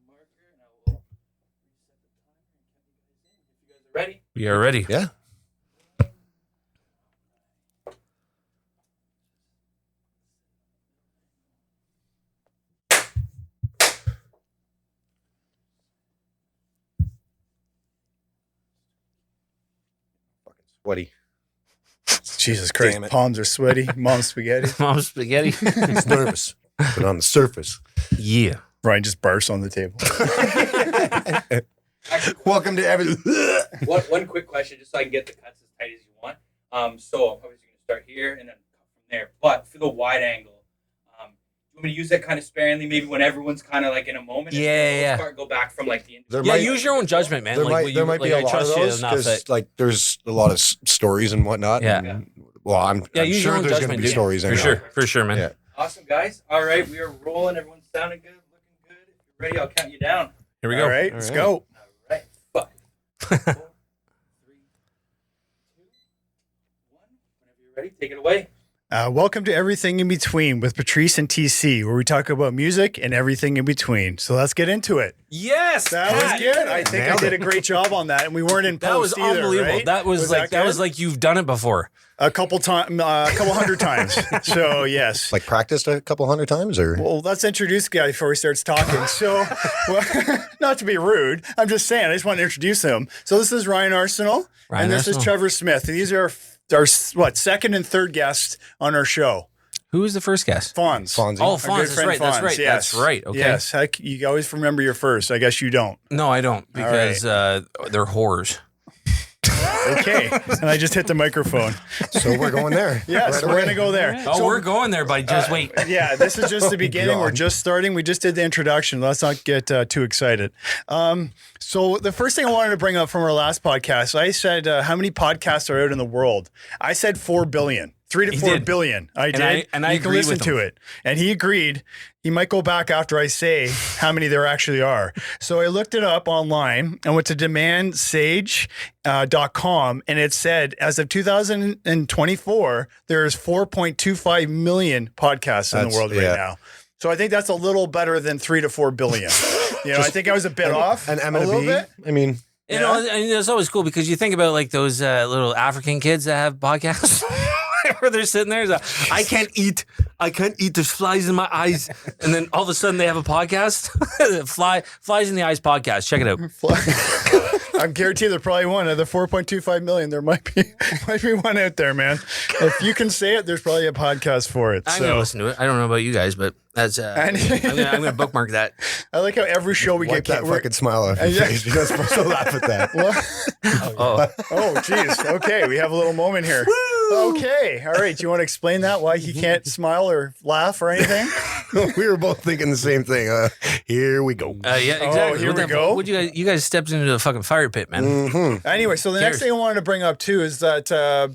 marker, and I will reset the timer and count you guys in. If you guys are ready. We are ready. Yeah. Sweaty. Jesus Christ, Damn it. palms are sweaty. Mom's spaghetti. Mom's spaghetti. He's nervous, but on the surface. Yeah. Brian just bursts on the table. Actually, Welcome to every. one quick question, just so I can get the cuts as tight as you want. So I'm obviously going to start here and then come from there. But for the wide angle, do you want me to use that kind of sparingly, maybe when everyone's kind of like in a moment? Yeah. Go back from like the. Yeah, use your own judgment, man. There Like, might be a lot of those because like there's a lot of stories and whatnot. Yeah. And, well, I'm use sure your own there's going to judgment, be dude. stories. For sure, man. Yeah. Awesome, guys. All right, we are rolling. Everyone's sounding good, looking good. If you're ready, I'll count you down. Here we go. All right, let's go. All right, 5, 4, 3, 2, 1. Whenever you're ready, take it away. Welcome to Everything in Between with Patrice and TC, where we talk about music and everything in between. So let's get into it. Yes, That was good. I think I did a great job on that, and we weren't in That was post either, unbelievable. right? That was like good? you've done it before. a couple hundred times. So yes. Like practiced a couple hundred times, or Well, let's introduce the guy before he starts talking. So, well, not to be rude, I'm just saying, I just want to introduce him. So this is Ryan Arsenault, and this is Trevor Smith. These are our second and third guests on our show. Who was the first guest? Fonz. Fonzie. Oh, Our Fonz. good That's friend right. That's Fonz, right. yes. That's right. Okay. Yes. Heck, you always remember your first. I guess you don't. No, I don't because they're whores. Okay. And I just hit the microphone. So we're going there. Yes, Right we're away. going to go there. Oh, So, we're going there, but just wait. yeah, this is just the beginning. We're God. just starting. We just did the introduction. Let's not get too excited. So the first thing I wanted to bring up from our last podcast, I said, how many podcasts are out in the world? I said 4 billion. 3 to 4 did. billion. I did. and I you can agreed listen with to him. it. And he agreed. He might go back after I say how many there actually are. So I looked it up online and went to demandsage.com, and it said as of 2024, there's 4.25 million podcasts in the world right now. So I think that's a little better than 3 to 4 billion. I think I was a bit off. An M a and a little B. bit. I mean, You know, and it's always cool because you think about like those little African kids that have podcasts. Where they're sitting there, I can't eat. There's flies in my eyes, and then all of a sudden they have a podcast. Flies in the eyes podcast. Check it out. I guarantee there probably one of the 4.25 million. There might be one out there, man. If you can say it, there's probably a podcast for it. I'm gonna listen to it. I don't know about you guys, but that's I'm gonna bookmark that. I like how every show we wipe get that fucking smile off your face. You're not supposed to laugh at that. Oh, Oh, geez. Okay, we have a little moment here. Okay, all right. Do you want to explain that? Why he can't smile or laugh or anything? We were both thinking the same thing. Here we go. yeah, exactly. here What we the- go. What you guys stepped into the fucking fire pit, man. Mm-hmm. Anyway, so the next thing I wanted to bring up too is that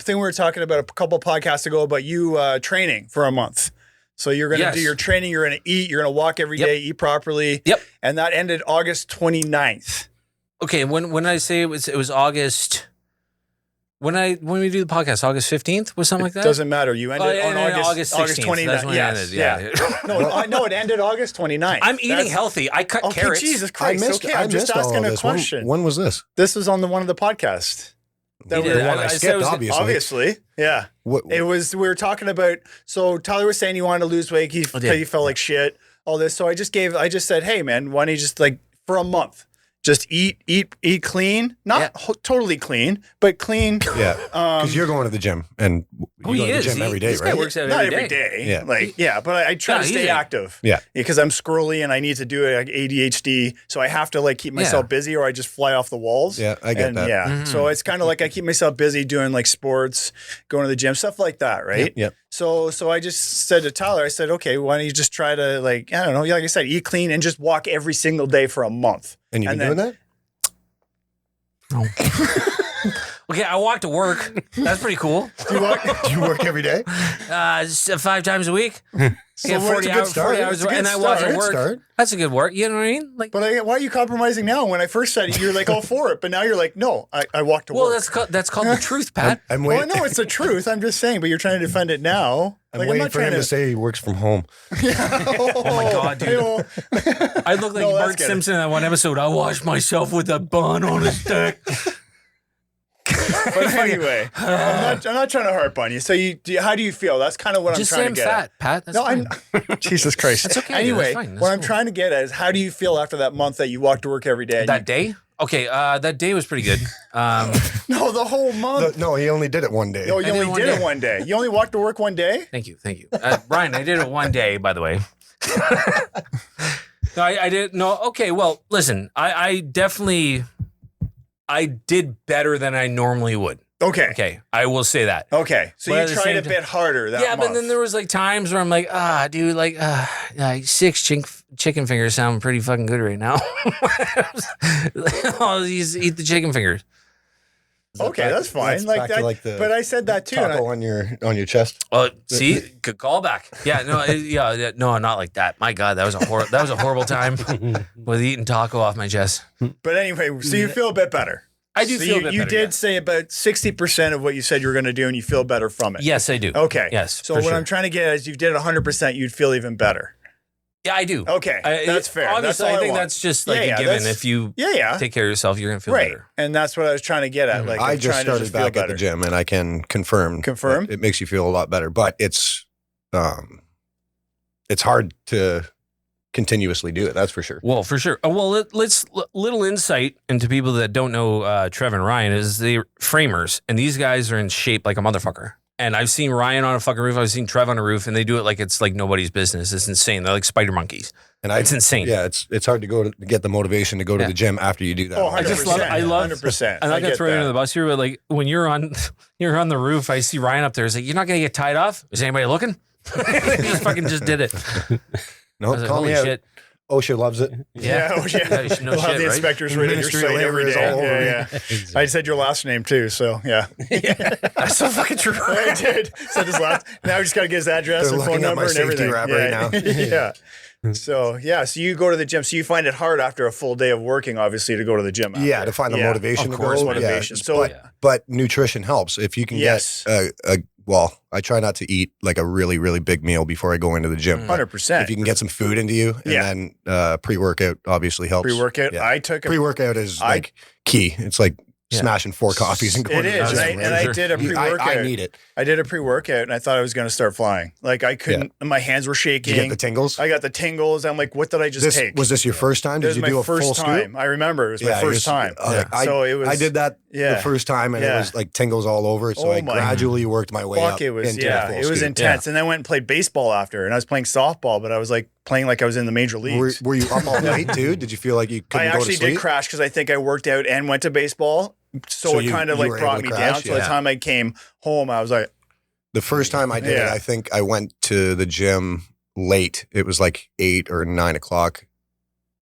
thing we were talking about a couple podcasts ago about you training for a month. So you're going to do your training, you're going to eat, you're going to walk every day, eat properly. Yep. And that ended August 29th. Okay, when I say it was August. When we do the podcast, August 15th was something like that. Doesn't matter. You ended on August 16th. 29th. That's when it ended. Yeah. No, it ended August 29th. I'm eating healthy. I cut Okay, carrots. Jesus Christ. I'm just all asking of a this. question. When was this? This was on one of the podcasts. You did. One I said skipped, it was- obviously. Yeah. It was, we were talking about, so Tyler was saying he wanted to lose weight. He felt like shit, all this. So I just said, hey man, why don't you just like for a month, just eat clean, not totally clean, but clean. Yeah. Because you're going to the gym and you go to the gym every day, This guy right? works out Not every day. Yeah. But I try to stay active. Yeah. Because I'm squirrely and I need to do it like ADHD. So I have to like keep myself busy or I just fly off the walls. Yeah, I get that. Yeah. So it's kind of like I keep myself busy doing like sports, going to the gym, stuff like that, right? Yep. So I just said to Tyler, I said, okay, why don't you just try to like, I don't know, like I said, eat clean and just walk every single day for a month. And you've been doing that? Okay, I walk to work. That's pretty cool. Do you work every day? 5 times a week. So Yeah, 40 hours, 40 hours, and I walk to work. Start. That's a good work. You know what I mean? Like, But why are you compromising now? When I first said it, you're like all for it, but now you're like, no, I walk to work. that's called the truth, Pat. I'm Well, I waiting. know it's the truth. I'm just saying, but you're trying to defend it now. I'm Like, waiting not for him trying to say he works from home. Oh my God, dude. I look like No, that's Bart good. Simpson in that one episode. I washed myself with a bun on a stick. But anyway, I'm not trying to harp on you. So how do you feel? That's kind of what Just I'm trying say to I'm get fat, Pat. That's No, fine. I'm Jesus Christ. That's okay. Anyway, That's fine. That's what I'm cool. trying to get at is how do you feel after that month that you walk to work every day? That day? Okay, that day was pretty good. No, the whole month. No, he only did it one day. No, you I did only one did day. it one day. You only walked to work one day? Thank you. Brian, I did it one day, by the way. No, I did. No, okay, well, listen, I definitely, I did better than I normally would. Okay. Okay, I will say that. Okay. So But at you the tried same a ti- bit harder that Yeah, month. but then there was like times where I'm like, dude, like 6 chicken fingers sound pretty fucking good right now. I'll just eat the chicken fingers. Okay, that's fine. That's Like back to, that, like, the but I said that too. and taco on your chest. Oh, see, good callback. Yeah, no, no, not like that. My God, that was a horrible time with eating taco off my chest. but anyway, so you feel a bit better. I do So feel a bit you better, did yeah. say about 60% of what you said you were going to do, and you feel better from it. Yes, I do. Okay. Yes, So for what sure. I'm trying to get at is, if you did 100%, you'd feel even better. Yeah, I do. Okay, that's fair. Obviously, That's all I think want. that's just like Yeah, a yeah, given. that's- If you Yeah. take care of yourself, you're gonna feel Right, better. and that's what I was trying to get at. Like, I I'm just trying to started feel back at better. the gym, and I can confirm. Confirm? that it makes you feel a lot better, but it's hard to continuously do it. That's for sure. Well, for sure. Well, let's little insight into people that don't know Trevor and Ryan is they framers, and these guys are in shape like a motherfucker. And I've seen Ryan on a fucking roof. I've seen Trev on a roof, and they do it like it's like nobody's business. It's insane. They're like spider monkeys. And It's insane. Yeah, it's hard to get the motivation to go to Yeah. the gym after you do that. Oh, I just love. 100%. I love. 100%. I'm not I gonna get throw you that. under the bus here, but like when you're on the roof, I see Ryan up there. He's like, "You're not gonna get tied off. Is anybody looking?" He just fucking just did it. I No, was like, call holy me out. shit. OSHA loves it. Yeah, oh, yeah. Yeah, you should know We'll have shit, the right? inspectors right at your Ministry of site Labor every is day. all over Yeah, yeah. I said your last name too, so yeah. That's so fucking true. I did. Said his last. Now we just got to get his address They're and phone looking at number my and safety everything. wrap yeah. right now. Yeah. So you go to the gym. So you find it hard after a full day of working, obviously, to go to the gym. After. Yeah, to find the motivation Of to course, go. motivation. Yeah, So but nutrition helps if you can Yes. get well, I try not to eat like a really, really big meal before I go into the gym. 100%. If you can get some food into you, and Yeah. then pre-workout obviously helps. Pre-workout. Yeah. I took a Pre-workout is like key. It's like Yeah. smashing 4 coffees and going It to the is, gym. and I did a pre-workout. I need it. I did a pre-workout, and I thought I was going to start flying. Like I couldn't. My hands were Did shaking. you get the tingles? I got the tingles. I'm like, what did I just take? Was this your first time? It Did was you my do a first full time. scoop? I remember it was my Yeah, first time. So it was. I did that Yeah. the first time, and it Yeah. was like tingles all over. So Oh I my gradually worked my way Fuck, up. it was into the full it was scoop. intense. And then I went and played baseball after, and I was playing softball, but I was like playing like I was in the major leagues. Were you up all night too? Did you feel like you I couldn't go to actually sleep? did crash because I think I worked out and went to baseball, so it you- kind of you like were brought able me to down. crash? So by the Yeah. time I came home, I was like, The first time I did it, Yeah. I think I went to the gym late. It was like 8 or 9 o'clock.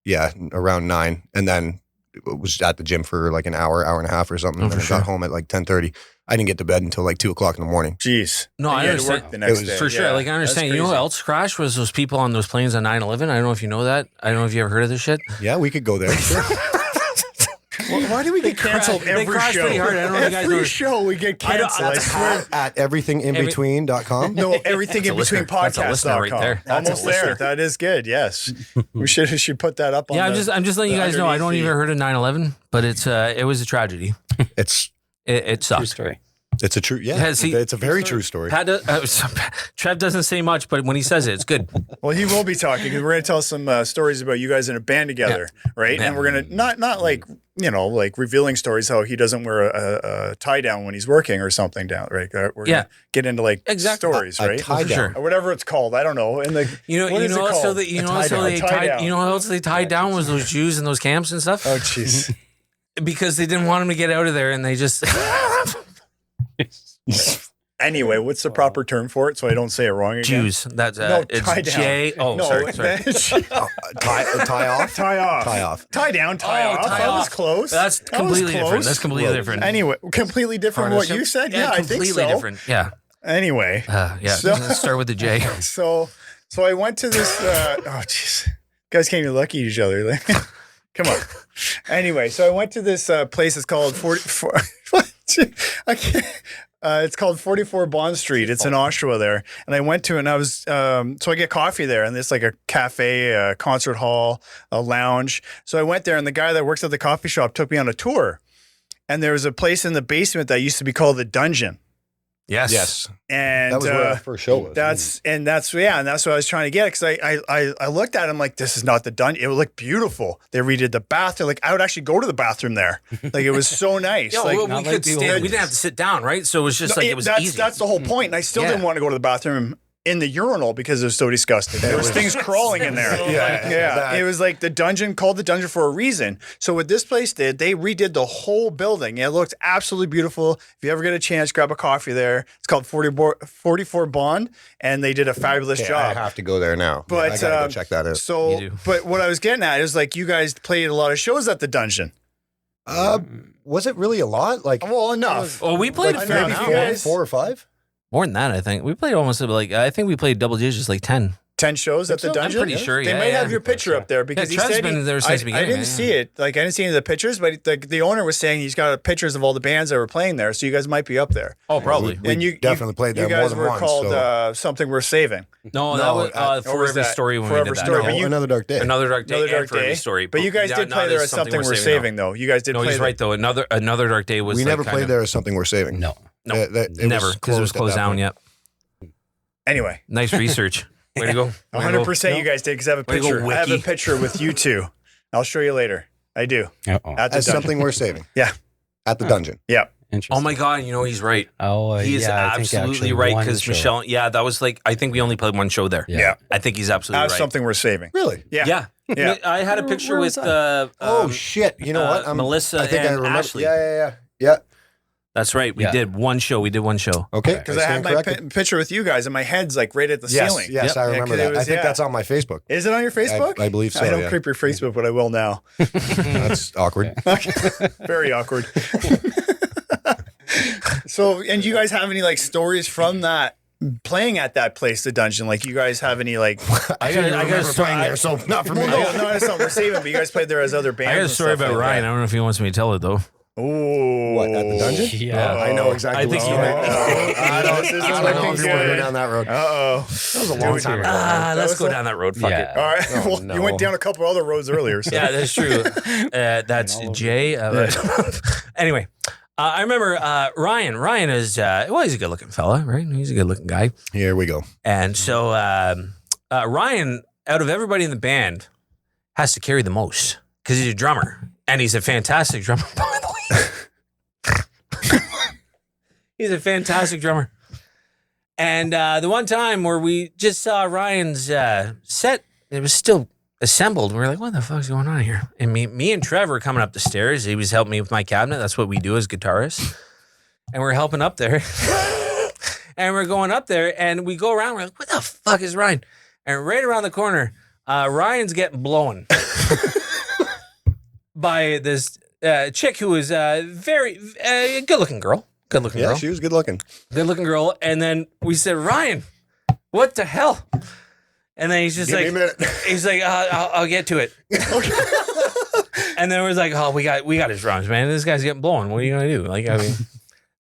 Yeah, around 9. And then it was at the gym for like an hour and a half or something. Oh, And then for I sure. got home at like 10:30. I didn't get to bed until like 2 o'clock in the morning. "Geez." No, And I you had to understand. work the next was- day. For sure. Yeah, Like, I understand. that's You know who crazy. else crashed was those people on those planes on 9/11. I don't know if you know that. I don't know if you ever heard of this shit. Yeah, we could go there. Sure. Why do we get canceled they every crashed show? pretty hard. I don't know if you guys every know- show we get I don't- canceled. I, that's swear. at everythinginbetween.com. No, everything That's a in between listener. That's a podcasts. listener right there. That's a Almost there. listener. That is good. Yes, we should put that up. On Yeah, the, I'm just letting you guys know. I don't underneath even the- heard of 9/11, but it was a tragedy. It's It True sucked. story. it's a true Has he- it's a very true story. Pat Trev doesn't say much, but when he says it, it's good. Well, he will be talking because we're going to tell some stories about you guys in a band together, right? Yeah. And we're going to not like like revealing stories how he doesn't wear a tie down when he's working or something down, right? We're Yeah. gonna get into like Exactly. stories, A right? tie For down. sure. Or whatever it's called. I don't know. And You know, what you is know it also called? that you A know tie also down. they A tie tied down. you know how else they tied down was those Jews in those camps and stuff Oh, jeez. because they didn't want them to get out of there and they just Anyway, what's the proper term for it so I don't say it wrong again? Jews. That's No, it's tie down. J. Oh, No, sorry. Tie off. Tie off. Tie off. Tie down, tie Oh, off. tie That was off. close. That's That was completely different. close. That's completely different. Anyway, completely different from what you said? Yeah, I think completely so. different. Yeah. Anyway. Yeah. So- Let's start with the J. So I went to this. Oh, jeez, guys can't even look at each other. Like, come on. Anyway, so I went to this place. It's called 44. What? I can't. It's called 44 Bond Street. It's in Oshawa there, and I went to it. And I was so I get coffee there, and it's like a cafe, a concert hall, a lounge. So I went there, and the guy that works at the coffee shop took me on a tour. And there was a place in the basement that used to be called the Dungeon. Yes. Yes. And That was where our first show was. that's what I was trying to get, because I looked at him like, this is not the dungeon. It looked beautiful. They redid the bathroom. Like, I would actually go to the bathroom there. Like, it was so nice. Yeah, like, well, we not could like the stand. old We didn't have to sit down, right? So it was just no, like it was that's, easy. That's the whole point. And I still Yeah. didn't want to go to the bathroom in the urinal because it was so disgusting. There was things crawling in there. Yeah. It was like the dungeon, called the dungeon for a reason. So what this place did, they redid the whole building. It looked absolutely beautiful. If you ever get a chance, grab a coffee there. It's called 44 Bond, and they did a fabulous Okay, job. I have to go there now. But, I gotta go check that out. So, You do. but what I was getting at is, like, you guys played a lot of shows at the dungeon. Was it really a lot? Like, Well, enough. Oh, we played like a fair maybe amount. you man. guys- 4 or 5? More than that, I think. We played almost like, I think we played double digits, like 10. 10 shows at the I'm dungeon. pretty sure, They yeah, might yeah. have your picture up there because he Trev's said been there since the I beginning, didn't yeah. see it. Like, I didn't see any of the pictures, but the owner was saying he's got pictures of all the bands that were playing there, so you guys might be up there. Oh, probably. We definitely played there You guys more than were once. called so. Something Worth Saving. No, that No, was or For was Every that Story when Forever we did that. Story, No, but you- Another Dark Day. Another Dark Day Another Dark and For Every Day. Story. But you guys Yeah, did not play there as as Something Worth Saving, though. You guys did No, play he's there. right, though. Another Dark Day was We like never kind played of- there as Something Worth Saving. No. No, It never, because it was at closed that down point. yet. Anyway, Nice research. Way to go. Way to go. 100% you guys did, because I have a Way to go, picture. I have a Wiki. picture with you two. I'll show you later. I do. Uh-oh. At the As dungeon. Something Worth Saving. Yeah. At the dungeon. Yeah. Interesting. Oh my God, you know, he's right. Oh, He is yeah, I think absolutely actually right, one because show. Michelle, yeah, that was like, I think we only played one show there. Yeah. I think he's absolutely Have right. Something Worth Saving. Really? Yeah. Yeah. Yeah. I had a Where- picture where with was that? Oh, shit. You know what? Melissa I think I and remember. Ashley. Yeah. That's right. We Yeah. did one show. We did one show. Okay. Because I had my picture with you guys, and my head's like right at the ceiling. Yes, Yep. I Yeah, remember 'cause it that. was- I think yeah. that's on my Facebook. Is it on your Facebook? I believe so, I don't yeah. creep your Facebook, but I will now. That's awkward. Very awkward. So, and you guys have any like stories from that playing at that place, the dungeon? Like, you guys have any like? I remember playing there, so not for me. Well, no, it's not Something but you guys played there as other bands. I got a and story stuff about like Ryan. I that. don't know if he wants me to tell it though. Ooh. What, at the dungeon? Yeah. I know exactly I think what you you're might- I don't, This is I don't know looking if you want to go good. down that road. Uh-oh. That was a long time ago. Let's was go a- down that road. Fuck Yeah. it. All right. Oh, Well, no. you went down a couple other roads earlier. So. Yeah, that's true. That's Jay. Anyway, I remember Ryan. Ryan is well, he's a good-looking fella, right? He's a good-looking guy. Here we go. And so Ryan, out of everybody in the band, has to carry the most because he's a drummer, and he's a fantastic drummer. By the way, he's a fantastic drummer. And the one time where we just saw Ryan's set, it was still assembled. We were like, "What the fuck's going on here?" And me and Trevor coming up the stairs. He was helping me with my cabinet. That's what we do as guitarists. And we're helping up there. And we're going up there, and we go around. We're like, "What the fuck is Ryan?" And right around the corner, Ryan's getting blown by this chick who is very good-looking girl. Good-looking Yeah, girl. she was good looking. Good-looking girl. And then we said, "Ryan, what the hell?" And then he's just Give me like, a minute. he's like, "I'll get to it." And then it was like, "Oh, we got his drums, man. This guy's getting blown. What are you gonna do?" Like, I mean.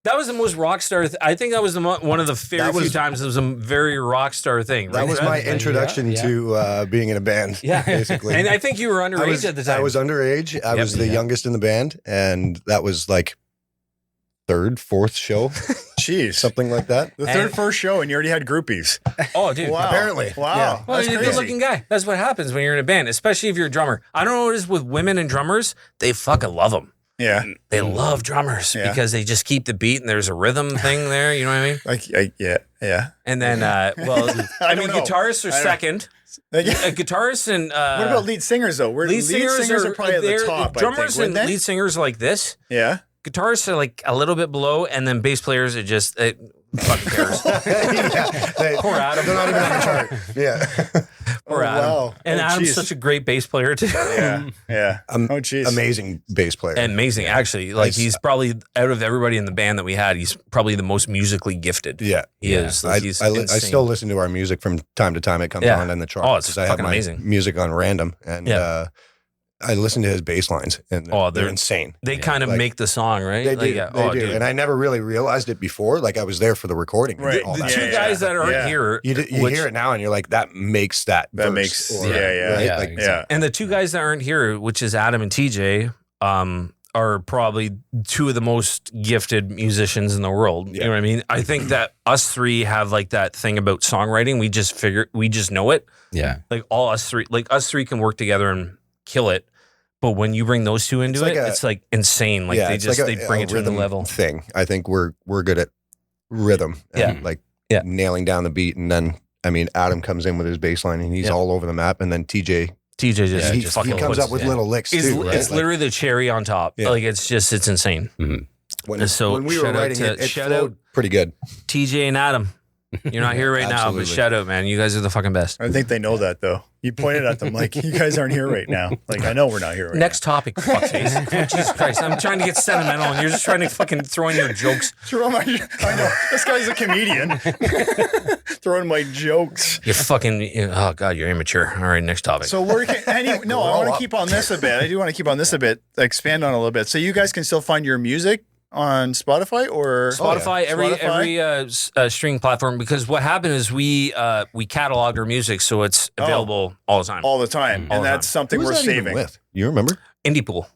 That was the most rock star. I think that was one of the very few times it was a very rock star thing. That right, was Trev? my introduction Yeah. to being in a band. Yeah, basically. And I think you were underage at the time. I was underage. I was the youngest in the band, and that was like third, fourth show, Jeez. something like that. The third, first show, and you already had groupies. Oh, dude. Wow. Apparently. Wow. Yeah. Well, That's he's a crazy. good-looking guy. That's what happens when you're in a band, especially if you're a drummer. I don't know what it is with women and drummers. They fucking love them. Yeah. They love drummers Yeah. because they just keep the beat and there's a rhythm thing there. You know what I mean? Yeah. And then, well, I mean, don't know. guitarists are I don't- second. Guitarists and What about lead singers though? lead singers are probably at the they're- top. Drummers I think, wouldn't and they? lead singers are like this. Yeah. Guitarists are like a little bit below, and then bass players are just fucking cares. Poor Adam. They're not even on the chart. Yeah. Poor Adam. Wow. And Adam's geez. such a great bass player too. Yeah. Yeah. Oh, jeez. Amazing bass player. Amazing, actually. Like he's probably out of everybody in the band that we had, he's probably the most musically gifted. Yeah. He is. Like, he's I insane. still listen to our music from time to time. It comes Yeah. on in the charts. Oh, it's 'cause I have fucking my amazing. music on random, and I listen to his bass lines, and Oh, they're they're- insane. They kind of Like, make the song, right? They Like, do. yeah. They Oh, do. dude. And I never really realized it before. Like I was there for the recording. Right. All The that. two Yeah, guys yeah. that aren't Yeah. here, You which- hear it now, and you're like, that makes that. That verse, makes- or- yeah, yeah. right? Yeah, Like, exactly. Yeah. and the two guys that aren't here, which is Adam and TJ, are probably two of the most gifted musicians in the world. You know what I mean? I think that us three have like that thing about songwriting. We just know it. Yeah. Like us three can work together and kill it. But when you bring those two into It's it, like it's like insane. Like yeah, they it's just like they bring it to a new rhythm level. thing. I think we're good at rhythm. And like Yeah. nailing down the beat, and then I mean Adam comes in with his bass line, and he's Yeah. all over the map, and then TJ TJ just, he fucking comes puts- up with yeah. little licks It's, too. Right? it's Like, literally the cherry on top. Yeah. Like it's insane. when, so when we were shout out writing to- it, it shout flowed out- pretty good. TJ and Adam, you're not here right now, but Absolutely. shout out, man. You guys are the fucking best. I think they know that though. You pointed at them like, you guys aren't here right now. Like, I know we're not here right Next topic, fuckface. Oh, Jesus Christ. I'm trying to get sentimental and you're just trying to fucking throw in your jokes. now. I know. This guy's a comedian. Throwing my jokes. You're fucking, oh God, you're immature. All right, next topic. So I want to keep on this a bit. I do want to keep on this a bit, expand on it a little bit. So you guys can still find your music on Spotify or Spotify, Spotify? every streaming platform, because what happened is we cataloged our music so it's available all the time. all the time, All and the that's time. something Who we're was that even saving. with? You remember? Indie Pool.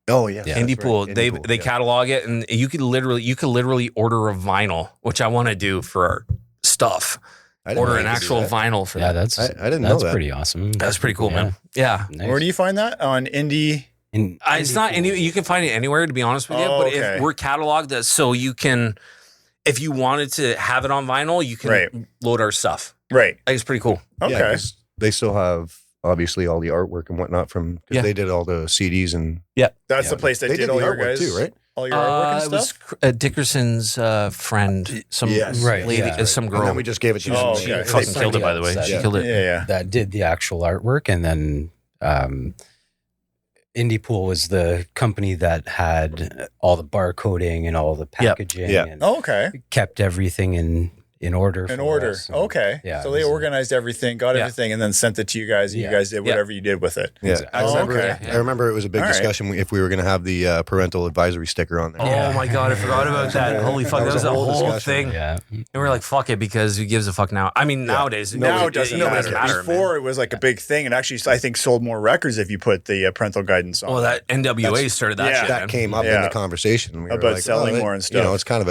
Oh yeah, Yeah. Indie Pool. They yeah. catalog it, and you could literally order a vinyl, which I want to do for our stuff. I didn't Order know an you could do actual that. vinyl for Yeah, that. that's I didn't know that's that. pretty awesome. That's pretty cool, Yeah. man. Yeah. Nice. Where do you find that on indie? It's not any. You can find it anywhere, to be honest with you. Oh, but okay. if we're cataloged, that so you can, if you wanted to have it on vinyl, you can Right. load our stuff. Right. Like, it's pretty cool. Okay. Yeah, 'cause they still have obviously all the artwork and whatnot from because Yeah. they did all the CDs and That's the place that they did did all the your artwork guys too, right? All your artwork and It was stuff. Dickerson's friend, some Yes. Right, lady, yeah. some And girl. then we just gave it to them. Oh, She okay. fucking They killed it, by the somebody way. else She that- killed it. Yeah. that did the actual artwork, and then Indie Pool was the company that had all the barcoding and all the packaging Yeah. and Oh, okay. kept everything in order. In for order. us. And Okay. yeah, So it they was- organized everything, got Yeah. everything, and then sent it to you guys. And you Yeah. guys did whatever you did with it. Yeah, Exactly. I remember. okay. Yeah. I remember it was a big All right. discussion if we were going to have the parental advisory sticker on there. Oh my God, I forgot about that. Holy fuck, that was a whole discussion. thing. Yeah. And we're like, fuck it, because who gives a fuck now? I mean, nowadays, Now it doesn't matter. man. Before it was like a big thing, and actually, I think sold more records if you put the parental guidance on. Well, that NWA started that yeah. shit, That man. came up in Yeah. the conversation. We were About like, selling oh, more and You know, stuff. it's kind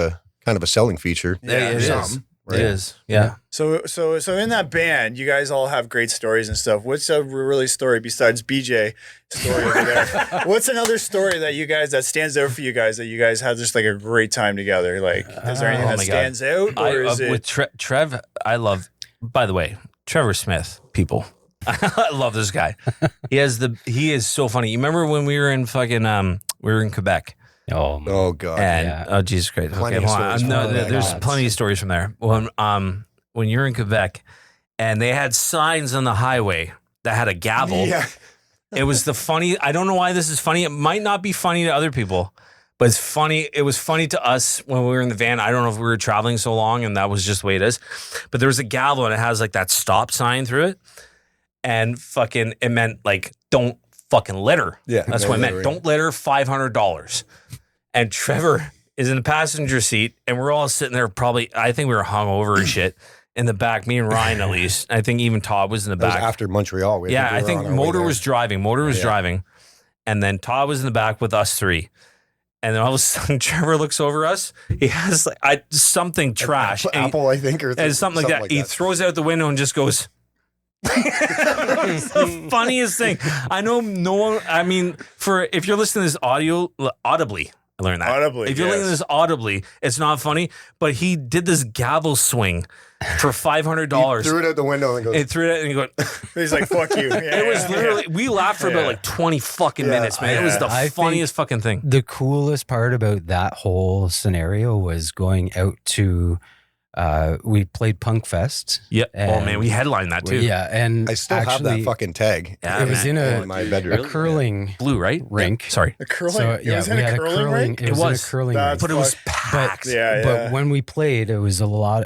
of a selling feature. Yeah, it Yeah. is. Right. It is. Yeah. So in that band, you guys all have great stories and stuff. What's a really story besides BJ story over there? What's another story that stands out for you guys that you guys had just like a great time together? Like, is there anything Oh that my God. stands out, or is it? With Trev, I love. By the way, Trevor Smith, people, I love this guy. He is so funny. You remember when we were in Quebec? Oh, Oh god. And yeah. oh Jesus Christ! Plenty Okay, of hold on. stories from No, Quebec. there's God. plenty of stories from there. When you're in Quebec, and they had signs on the highway that had a gavel. Yeah. It was the funny. I don't know why this is funny. It might not be funny to other people, but it's funny. It was funny to us when we were in the van. I don't know if we were traveling so long, and that was just the way it is. But there was a gavel, and it has like that stop sign through it, and fucking it meant like don't fucking litter. Yeah, That's no what it meant. littering. Don't litter. $500. And Trevor is in the passenger seat, and we're all sitting there. Probably, I think we were hungover and shit in the back. Me and Ryan, at least. I think even Todd was in the That was back. after Montreal. I think Motor was driving. Driving. And then Todd was in the back with us three. And then all of a sudden, Trevor looks over us. He has like something trash. and he- Apple, I think, or and something like that. He throws it out the window and just goes. It's the funniest thing. I know no one. I mean, if you're listening to this audibly, I learned that. Audibly, if you're listening to yes. this audibly, it's not funny. But he did this gavel swing for $500. Threw it out the window and goes. It threw it, and he go. He's like, "Fuck you." Yeah, It was yeah, literally. We laughed for about Yeah. like 20 fucking Yeah, minutes, man. It was the I think- funniest fucking thing. The coolest part about that whole scenario was going out to we played Punk Fest. Yeah. Oh and- man, we headlined that too. Yeah, and I still have that fucking tag. Yeah, it was man. in my bedroom. a curling Blue, right? rink. Yeah. Sorry, A curling. So, it was in we a had curling rink. It was in a curling rink. That's but it was fuck- packed. Yeah, But when we played, it was a lot.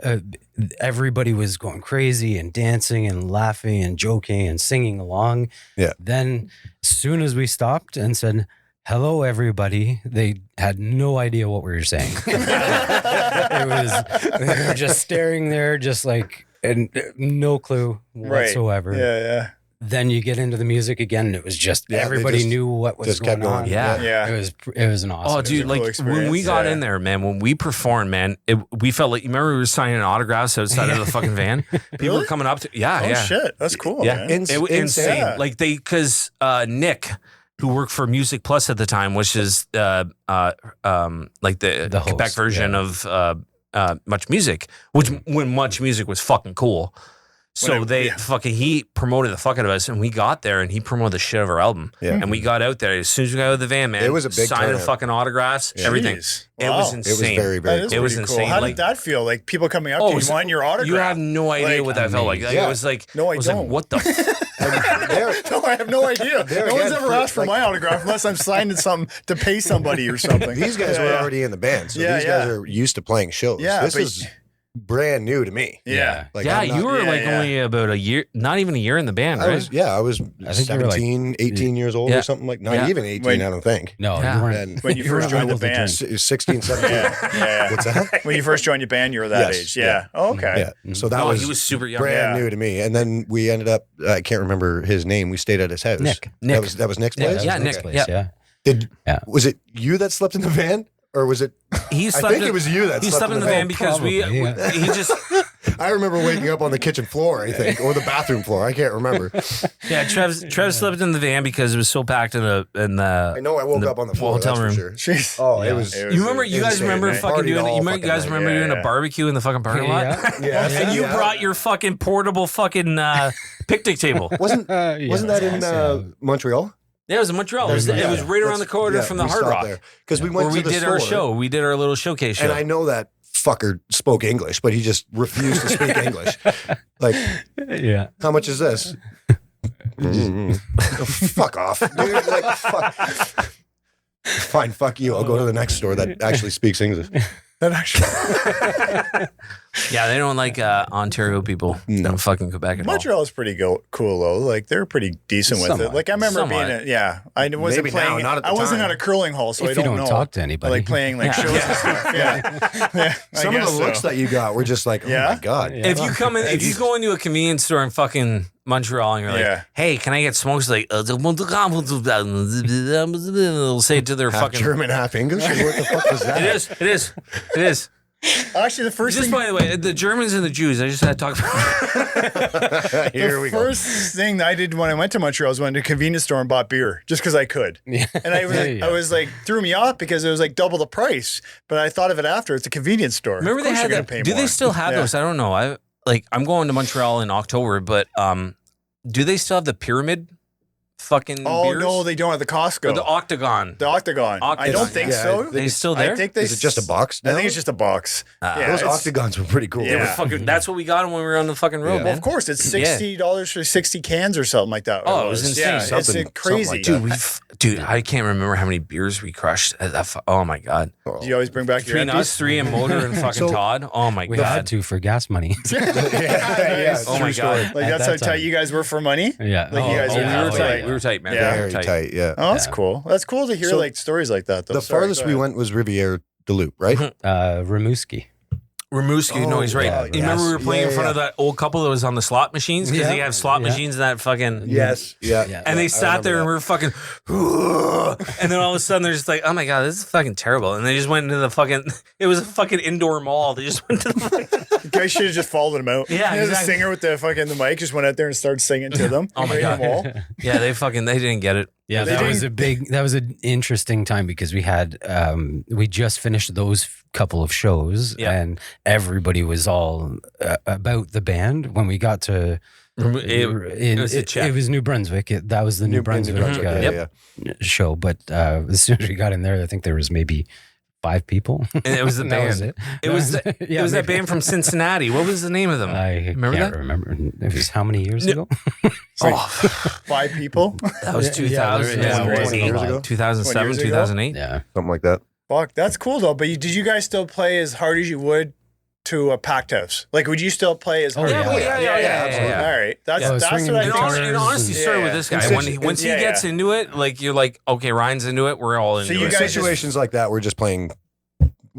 Everybody was going crazy and dancing and laughing and joking and singing along. Yeah. Then, as soon as we stopped and said, "Hello, everybody," they had no idea what we were saying. It was they were just staring there, just like, and no clue whatsoever. Yeah. Then you get into the music again, and it was just Yeah, they everybody just- knew what was just going kept going. on. Yeah. Yeah. It was an awesome. Oh, dude, a like cool when we experience, got yeah. in there, man, when we performed, man, we felt like, you remember we were signing autographs outside of the fucking van? People were coming up to, Oh yeah. shit, that's cool. Yeah. man. It was insane. Yeah. Like because Nick, who worked for Music Plus at the time, which is like the host, Quebec version yeah. of Much Music, which when Much Music was fucking cool. So he promoted the fuck out of us, and we got there, and he promoted the shit of our album. Yeah. And we got out there as soon as we got out of the van, man. It was a big signing turnout. fucking autographs, everything. Jeez. It Wow. was It was insane. very, That very is It was pretty cool. insane. How Like- did that feel? Like people coming up to you, so wanting your autograph? You have no idea Like, what that felt like. Like, yeah. It was like, No, I was don't. Like, what the? No, I have no idea. There No one's again, ever asked for like- my autograph unless I'm signing something to pay somebody or something. These guys Yeah, were yeah. already in the band, so Yeah, these guys yeah. are used to playing shows. Yeah, This but- is brand new to me. Yeah. Like, yeah, I'm not- you were yeah, like yeah. only about a year, not even a year in the band, right? I was I think you were like- 17, 18 years old Yeah. or something like. Not Yeah. even 18, When- I don't think. No, Yeah. you weren't. And When you You were first joined the able to band. drink. 16, 17. Yeah. What's that? When you first joined your band, you were that Yes, age. Yeah. Oh, okay. Yeah. So that No, was he was super young. brand Yeah. new to me. And then we ended up, I can't remember his name. We stayed at his house. Nick. That was Nick's Yeah, place? that Yeah, was Nick. Nick's place, Yeah. yeah. Did, Yeah. Was it you that slept in the van? Or was it? He I slept think it was you that He slept in the van because Probably, yeah. he just I remember waking up on the kitchen floor, I think, or the bathroom floor. I can't remember. Trev slept in the van because it was so packed in the I know I woke up on the floor. hotel That's room. for sure. Jeez. Oh, Yeah. it was. It was You remember? You guys insane, remember man. fucking Partied doing? all You fucking guys night. remember Yeah, doing yeah. a barbecue in the fucking parking lot? Yeah, And you yeah. brought your fucking portable fucking picnic table. Wasn't Yeah, that in yeah. Montreal? Yeah, it was in Montreal. It was Yeah. right around the corner from the we Hard stopped Rock, there. Because we where went we to the did store, our show. We did our little showcase show. and I know that fucker spoke English, but he just refused to speak English. Like, Yeah. how much is this? Oh, fuck off, dude! Like, fuck. Fine, fuck you. I'll go to the next store that actually speaks English. That actually. Yeah, they don't like Ontario people No. in fucking Quebec at all. Montreal's pretty cool though. Like they're pretty decent with it. Somewhat. Like I remember Somewhat. being, I wasn't Maybe now, playing. not at the I wasn't time. at a curling hall, so If I you don't don't know. talk to I anybody. like playing like Yeah. shows and stuff. Yeah. Yeah. I Some of guess the looks so. that you got were just like, oh Yeah? my god. Yeah. If you come in, if you go into a convenience store in fucking Montreal and you're like, Yeah. "Hey, can I get smokes?" Like, they'll say it to their Half fucking. German, half English. What the fuck was that? It is. It is. It is. Actually, the first Just thing. by the way, the Germans and the Jews. I just had to talk. Here The we go. first thing that I did when I went to Montreal was went to a convenience store and bought beer just because I could. Yeah. And I was, There you I go. was like, threw me off because it was like double the price. But I thought of it after. It's a convenience store. Remember Of they course had you're that? gonna pay Do they more. still have Yeah. those? I don't know. I'm going to Montreal in October, but do they still have the pyramid fucking Oh beers? no, they don't at the Costco. Or the Octagon. The Octagon. I Octagon, don't think yeah. so. They still there? I think they. Is it just a box I now? think it's just a box. Ah. Yeah, Those it's- octagons were pretty cool. They were Yeah. fucking, that's what we got when we were on the fucking road, Yeah. man. Of course, it's Yeah. $60 for 60 cans or something like that. Oh, it was insane. Yeah, Something- it's crazy. something like that. Dude, I can't remember how many beers we crushed. Oh my god! Oh. Do you always bring back your Between empties? us three and Motor and fucking So- Todd. Oh my We god! had to for gas money. yeah, Nice. it's Oh true my story. god! Like At that's how that tight time. you guys were for money. Yeah. Like you guys Oh, are we half were tight. tight. We were tight, man. Yeah. We were Very tight, yeah. Oh, that's Yeah. cool. That's cool to hear So, like stories like that. Though. The Sorry, farthest go we ahead. went was Riviere de Loup, right? Rimouski. Rimouski, no, he's right. yeah, You remember we were playing in yeah, front of that old couple that was on the slot machines because Yeah. they have slot Yeah. machines in that fucking. Yes. Yeah. Yeah. And they I sat there and we remember were fucking, and then all of a sudden they're just like, oh my god, this is fucking terrible. And they just went into the fucking, it was a fucking indoor mall. They just went to the fucking, The guy should have just followed him out. Yeah, the exactly. singer with the mic just went out there and started singing to them. Oh my Right in God. the wall. yeah, they didn't get it. Yeah, They that was an interesting time because we had we just finished those couple of shows Yeah. and everybody was all about the band when we got to It was a check. it was New Brunswick. That was the New Brunswick, yeah, show. But as soon as we got in there, I think there was maybe 5 people. And it was the That was band. it. It was Yeah, it was that maybe. band from Cincinnati. What was the name of them? I Remember can't that? remember. It was how many years ago? Oh, 5 people. that was Yeah, 2000, yeah, it was 2008, years ago. 2007, 20 years ago? 2008. Yeah. Something like that. Fuck, that's cool though. But did you guys still play as hard as you would to a packed house? Like, would you still play as hard? yeah, as well, absolutely. All right, that's Yeah, that's swinging what I And, think. guitars and honestly, and- started Yeah, with this yeah. guy. Once he Yeah, gets yeah. into it, like you're like, okay, Ryan's into it. We're all into you it. guys In just- situations like that, we're just playing.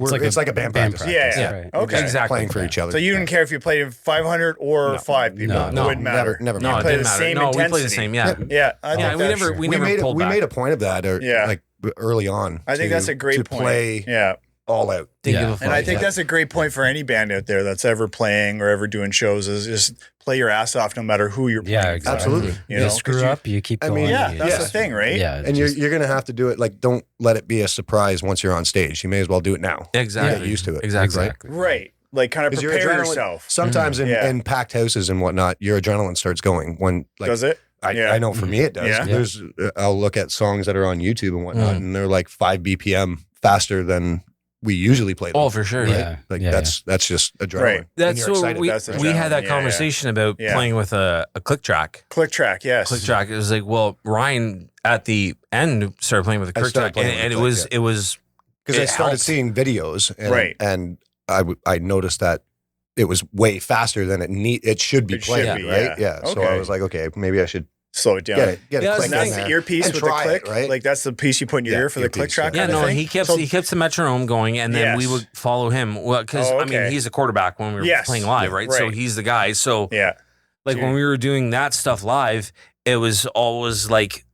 It's like a band practice. Yeah, Yeah. right. Okay. Exactly. Playing for each other. So you didn't care if you played in 500 or No. 5 people. No, It no, wouldn't matter. Never No, mind. it play didn't the matter. same No, we played the intensity. same. Yeah, Yeah, I yeah. think We that's never true. we never pulled back. made a point of that. Yeah. Like early on. I think to- that's a great to point. play Yeah. all out. Didn't Yeah. give a fuck. And I think that's a great point for any band out there that's ever playing or ever doing shows is just play your ass off no matter who you're playing. Yeah, for. exactly. Absolutely. You You know, 'cause screw up, you keep I going. mean, Yeah, You that's the just- thing, right? Yeah. And just- you're gonna have to do it. Like, don't let it be a surprise once you're on stage. You may as well do it now. exactly Get used to it. Exactly. Exactly. Right. Like kind of 'Cause your prepare adrenaline- yourself. Sometimes Yeah. in packed houses and whatnot, your adrenaline starts going when like Does it? Yeah. I know for me it does. Yeah. There's I'll look at songs that are on YouTube and whatnot, and they're like 5 BPM faster than we usually play them. Oh, for sure. right? Yeah. Like Yeah, that's just adrenaline. Right. And That's you're what excited. we That's the we had that adrenaline. Yeah, conversation about Yeah. playing with a click track. Click track, yes. Click track. It was like, well, Ryan at the end started playing with a I click started track, playing and with it was because I it started helped. seeing videos, and, Right. and I noticed that it was way faster than it should be It should playing, be, right? yeah. So Okay. I was like, okay, maybe I should Slow it down. get a Yeah, click And in that's there the earpiece and with the try click, it, right? Like that's the piece you put in your Yeah, ear for the earpiece, click track. yeah, kind of no, thing? he kept So- he kept the metronome going, and then we Yes. would follow him. Well, because Oh, I mean, okay. he's a quarterback when we were Yes. playing live, right? So Right. he's the guy. So Yeah. like when we were doing that stuff live, it was always like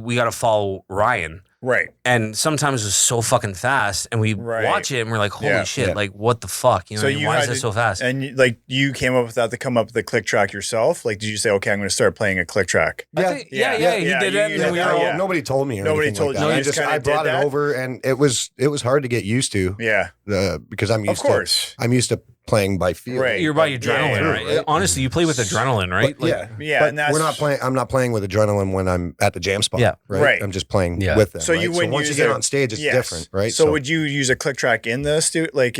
we got to follow Ryan. Right. And sometimes it's so fucking fast, and we Right. watch it and we're like, "Holy Yeah. shit! Yeah. Like, what the fuck? You know, So what I mean? you Why is had that to- so fast?" And you came up with that to come up with the click track yourself? Like, did you say, okay, I'm going to start playing a click track? I think- yeah, yeah, he yeah, did you- it. you And then did we that, were all, yeah. Nobody told me. Or Nobody anything told like you. that. You I just kinda I brought did it that? over, and it was hard to get used to. Yeah. Because I'm used Of course. I'm used to playing by feel. Right. you're by Yeah, adrenaline, yeah, right? right. Honestly, you play with adrenaline, right? But, yeah, Yeah, But and that's- we're not playing. I'm not playing with adrenaline when I'm at the jam spot. Yeah. right. Right. I'm just playing Yeah. with them. So right? you wouldn't once use you get a- on stage, it's Yes. different, right? So would you use a click track in the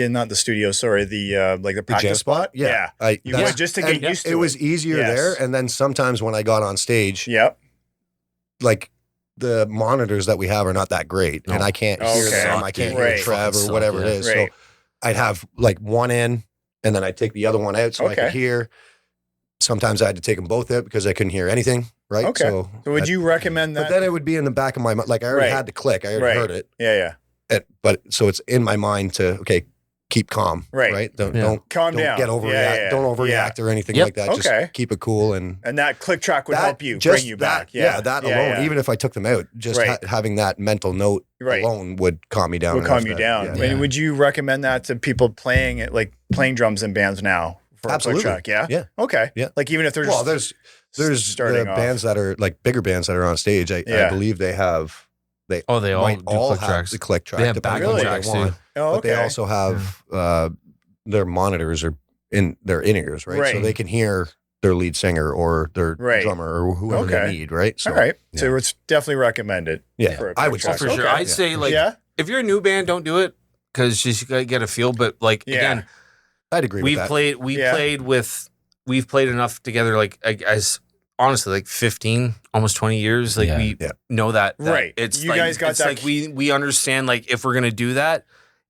not the studio, sorry, the like the the practice jam spot? Yeah, You that's- would just to and get used to it was easier Yes. there, and then sometimes when I got on stage, Yep. like the monitors that we have are not that great, and No. I can't Okay. hear them. I can't Right. hear Trev or Fucking whatever suck, it is. Right. So I'd have like one in, and then I'd take the other one out so I Okay. could hear. Sometimes I had to take them both out because I couldn't hear anything. Right. Okay. So would you recommend that? But then it would be in the back of my mind. Like I already Right. had the click. I already Right. heard it. yeah. But so it's in my mind to keep calm. Right. Right. Don't Yeah. Calm don't down. get overreact. Yeah. Don't overreact or anything Yep. like that. Okay. Just keep it cool and And that click track would that- help you just bring you that- back. Yeah. that Yeah, alone. yeah. Even if I took them out, just Right. having that mental note Right. alone would calm me down. Would enough calm you that- down. yeah. And would you recommend that to people playing it, like playing drums in bands now for Absolutely. a click track? Yeah. Yeah. Okay. Yeah. Like even if they're Well, just there's starting the off. bands that are like bigger bands that are on stage. I Yeah. believe they have they all might do all click have tracks. the click track. They have depending backing on what tracks they too. want. Oh, But they okay. also have their monitors are in their in-ears, right? So Right. they can hear their lead singer or their Right. drummer or whoever Okay. they need, right? So All right. So it's definitely recommended. yeah, for a I click would track. say For sure, Okay. I'd say like yeah. if you're a new band, don't do it because you gotta get a feel. But like Yeah. again, I'd agree with we've that. played enough together. Like as honestly, like 15, almost 20 years. Like Yeah. we Yeah. know that Right. It's You like, guys got it's that- like we understand like if we're gonna do that,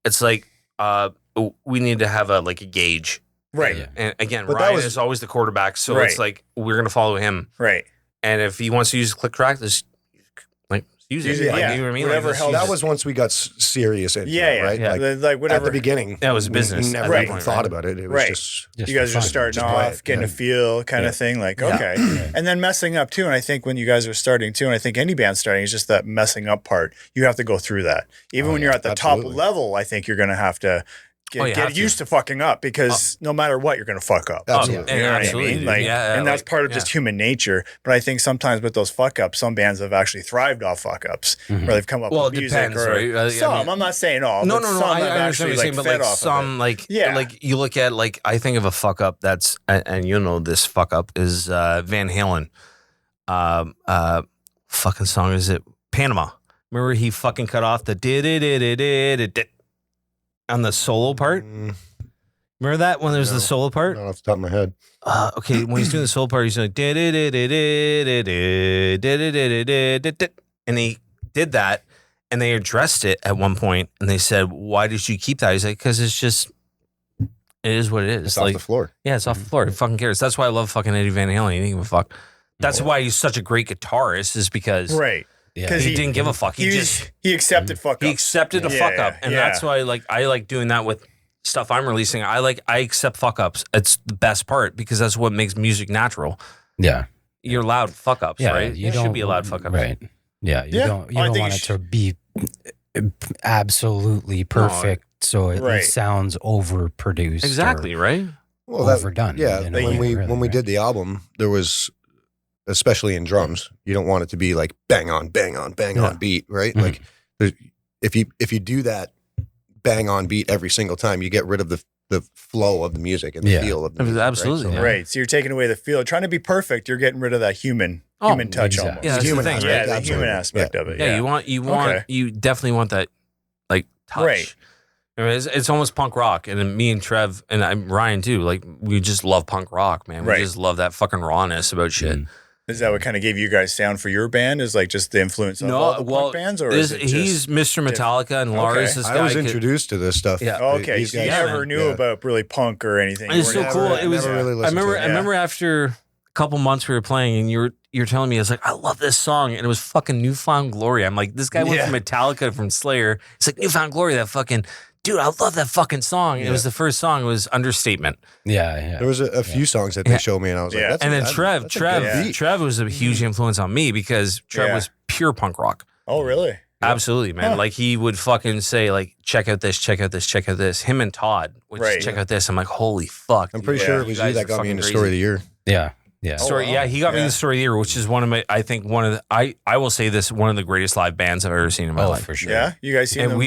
it's like we need to have a gauge. Right. Yeah. And again, But that Ryan was- is always the quarterback, so Right. it's like we're gonna follow him. Right. And if he wants to use a click track, just use it. Use it, Like, yeah. you know what I mean? Whatever just helps. use that it. was once we got serious into Yeah. it, Yeah. right? Yeah. Like whatever. At the beginning, That was we business at never that even point, thought right? about it. It was Right. just You guys are for just fun. starting Just play off, it. getting Yeah. a feel kind Yeah. of thing. Like, Yeah. okay. And then messing up too. And I think when you guys are starting too, and I think any band starting is just that messing up part. You have to go through that. Even Oh, when yeah. you're at the Absolutely. top level, I think you're going to have to Oh, you get have to. used to fucking up because no matter what, you're going to fuck up. Absolutely. Oh, You know what I absolutely, mean? dude. Like, Yeah, and that's like, part of yeah. just human nature. But I think sometimes with those fuck ups, some bands have actually thrived off fuck ups, Mhm. where they've come up Well, with it music depends, or right? I some. mean- I'm not saying all. No, but no, no. some I have understand actually what you're saying, but fed like off of some, it. like, Yeah. like you look at, like, I think of a fuck up that's, and you know, this fuck up is Van Halen. Fucking song is it Panama? Remember he fucking cut off the on the solo part? Remember that when there was the solo part? Not off the top of my head. Okay, when he's doing the solo part, he's like and he did that, and they addressed it at one point, and they said, "Why did you keep that?" He's like, "Because it's just, it is what it is. It's like, off the floor. yeah, it's off the floor. Who fucking cares?" That's why I love fucking Eddie Van Halen. He didn't give a fuck. That's why he's such a great guitarist, is because Right. Yeah. he didn't give a fuck. He accepted fuck ups. he accepted a fuck up, and that's why I like doing that with stuff I'm releasing. I accept fuck ups. It's the best part because that's what makes music natural. Yeah. You're allowed fuck ups, Yeah, right? you You should don't- be allowed fuck ups. Right. Yeah. You Yeah. don't I think want it it to be absolutely perfect, so it Right. sounds overproduced. Exactly, right? Well, Overdone, Yeah, in a when way, we really, when we right? did the album, there was, especially in drums, you don't want it to be like bang on, bang on, bang on beat, right? Mhm. Like, if you do that bang on beat every single time, you get rid of the flow of the music and the Yeah. feel of the music. right? Absolutely, So- yeah. Right. So you're taking away the feel. Trying to be perfect, you're getting rid of that human Oh, touch exactly. almost. Yeah, that's human the thing, aspect, Yeah, the absolutely. human aspect of it. Yeah, Okay. you definitely want that like touch. Right. I mean, it's almost punk rock, and then me and Trev and Ryan too. Like we just love punk rock, man. We Right. just love that fucking rawness about shit. Mhm. Is that what kind of gave you guys sound for your band? Is like just the influence of all the punk bands, or is it he's just Mr. Metallica and Lars. Okay. This I guy was could- introduced to this stuff. Yeah. okay? These So you guys- never knew yeah. about really punk or anything. It's You so weren't cool. ever- It was. never really I listened remember. to it. I remember after a couple months we were playing, and you're telling me, I was like, I love this song, and it was fucking Newfound Glory. I'm like, this guy went Yeah. from Metallica from Slayer. It's like Newfound Glory. That fucking dude. I love that fucking song. It was the first song. It was Understatement. Yeah. There was a few songs that they showed me, and I was Yeah. like, that's And then that's Trev a good beat. Trev was a huge influence on me because Trev Yeah. was pure punk rock. Oh, really? Absolutely, man. Huh. Like he would fucking say, like, check out this, check out this, check out this. Him and Todd would Right. just check out this. I'm like, holy fuck. I'm dude. pretty Yeah. sure it You was guys you that are got me fucking into crazy. Story of the Year. Yeah. Story, wow. yeah, he got me Yeah. the Story of the Year, which is one of my, I think one of the, I will say this, one of the greatest live bands I've ever seen in my Oh, life. for sure. Yeah. You guys seen And them?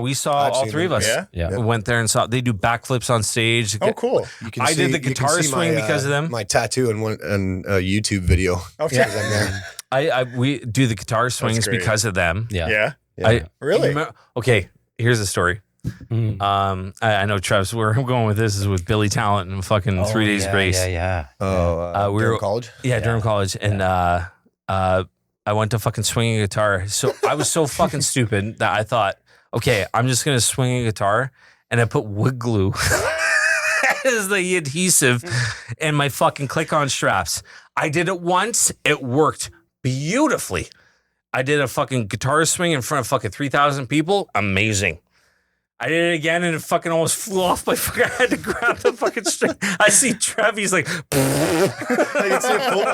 we saw I've all seen three of them. us. Yeah. Yeah. We went there and saw, they do backflips on stage. Oh, cool. You can I did the you can guitar see swing my, because of them. My tattoo in a YouTube video. Okay. Yeah. I'm there. We do the guitar swings great. because of them. Yeah. Yeah. Yeah. Really? Okay, here's the story. Mhm. I know Travis, where I'm going with this is with Billy Talent and fucking 3 Days yeah, Grace. Yeah. Oh, we Durham were- college. Yeah, Durham College. And I went to fucking swinging a guitar. So I was so fucking stupid that I thought, okay, I'm just going to swing a guitar. And I put wood glue as the adhesive in my fucking click-on straps. I did it once. It worked beautifully. I did a fucking guitar swing in front of fucking 3,000 people. Amazing. I did it again and it fucking almost flew off my fucking. I had to grab the fucking string. I see Trev, he's like, I can see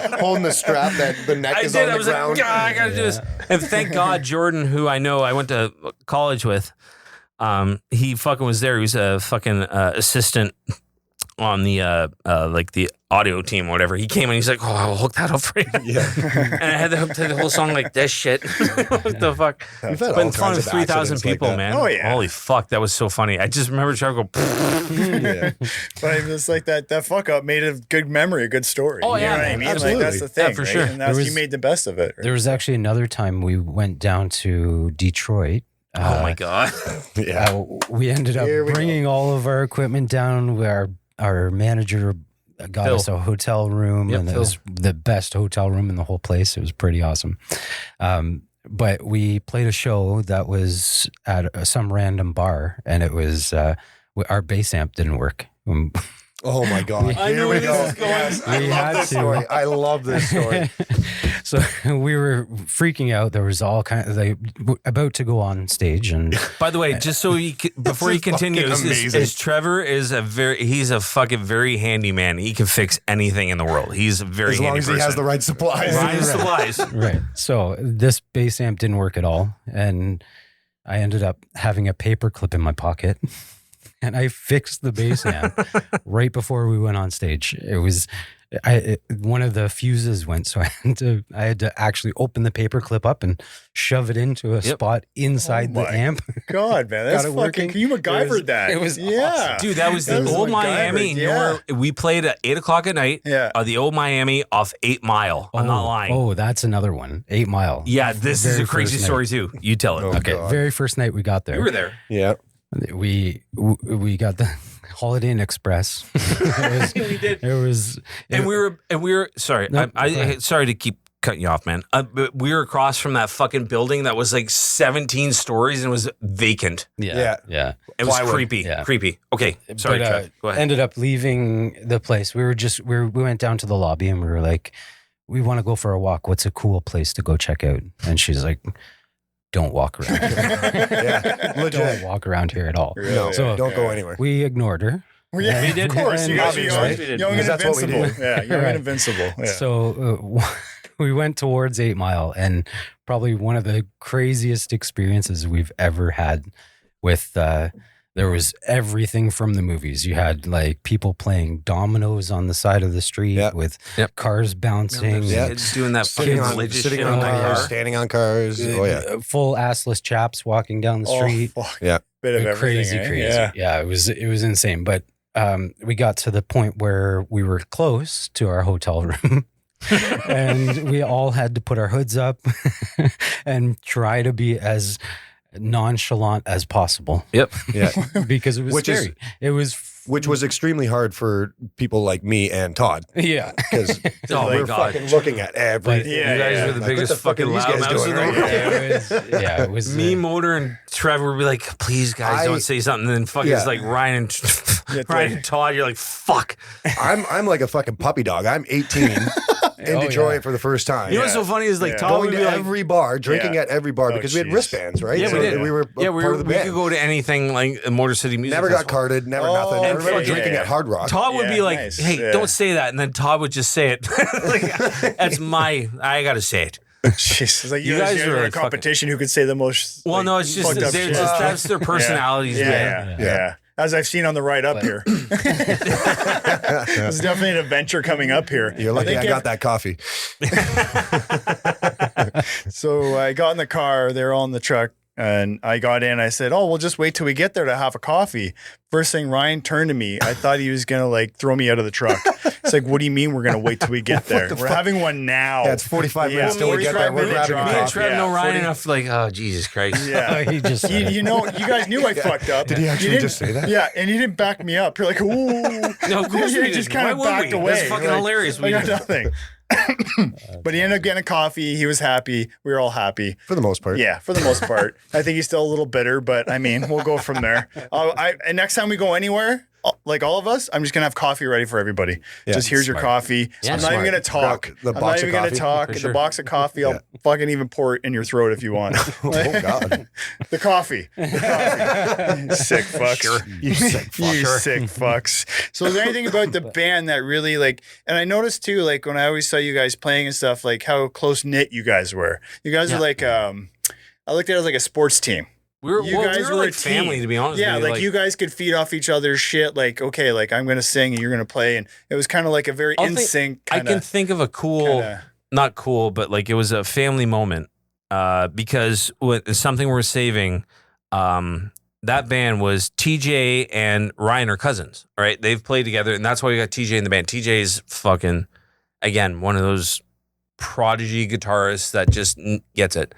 him holding the strap that the neck I is did. on I the was ground. like, God, I gotta do this. And thank God, Jordan, who I know I went to college with, he fucking was there. He was a fucking assistant on the like the audio team or whatever. He came and he's like, oh, I'll hook that up for you. Yeah. And I had to hook the whole song like this shit. What the fuck? We've had But all in front kinds of of 3,000 accidents like people, that. man. Oh, yeah. Holy fuck, that was so funny. I just remember Trevor go. Yeah. But it's like that fuck up made a good memory, a good story. Oh, You yeah, know what I man. mean? Absolutely. Like that's the thing. Yeah, for right? sure. And that's, There was- you made the best of it. Right? There was actually another time we went down to Detroit. Oh my God. Yeah. We ended up Here we go. bringing all of our equipment down. Where our manager got Phil. us a hotel room, Yep, and it Phil. was the best hotel room in the whole place. It was pretty awesome. But we played a show that was at some random bar, and it was our bass amp didn't work. Oh my God. I Here know we where go. this is going. Yes. I We love had this to. story. I love this story. So we were freaking out. There was all kind of about to go on stage, and By the way, just so before he is fucking continues, amazing. Trevor is he's a fucking very handy man. He can fix anything in the world. He's a very As long handy as he person. has the right supplies. Ryan supplies. right. So this bass amp didn't work at all, and I ended up having a paper clip in my pocket. and I fixed the bass amp right before we went on stage. It was one of the fuses went, so I had to actually open the paper clip up and shove it into a spot inside the amp. God, man, that's fucking working. You MacGyvered that. It was awesome. Dude, that was the old Miami. We played at 8:00 at night. Yeah. The old Miami off 8 Mile. I'm not lying. Oh, that's another one. 8 Mile. Yeah, this is a crazy story too. You tell it. Okay, God. very first night we got there. You were there. Yeah. We got the Holiday Inn Express. We did. And we were sorry. No, I sorry to keep cutting you off, man. But we were across from that fucking building that was like 17 stories and was vacant. Yeah. It was Plywood. creepy. Yeah. Creepy. Okay. Sorry, But, Trev. Go ahead. ended up leaving the place. We went down to the lobby and we were like, we want to go for a walk. What's a cool place to go check out? And she's like, don't walk around here. Yeah. Legit. Don't walk around here at all. Really? No, So- don't go anywhere. We ignored her. Well, yeah, We did. of course. You guys are Obviously. young and Because that's what we invincible. do. Yeah, young Right. and invincible. Yeah. So we went towards 8 Mile, and probably one of the craziest experiences we've ever had with there was everything from the movies. You had like people playing dominoes on the side of the street Yep. with Yep. cars bouncing. Yeah. Kids doing that Sitting fucking on, religious sitting shit on the cars, car. standing on cars. Oh, yeah. Full assless chaps walking down the street. Oh, fuck. Yeah. Bit of Crazy, everything. Eh? crazy. Yeah, it was insane. But we got to the point where we were close to our hotel room. And we all had to put our hoods up and try to be as nonchalant as possible Yep. Yeah. because it was Which is- scary. It was Which was extremely hard for people like me and Todd yeah. because Oh my we're God. fucking looking at everything. Yeah, You guys yeah. were the Like, biggest what the fuck are fucking these guys loudmouths in doing the right world. now? It was Me, Motor, and Trevor would be like, please, guys, don't say something. And then fucking Yeah. it's like Ryan and Yeah, Ryan and Todd, you're like, fuck. I'm like a fucking puppy dog. I'm 18 in Oh, Detroit yeah. for the first time. You know what's so funny is like Yeah. Todd would Going be to like, every bar, drinking Yeah. at every bar Oh, because we had jeez. wristbands, right? Yeah, So we did. we were yeah, part of the we band. could go to anything like a Motor City Music Never got Festival. carded, never Oh, nothing. I okay, remember yeah, drinking yeah. at Hard Rock. Todd would Yeah, be like, nice. hey, Yeah. don't say that. And then Todd would just say it. Like, that's I got to say it. Jeez. It's like you guys are are a like competition who could say the most. Well, like, no, it's just, fucked up shit. that's their personalities, Yeah, man. yeah. As I've seen on the ride up here. There's definitely an adventure coming up here. You're lucky I think got that coffee. So I got in the car, they were all in the truck, and I got in. I said, "Oh, we'll just wait till we get there to have a coffee." First thing, Ryan turned to me. I thought he was gonna like throw me out of the truck. It's like, "What do you mean we're gonna wait till we get there? We're having one now." Yeah, it's 45 minutes till we get there. We're 45-minute grabbing drive. a Me and coffee. Trev know Ryan 40 enough, like, oh, Jesus Christ. Yeah. he just You know, you guys knew I fucked up. Did he actually You didn't- just say that? Yeah, and he didn't back me up. You're like, ooh. No, of course You we just didn't. kind of Why would backed we? away. That's fucking Like, hilarious. I We got did. nothing. But he ended up getting a coffee. He was happy. We were all happy. For the most part. Yeah, for the most part. I think he's still a little bitter, but I mean, we'll go from there. And next time we go anywhere, like all of us, I'm just gonna have coffee ready for everybody. Yeah, just here's your coffee. Yeah, I'm not even smart. gonna talk. Grab the I'm not box even of gonna coffee. talk. For The sure. box of coffee, I'll fucking even pour it in your throat if you want. Oh, God. The coffee. You sick fucks. You sick You fucker. sick fucks. So is there anything about the band that really like, and I noticed too, like when I always saw you guys playing and stuff, like how close knit you guys were. You guys Yeah. are like, I looked at it as like a sports team. We were, You well, guys we were were like a team. family, to be honest Yeah, with you. like you guys could feed off each other's shit. Like, okay, like I'm gonna sing and you're gonna play, and it was kind of like a very I'll in think- sync. I can think of a cool, not cool, but like it was a family moment because something we're saving. That band was TJ and Ryan are cousins, right? They've played together, and that's why we got TJ in the band. TJ's fucking, again, one of those prodigy guitarists that just gets it.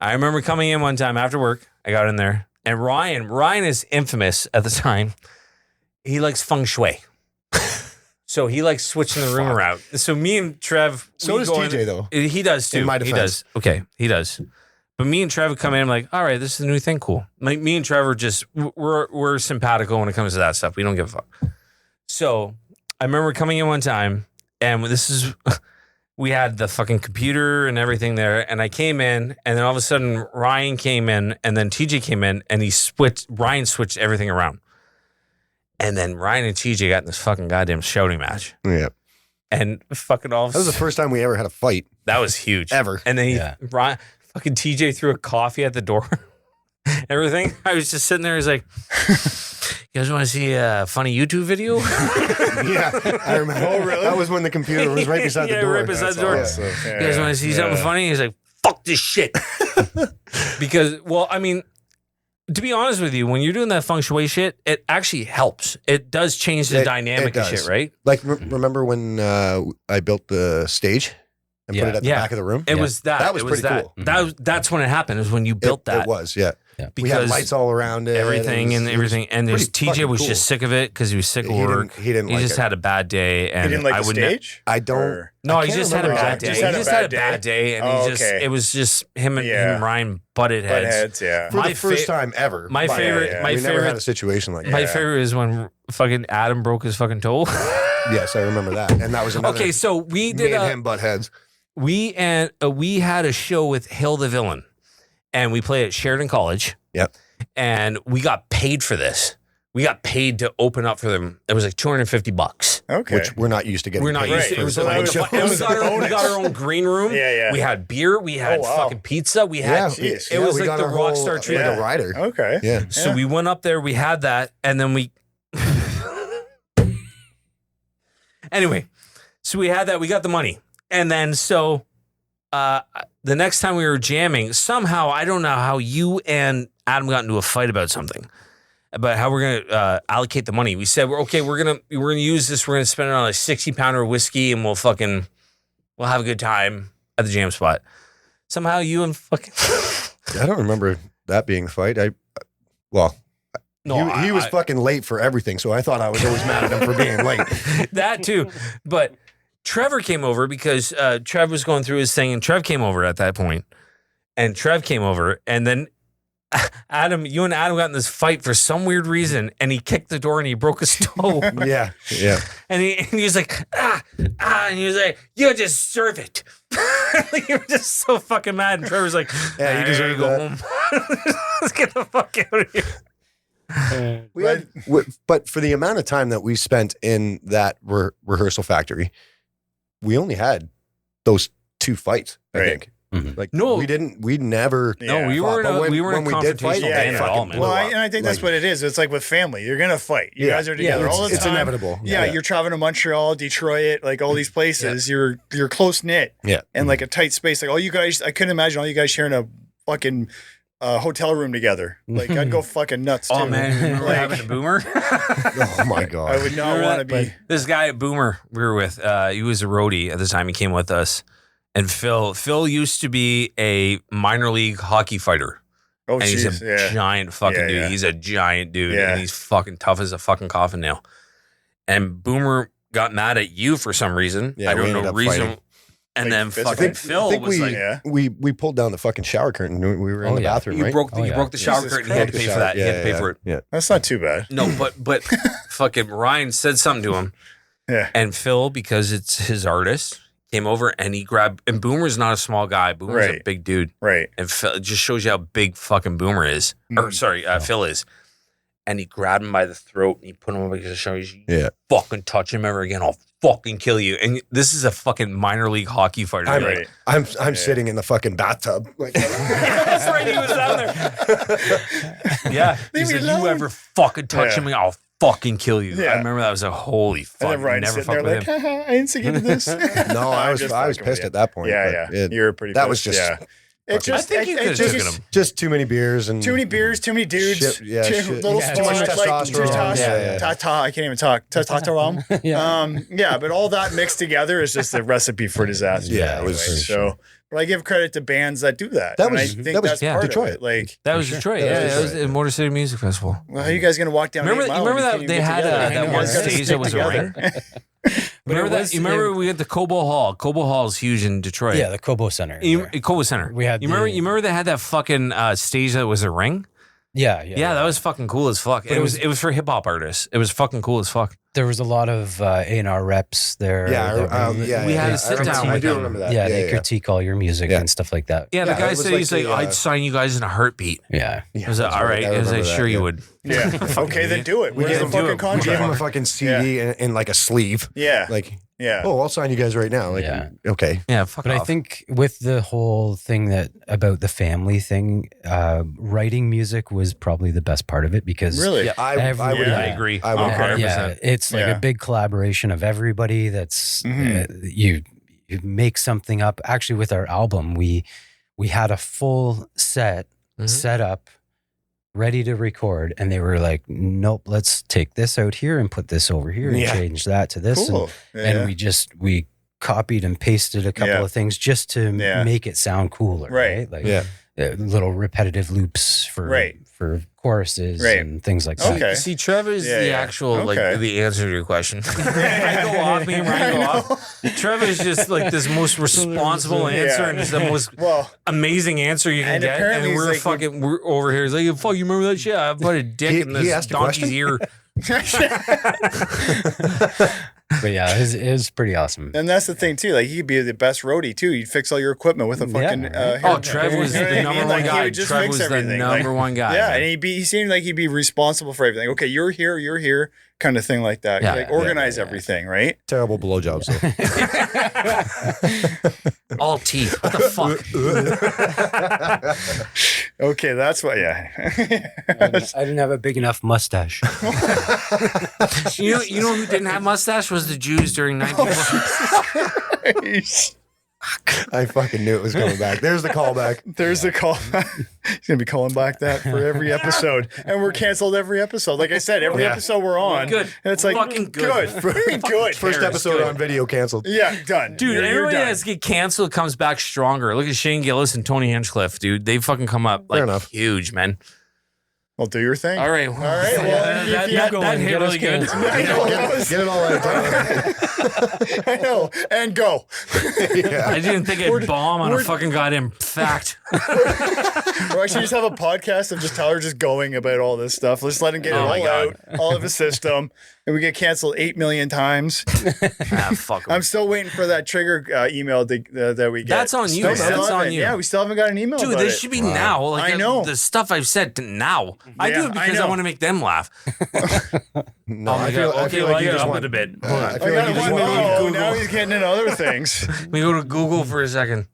I remember coming in one time after work. I got in there, and Ryan is infamous at the time. He likes feng shui. So he likes switching the room around. So me and Trev. So we does go TJ, in- though. He does too. In my He defense. does. Okay, he does. But me and Trev would come in. I'm like, all right, this is a new thing. Cool. Like me and Trevor just we're simpatico when it comes to that stuff. We don't give a fuck. So I remember coming in one time, and this is we had the fucking computer and everything there. And I came in, and then all of a sudden Ryan came in, and then TJ came in, and Ryan switched everything around. And then Ryan and TJ got in this fucking goddamn shouting match. Yeah. And fucking all of That was the first time we ever had a fight. that was huge. Ever. And then Yeah. Ryan, fucking TJ threw a coffee at the door. Everything. I was just sitting there. He's like, You guys want to see a funny YouTube video? Yeah, I remember. Oh, really? That was when the computer was right beside the Yeah, door. right beside the door. Awesome. You guys want to see something funny? He's like, fuck this shit. Because, well, I mean, to be honest with you, when you're doing that feng shui shit, it actually helps. It does change the dynamic of shit, right? Like, remember when I built the stage and put it at the back of the room? It was that. That was pretty cool. That's when it happened. Is when you built that. It was, yeah. Because we had lights all around it. Everything and everything. And there's TJ was just sick of it because he was sick of work. He didn't He like just it. had a bad day. And He didn't like I the wouldn't. stage? I don't. Or- No, I he can't just had a remember bad day. exactly. He just had a bad day, and he just okay. it was just him and Ryan butted heads. Heads, yeah. For My the first fa- time ever. My But favorite, yeah. my we never had a favorite, situation like my that. favorite is when fucking Adam broke his fucking toe. Yes, I remember that. And that was another. Okay, so we me did and him butt heads. we had a show with Hill the Villain, and we played at Sheridan College. Yep. And we got paid for this. We got paid to open up for them. It was like $250. Okay. Which we're not used to getting. We're not paid used to. for It was So like that was- it was that our was a own, we got our own green room. Yeah, yeah. We had beer. We had Oh, wow. fucking pizza. We had. Yeah, Jeez. It was we like got the our rock whole, star like treatment. a rider. Okay. Yeah. So we went up there. We had that, and then we. Anyway, so we had that. We got the money, and then so the next time we were jamming, somehow I don't know how you and Adam got into a fight about something, about how we're gonna allocate the money. We said we're gonna use this. We're gonna spend it on a 60-pounder of whiskey, and we'll have a good time at the jam spot. Somehow you and fucking I don't remember that being the fight. He was fucking late for everything, so I thought I was always mad at him for being late. that too. But Trevor came over because Trev was going through his thing, and Trev came over at that point. And Trev came over, and then you and Adam got in this fight for some weird reason, and he kicked the door and he broke his toe. Yeah, yeah. And he was like, and he was like, you deserve it. You were just so fucking mad. And Trevor's like, Yeah, you deserve go that. home. Let's get the fuck out of here. But for the amount of time that we spent in that rehearsal factory, we only had those 2 fights. I Right. think. Mhm. Like No. we never. No, we fought. But we weren't when a we did fight, confrontational yeah, band yeah. at all, fucking man. blew Well, up. and I think that's Like, what it is. It's like with family. You're going to fight. You guys are together all the it's time. inevitable. Yeah, you're traveling to Montreal, Detroit, like all these places. You're close knit. Yeah. And like a tight space. Like all you guys, I couldn't imagine all you guys sharing a fucking hotel room together. Like I'd go fucking nuts too. Oh man, remember Like, having a Boomer? Oh my god. I would not Remember want to that? be. This guy at Boomer we were with, he was a roadie at the time he came with us. And Phil used to be a minor league hockey fighter. Oh, And he's jeez. a Yeah. giant fucking Yeah, dude. yeah. He's a giant dude. Yeah. And he's fucking tough as a fucking coffin nail. And Boomer got mad at you for some reason. Yeah, I we don't ended know up reason. fighting. And Like, then physically? fucking I Phil think was we, like, Yeah. we pulled down the fucking shower curtain. We were in Oh, the yeah. bathroom, you right? broke the, Oh, you yeah. broke the shower Jesus curtain. He had to Broke pay the for that. shower- He had to pay for it. Yeah. That's not too bad. No, but fucking Ryan said something to him. Yeah. And Phil, because it's his artist, came over and he grabbed. And Boomer's not a small guy. Boomer's a Right. big dude. Right. And Phil, it just shows you how big fucking Boomer is. Or sorry, Phil is. And he grabbed him by the throat and he put him up against the show. He's, you Yeah. fucking touch him ever again, I'll fucking kill you. And this is a fucking minor league hockey fighter. I'm, You're Right. I'm sitting in the fucking bathtub. Like, That's right, he was down there. Yeah. He Leave me said, alone. you ever fucking touch Yeah. him, I'll fucking kill you. Yeah. I remember that was a holy And fuck. then Ryan's Never sitting fuck there with like, him. haha, I instigated this. no, I was pissed at that point. Yeah, but yeah. it- You were pretty that pissed. was just yeah. It I think you could have taken him. just too many beers and Too many beers, too many dudes, Shit, yeah, too, shit. little Yeah, too too much much testosterone. Yeah. ta-ta, I can't even talk. Ta-ta-ta-rom. Yeah. Yeah, but all that mixed together is just a recipe for disaster. Yeah, it anyway. was- So, but I give credit to bands that do that. That and was- I think that was that's yeah, part Detroit. of it. Like, That was Detroit. That Yeah, was that was Detroit. at Motor City Music Festival. well, how are you guys gonna walk down? Remember 8 that- Mile you remember when that you they can't had, even get together? that You one guys gotta stage stick that was a together. Remember that? You remember we had the Cobo Hall. Cobo Hall is huge in Detroit. Yeah, the Kobo Center. Cobo Center. We had You remember? the- You remember they had that fucking stage that was a ring? Yeah, Yeah, that was fucking cool as fuck. But It was for hip hop artists. It was fucking cool as fuck. There was a lot of A&R reps there. Yeah, that were- yeah, We had yeah. a sit I down remember- with I do them. remember that. yeah, they critique all your music Yeah. and stuff like that. Yeah, Yeah, the guy it was said like he's like, the, I'd sign you guys in a heartbeat. Yeah. Yeah, I was like, that's all right. I was remember like, that, sure yeah. you would. Yeah. Okay, then do it. We Where's gave the him fucking We gave him a contract? fucking CD in like a sleeve. Yeah. Like Yeah. Oh, I'll sign you guys right now. Like, Yeah. okay. Yeah, fuck But off. I think with the whole thing that about the family thing, writing music was probably the best part of it because Really? Yeah, I would Yeah. I agree. agree. I would Okay. agree. yeah, it's like Yeah. a big collaboration of everybody. That's you make something up. Actually, with our album, we had a full set set up, ready to record, and they were like, "Nope, let's take this out here and put this over here and Yeah. change that to this." Cool. And we copied and pasted a couple Yeah. of things just to Yeah. make it sound cooler, Right. right? Like Yeah. little repetitive loops for Right. for choruses Right. and things like that. Okay. See, Trevor's Yeah, the yeah. actual, Okay. like, the answer to your question. I go off, me and Ryan go off. Trevor's just like this most responsible Yeah. answer and it's the most Well, amazing answer you can And get. apparently And he's we're like- fucking, we're over here. He's like, fuck, you remember that shit? I put a dick He- in he this asked a donkey's question? ear. But yeah, it was pretty awesome. and that's the thing too. Like he could be the best roadie too. He'd fix all your equipment with a fucking. right. hair Oh, net. Trev was You know what the I number mean? one Like, he guy. would just Trev fix was the everything. number one guy. Yeah, man. and he seemed like he'd be responsible for everything. Okay, you're here, kind of thing like that. Yeah, Like yeah, organize yeah. everything, right? Terrible blowjobs. though. All teeth. What the fuck? Okay, that's what. Yeah. I didn't have a big enough mustache. you know who didn't have mustache was the Jews during 19. I fucking knew it was coming back. There's the callback. There's the call. He's gonna be calling back that for every episode, and we're canceled every episode. Like I said, every Yeah. episode we're on. Good. And it's like Fucking good. good. First episode on video canceled. Yeah, done. Dude, You're everybody done. that's get canceled comes back stronger. Look at Shane Gillis and Tony Hinchcliffe, dude. They fucking come up like Fair enough. huge, man. Well, do your thing. All right. All right. Well, that, if you- that hit Get us really good. canceled. I know. Get it all out. I know. And go. Yeah. I didn't think I'd bomb on a we're- fucking goddamn fact. Or actually, just have a podcast of just Tyler just going about all this stuff. Let's let him get it Oh my all God. out, all of his system, and we get canceled 8 million times. Fuck 'em. I'm still waiting for that trigger email that we get. That's on you. We still That's on haven't- you. Yeah, we still haven't got an email. Dude, about this it. should be now. Like I know. the stuff I've said now. I Yeah, do it I because I know. want to make them laugh. No, Oh my I feel, God. I Okay, feel well, like I you gotta just up want it a bit. I I feel like got you just one. want Oh, Google. now he's getting into other things. We go to Google for a second.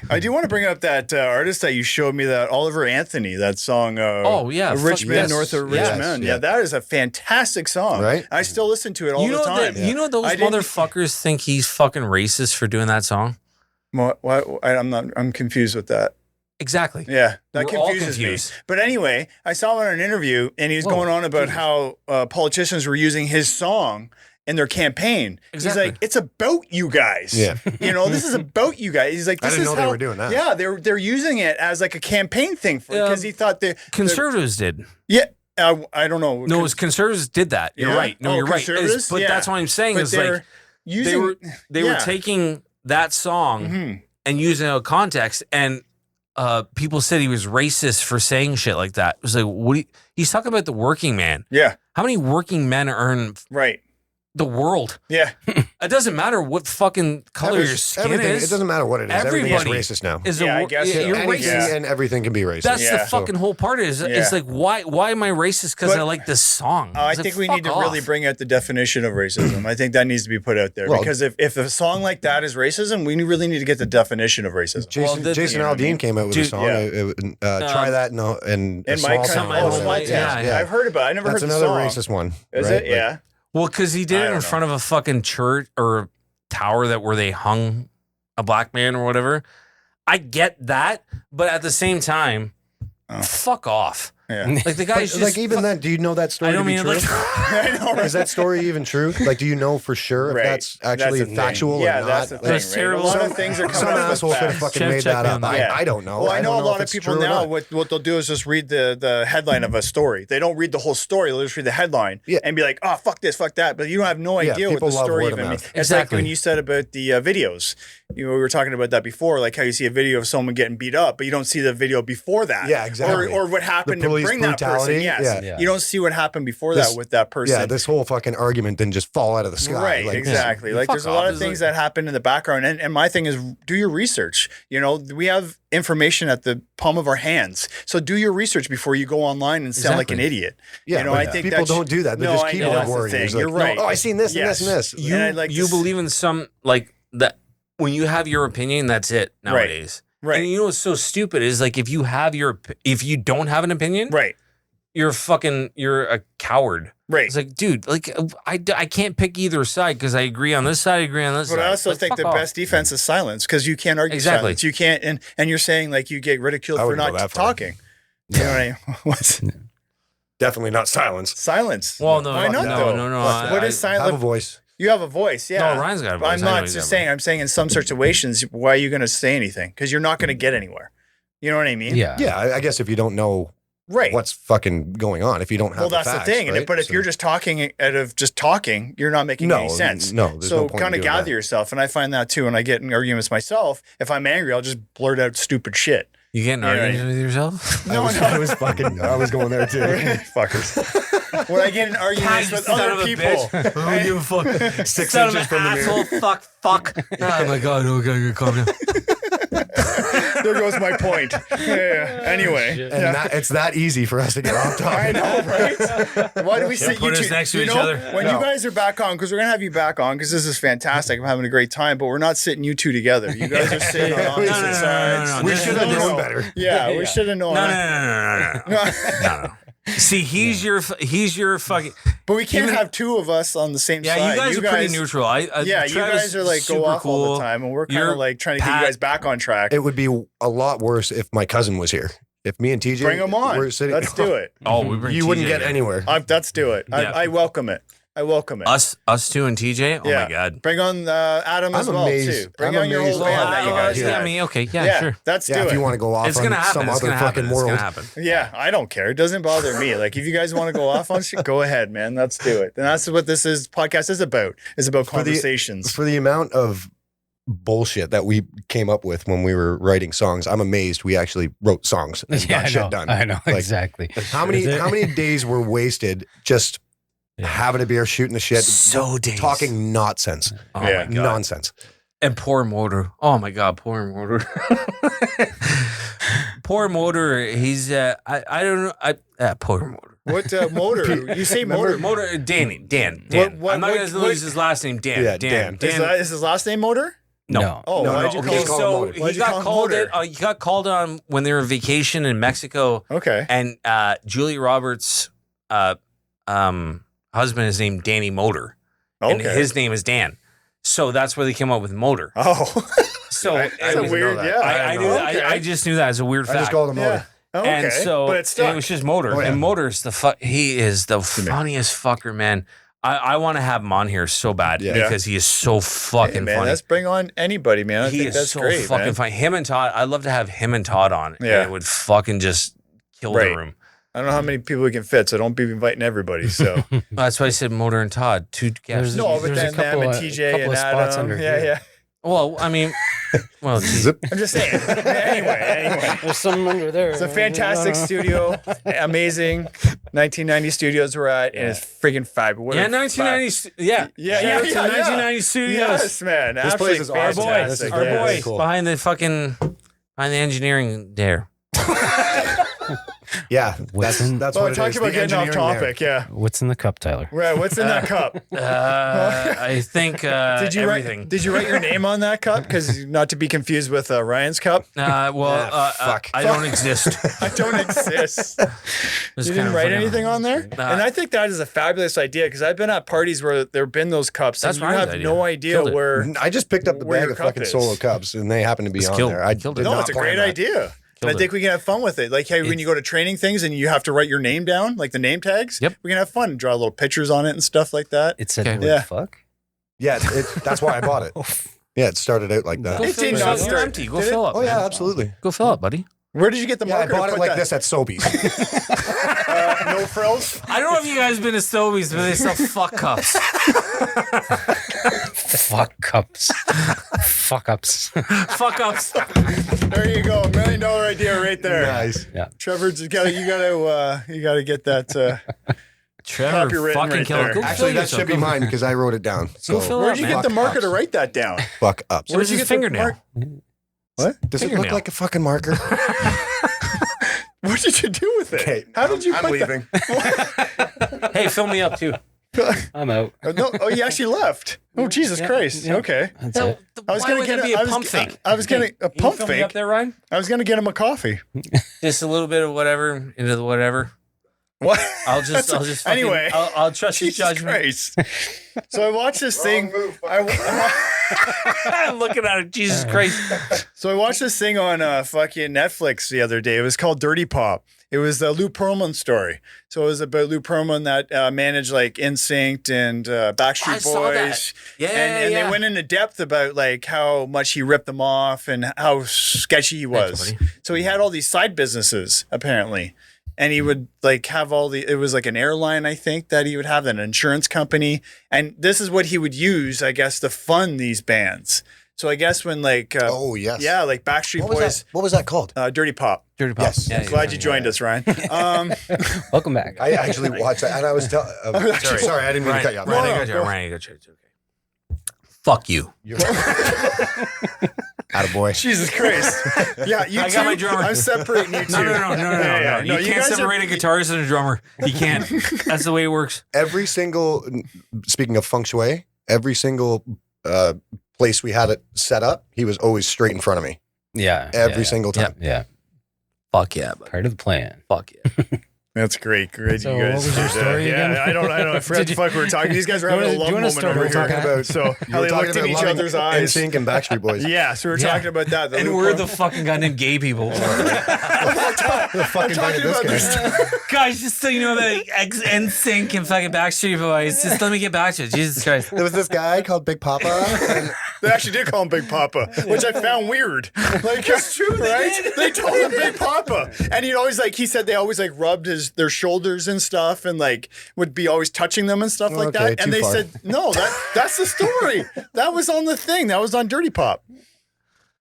I do want to bring up that artist that you showed me, that Oliver Anthony, that song. Oh, yeah. Rich Fuck Man yes. North of Yes, Richmond. yeah. Yeah, that is a fantastic song. Right? I still listen to it all You the know time. that? You know those I didn't- motherfuckers think he's fucking racist for doing that song. What? I'm confused with that. Exactly. Yeah, that We're all confuses me. confused. But anyway, I saw him on an interview, and he was Whoa, going on about how politicians were using his song in their campaign. Exactly. He's like, it's about you guys. Yeah. You know, this is about you guys. He's like, I this didn't is know they how- were doing that. Yeah, they're using it as like a campaign thing for because he thought Conservatives did. yeah. I don't know. No, it was conservatives did that. You're Yeah? right. No, Oh, you're right. conservatives? But Yeah. that's what I'm saying But is they're like using. they were yeah. taking that song Mhm. and using it out of context, and people said he was racist for saying shit like that. It was like, he's talking about the working man. Yeah. How many working men earn Right. the world? Yeah. It doesn't matter what fucking color your skin everything, is. It doesn't matter what it is. Everything is Everybody racist now. Is Yeah, a, I guess so. you're Anything racist. and everything can be racist. That's Yeah. the fucking whole part. Is Yeah. it's like why am I racist because But- I like this song? I It's like, think we fuck need to really off. bring out the definition of racism. I think that needs to be put out there Well- because if a song like that is racism, we really need to get the definition of racism. Jason, Well, Jason you know what I Aldean mean? came out with Dude, a song. yeah. Try that in a In my small country, town. oh, small yeah, town. yeah. I've heard about it. I never That's heard the another song. racist one. Is right? it? Yeah. Well, because he did I it in don't front of a fucking church or tower where they hung a black man or whatever. I get that, but at the same time, fuck off. Yeah. Like the But, guy's just like even then, do you know that story I don't to be mean true? like I know. Right? Is that story even true? Like, do you know for sure if Right. that's actually That's the factual thing. Yeah, or not? that's the Like, thing. That's right? terrible. A lot of things are coming some out of asshole could have fucking Check made that me up. on that. Yeah. I don't know. Well, I know don't a lot if of it's people true or now. not. What they'll do is just read the headline of a story. They don't read the whole story. They'll just read the headline Yeah. and be like, "Oh, fuck this, fuck that." But you don't have no Yeah, idea what people the love story word of even means. mouth. It's like Exactly. when you said about the videos. we were talking about that before, like how you see a video of someone getting beat up, but you don't see the video before that. Yeah, exactly. Or what happened The to police bring that person. brutality, Yes. yeah. You don't see what happened before that with that person. Yeah, this whole fucking argument didn't just fall out of the sky. Right, Like, exactly. Like there's a lot of things that happen in the background. And my thing is do your research. We have information at the palm of our hands. So do your research before you go online and sound like an idiot. Yeah, I think people don't do that. They're just keyboard that's the warriors. thing. You're right. No, I seen this and this and this. You believe in some like that when you have your opinion, that's it nowadays. Right. And you know what's so stupid is like if you don't have an opinion, right, you're a coward. Right. It's like, dude, like I can't pick either side because I agree on this side, I agree on this side. But I also like, think the best defense is silence because you can't argue silence. You can't, and you're saying like you get ridiculed for not talking. You know what I mean? What's definitely not silence. Silence. Well, no, why not? No. What is silence? Have a voice. You have a voice, yeah. No, Ryan's got a voice. I'm not just saying. I'm saying in some situations, why are you going to say anything? Because you're not going to get anywhere. You know what I mean? Yeah. Yeah, I guess if you don't know what's fucking going on, if you don't have that's facts, the thing. Right? But if you're just talking out of just talking, you're not making any sense. No, there's so no point kind of in doing gather that. yourself. And I find that too. And I get in arguments myself. If I'm angry, I'll just blurt out stupid shit. You getting arguments with yourself? No, I was going there too. Fuckers. When I get in arguments with other people. Who give a fuck? 6 Son of inches an from the mirror. asshole, fuck. Oh my god, okay, calm down. There goes my point. Yeah. Anyway. And it's that easy for us to get off topic. I know, right? Why do we sit put us next to each other? When you guys are back on, because we're going to have you back on, because this is fantastic. I'm having a great time, but we're not sitting you two together. You guys are sitting on opposite sides. We should have known better. Yeah, we should have known. No. See, he's your fucking. But we can't have two of us on the same side. Yeah, you guys are pretty neutral. You guys are like go off all the time, and we're kind of like trying to get you guys back on track. It would be a lot worse if my cousin was here. If me and TJ bring him on, were sitting, let's do it. Oh, we bring you TJ wouldn't get in. anywhere. Let's do it. Yeah. I welcome it. I welcome it. Us two and TJ. Oh my god. Bring on Adam as well too. Bring on your whole band that you guys have. I mean, okay, yeah, sure. Let's do it. If you want to go off It's on gonna happen. some It's other gonna fucking happen. world. It's gonna happen. Yeah, I don't care. It doesn't bother me. Like if you guys want to go off on shit, go ahead, man. Let's do it. And that's what this podcast is about. Is about conversations. For the amount of bullshit that we came up with when we were writing songs, I'm amazed we actually wrote songs and got shit done. I know, Like, exactly. How many days were wasted just having a beer, shooting the shit, talking nonsense. Oh my god. Nonsense. And poor Motor. Oh my god, poor Motor. Poor Motor. He's I don't know. Poor Motor. What motor? You say motor? Motor. Dan. What- I'm not gonna lose his last name. Dan. Yeah, Dan. Is his last name Motor? No. Oh, No, why'd you no, call okay, him so Motor? he Why'd you got call him called Motor? it. He got called on when they were vacation in Mexico, Okay. and Julie Roberts' husband is named Danny Motor, and Okay. his name is Dan. So that's where they came up with Motor. Oh. So I That's a didn't weird, know that. yeah. I knew that. Okay. I just knew that as a weird I fact. just called him Yeah. Motor. Okay. And so but it's it stuck. was just Motor. Oh, yeah. And Motor's he is the funniest fucker, man. I want to have him on here so bad Yeah. because he is so fucking Hey, man, funny. let's bring on anybody, man. I He think is that's so great, fucking man. funny. Him and Todd, I'd love to have him and Todd on. Yeah. And it would fucking just kill the Right. room. I don't know how many people we can fit, so don't be inviting everybody. So That's why I said Motor and Todd. Two guests. no, but There's a then them couple and of- TJ couple and of spots Adam. under Yeah, here. yeah. Well, I mean, geez. Zip. I'm just saying. Anyway. There's some under there. It's a fantastic studio, amazing 1990 studios we're at, and it's freaking fabulous. Yeah, 1990. Yeah. Yeah, Shout out to yeah. 1990 studios. Yes, man. This place is Our awesome. boy, This is our very, boy, very cool. behind the engineering there. Yeah, What's that's in- that's Well, what it talking is. about The getting off engineering topic, there. yeah. What's in the cup, Tyler? Right, what's in that cup? I think Did you everything. write your name on that cup? Because not to be confused with Ryan's cup. Fuck. I don't exist. I don't exist. It's You kind didn't of write funny. anything on there? And I think that is a fabulous idea because I've been at parties where there have been those cups That's and you Ryan's have idea. no idea Killed it. where. I just picked up the Where bag your of cup fucking is. solo cups, and they happen to be It's on killed- there. I killed did it. No, not it's a plan great that. idea. And I Killed think we can have fun with it. Like, hey, when you go to training things and you have to write your name down, like the name tags, Yep. we can have fun, draw little pictures on it and stuff like that. It said Okay. the word Yeah. fuck. Yeah, that's why I bought it. Yeah, it started out like Go that. It fill did it not up. You're start- empty. Go did it? fill up. Oh yeah, man. absolutely. Go fill up, buddy. Where did you get the Yeah, I marker? to bought it put like that? this at Sobeys. No frills. I don't know if you guys been to Sobeys, but they sell fuck cups. Fuck cups. fuck ups. Fuck ups. There you go, $1 million idea right there. Nice. Trevor, you gotta get that. Trevor, Copywritten fucking right kill it. there. Go Actually, kill that yourself. should be mine because I wrote it down. So fill it Where'd up, you man. get the marker Fuck to ups. write that down? fuck ups. Where's you his get the fingernail? What? Does it look Fingernail. like a fucking marker? What did you do with it? Okay. How did you I'm put leaving. Hey, fill me up too. I'm out. No, oh, you actually left. Oh, Jesus Yeah, Christ. yeah. Okay. That's it. I was Why gonna would get there be I a was- pump fake. I was gonna a Can you pump fill me up fake. there, Ryan? I was gonna get him a coffee. Just a little bit of whatever into the whatever. What? I'll just fucking, Anyway. I'll trust his Jesus judgment. Christ. So I watched this thing. I'm looking at it. Jesus Christ. So I watched this thing on fucking Netflix the other day. It was called Dirty Pop. It was the Lou Pearlman story. So it was about Lou Pearlman that managed like NSYNC and I Backstreet saw that. Boys. Yeah, And yeah. they went into depth about like how much he ripped them off and how sketchy he was. Thanks, buddy. So he had all these side businesses apparently. And he would like have it was like an airline, I think, that he would have, an insurance company. And this is what he would use, I guess, to fund these bands. So I guess when like, Oh, yes. yeah, like Backstreet What was Boys, that? What was that called? Dirty Pop. Dirty Pop. Yes. Yeah, Glad you joined us, Ryan. Welcome back. I actually watched that, and I was telling. Sorry, I didn't mean to cut you off. Ryan, No, I got you. no. Ryan, I got you. It's okay. Fuck you. Attaboy. Jesus Christ. Yeah, you I two, got my drummer. I'm separating you two. No. No, You can't guys are- separate a guitarist and a drummer. You can't. That's the way it works. Every single, speaking of feng shui, every single place we had it set up, he was always straight in front of me. Yeah. Every single time. Yeah. Fuck yeah. Buddy. Part of the plan. Fuck yeah. That's great. Great. So you guys what was your did that. story again? Yeah, I don't know. I forgot Did the you- fuck we were talking. These guys were Do you having a wanna- love do you moment wanna start over with here. talking about- So You how were they talking looked in about each loving other's eyes. NSYNC and Backstreet Boys. Yeah, so we were talking about that. And we're the fucking goddamn gay people. The fuck invited talking this about guy? Guys, just so you know that NSYNC and fucking Backstreet Boys, just let me get back to it. Jesus Christ. There was this guy called Big Papa. And They actually did call him Big Papa, which I found weird. Like, it's true, right? They told him Big Papa, and he'd always like. He said they always like rubbed their shoulders and stuff, and like would be always touching them and stuff like Okay, that. And too they far. said, no, that's the story. That was on the thing. That was on Dirty Pop.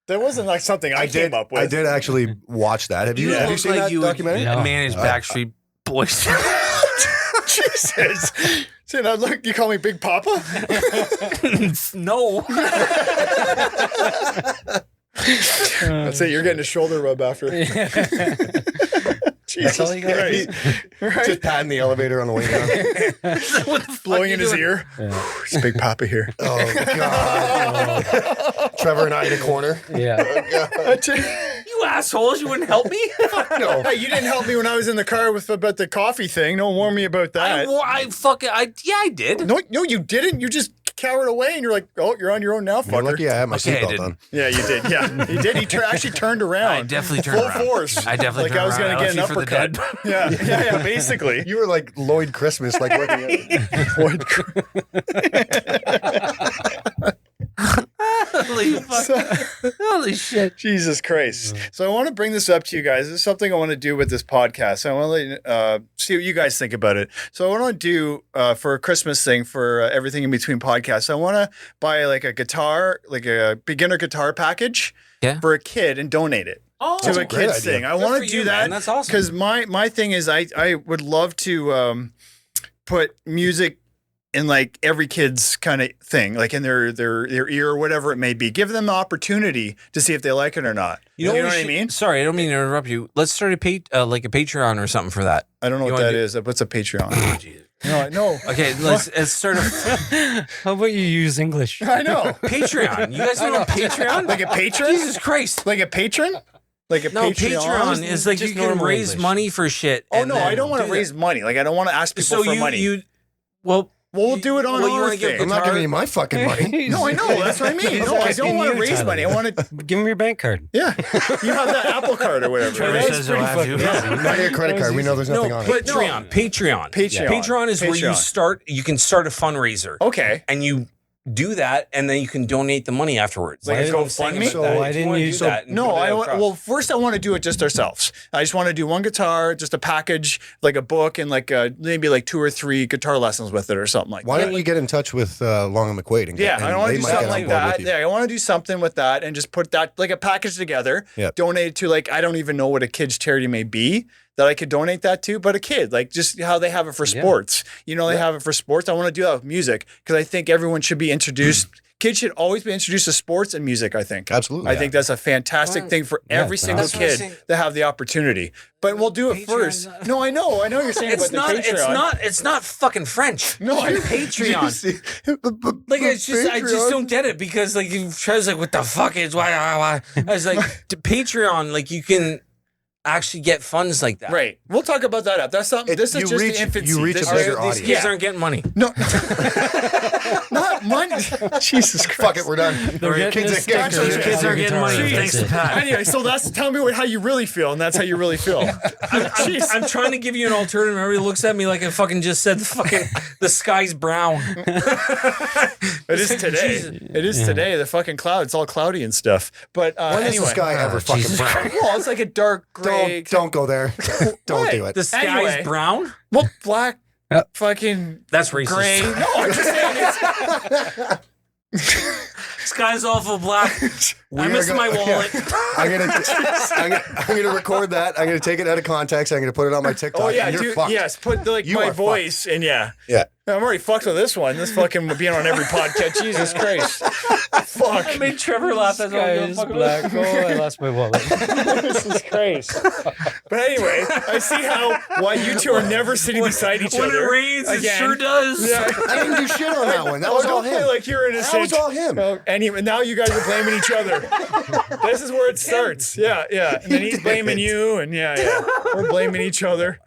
That wasn't like something I came up with. I did actually watch that. Have you look seen that you documentary? No. manage Backstreet Boys. Jesus. So now look, you call me Big Papa? No. That's it. You're getting a shoulder rub after. Jesus That's all you got. Christ. Right? Just patting the elevator on the way down. What the fuck Blowing you in his doing? ear. It's Big Papa here. Oh God! Trevor and I in a corner. Yeah. You assholes, you wouldn't help me? No, Hey, you didn't help me when I was in the car with about the coffee thing. Don't warn me about that. I did. No, you didn't. You just cowered away, and you're like, "Oh, you're on your own now, you're fucker." lucky I had my Okay, I seatbelt didn't. on. Yeah, you did. Yeah, he did. He actually turned around. I definitely turned Full around. force. I definitely like turned I was around. gonna get an left you for the uppercut. dead. Yeah, basically. You were like Lloyd Christmas, like looking at Holy shit. Jesus Christ. So I want to bring this up to you guys. This is something I want to do with this podcast. I want to let see what you guys think about it. So I want to do for a Christmas thing for everything in between podcasts. I want to buy like a guitar, like a beginner guitar package for a kid and donate it. Oh, To a a great kids idea. thing. I Good want for to do you, that man. That's awesome. because my thing is I would love to put music in like every kid's kind of thing, like in their ear or whatever it may be. Give them the opportunity to see if they like it or not. You know what I mean? Sorry, I don't mean to interrupt you. Let's start like a Patreon or something for that. I don't know You what wanna that do- is. What's a Patreon? Oh, Jesus. No. Okay, let's start a How about you use English? I know. Patreon. You guys know Patreon? Like a patron? Jesus Christ. Like a patron? Like a No, Patreon is like Just you can normal raise English. money for shit. Oh and no, then I don't want to do raise money. Like I don't want to ask that. people So for money. Well, We'll do it on Well, you our wanna give thing. I'm not giving you my fucking money. No, I know. That's what I mean. No, I don't want to raise money. I want to. Give him your bank card. Yeah, you have that Apple card or whatever. Trevor right? says he'll have you. Not your credit card. We know there's nothing on it. Patreon. Patreon. Patreon is where you Patreon. start. You can start a fundraiser, Okay. and you do that, and then you can donate the money afterwards. Like a That's what I'm saying GoFundMe? about So that. why If didn't wanna you- do so- that and No, put it out across. well, first I want to do it just ourselves. I just want to do one guitar, just a package, like a book, and like maybe like 2 or 3 guitar lessons with it or something like Why that. don't you get in touch with Long and McQuaid and Yeah, and I want to they do might something get on like board that. with you. Yeah, I want to do something with that and just put that like a package together. Yep. Donate it to like I don't even know what a kid's charity may be that I could donate that to, but a kid, like just how they have it for sports. You know, they have it for sports. I want to do that with music because I think everyone should be introduced. Kids should always be introduced to sports and music, I think. Absolutely. I think that's a fantastic thing for every single that's what I'm kid saying. to have the opportunity. But we'll do it first. Patreon's- No, I know you're saying It's about not. the Patreon. It's not fucking French. No, I- Patreon. Like I just don't get it because like Trev's like, what the fuck is why? I was like, to Patreon, like you can actually get funds like that. Right. We'll talk about that up. That's something. This is you just reach- the infancy. you reach This a is- bigger These audience. kids aren't getting money. No, not money. Jesus Christ. Fuck it, we're done. They're getting Kids a ain't sticker. getting Those shit. kids are getting money. That's Thanks it. to Pat. Anyway, so tell me how you really feel, and that's how you really feel. Jeez. I'm trying to give you an alternative. Everybody looks at me like I fucking just said the sky's brown. It is today. Jesus. It is today. The fucking cloud. It's all cloudy and stuff. But When is anyway, the sky ever fucking Jesus brown? well, it's like a dark gray. Don't go there. Don't What? do it. The sky's Anyway. brown? Well, black. Yep. Fucking That's racist. gray. No, I'm just saying it's. Sky's awful black. I'm missing my wallet. I'm gonna record that. I'm gonna take it out of context. I'm gonna put it on my TikTok. Oh yeah, and you're dude. fucked. Yes, put like You my are voice and yeah. Yeah. I'm already fucked with this one. This fucking being on every podcast. Jesus Christ. Fuck. I made Trevor laugh. That's all I'm Sky is black. Oh, I lost my wallet. Jesus Christ. But anyway, I see why you two are never sitting beside each When other. it rains, it Again. sure does. Yeah. I didn't do shit on that one. That was all don't play him. like you're innocent. That was all him. Oh, anyway, now you guys are blaming each other. This is where it starts. Yeah, yeah. And then he's blaming you, and yeah. We're blaming each other.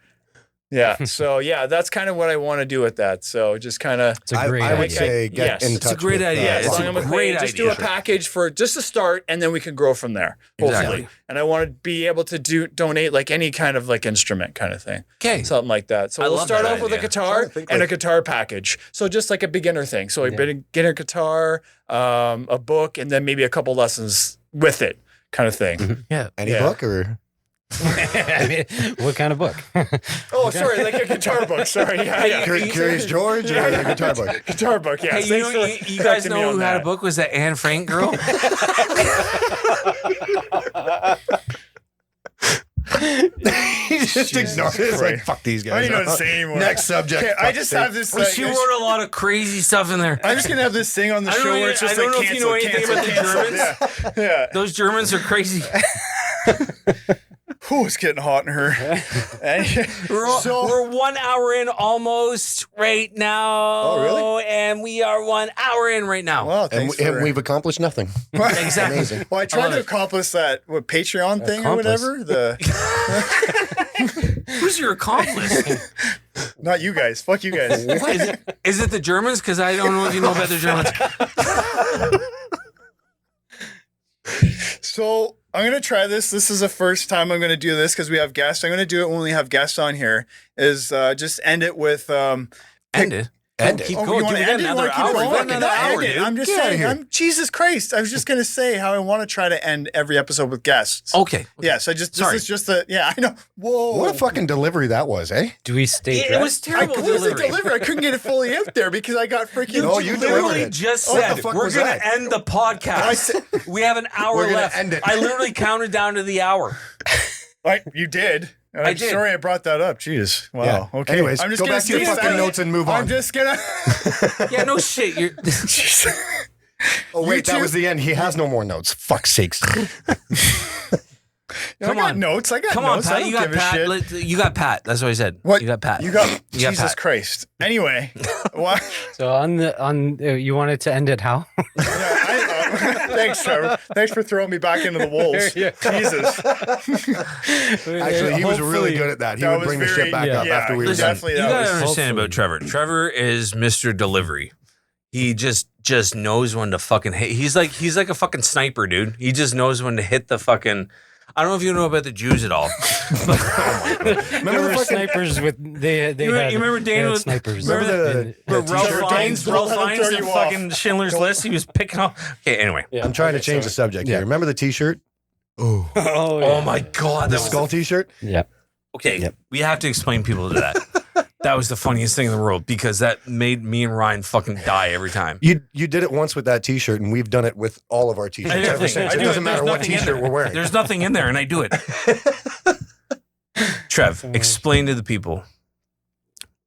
Yeah. So yeah, that's kind of what I want to do with that. So just kind of. It's a great I would idea. say get Yes. in It's touch. a great with, idea. Yeah, It's as a long as I'm great just do idea. a package for just to start, and then we can grow from there. Hopefully, Exactly. and I want to be able to donate like any kind of like instrument kind of thing, Okay. something like that. So I we'll love start that off with a idea. guitar Trying to think, and a like- guitar package. So just like a beginner thing. So a beginner guitar, a book, and then maybe a couple lessons with it, kind of thing. Yeah. Any Yeah. book or I mean, what kind of book? Oh, sorry, like a guitar book. Sorry, yeah. Curious George or a guitar book? Guitar book, yeah. Hey, you guys know who had a book? Was that Anne Frank girl? He just ignored it. It's like, fuck these guys. I don't even say anymore. Next subject. Okay, I fuck's just sake. have this. Well, she wrote a lot of crazy stuff in there. I'm just gonna have this thing on the I don't show know- where it's just I don't like know if you know cancel, anything cancel, about the cancel. Yeah. Those Germans are crazy. Whew, it's getting hot in her. And- We're 1 hour in almost right now. Oh, really? And we are 1 hour in right now. Well, And, thanks for, and we've accomplished nothing. Exactly. Amazing. well, I tried love to it. accomplish that Patreon thing or Accomplice. whatever. The Who's your accomplice? not you guys. Fuck you guys. Is it the Germans? Because I don't know if you know about the Germans. So I'm gonna try this. This is the first time I'm gonna do this because we have guests. I'm gonna do it when we have guests on here. Is just end it with End it. End it. Keep Oh, going. you want Dude, to we got end it? You another want to keep hour. going? We got Okay, another no, hour, end it. dude. I'm just Get outta saying. here. Jesus Christ. I was just gonna say how I want to try to end every episode with guests. Okay. Yes, I just. Sorry. This is just a. Yeah, I know. Whoa. What a fucking delivery that was, eh? Do we stay It dressed? was terrible What was the delivery. delivery? I couldn't get it fully out there because I got freaking. No, you literally delivered it. just What the said fuck we're was gonna that? end the podcast. We have an hour We're gonna left. end it. I literally counted down to the hour. You did. I'm did. sorry I brought that up. Jeez. Wow. Yeah. Okay. Anyways, I'm just go gonna back to your say fucking that. notes and move I'm on. just gonna. Yeah, no shit. You're Oh wait, two- that was the end. He has no more notes. Fuck's sakes. I Come got on. notes. I got Come on, notes. I Pat. don't You got give a Pat. shit. You got Pat. That's what I said. What? You got Pat. You got You got Jesus Pat. Christ. Anyway, why? So you wanted to end it how? Thanks, Trevor. Thanks for throwing me back into the wolves. Jesus. Actually, he was really good at that. He That would was bring the very- shit back yeah. up after we were Listen, done. definitely you that gotta was- understand about Trevor. Trevor is Mr. Delivery. He just knows when to fucking hit. He's like a fucking sniper, dude. He just knows when to hit the fucking. I don't know if you know about the Jews at all. Remember the fucking snipers with they You remember they Dane had was snipers. Remember Ralph Fiennes throw and you fucking Schindler's List. He was picking off. Okay, anyway. Yeah. I'm trying to Okay, change the sorry. subject Yeah. here. Remember the T-shirt? Oh, Oh, Oh my God, the that was skull T-shirt. Yeah. okay. Yep. We have to explain people to that. That was the funniest thing in the world because that made me and Ryan fucking die every time. You did it once with that T-shirt, and we've done it with all of our T-shirts Everything. ever since. I It do doesn't There's matter what nothing in T-shirt there. we're wearing. There's nothing in there, and I do it. Trev, explain to the people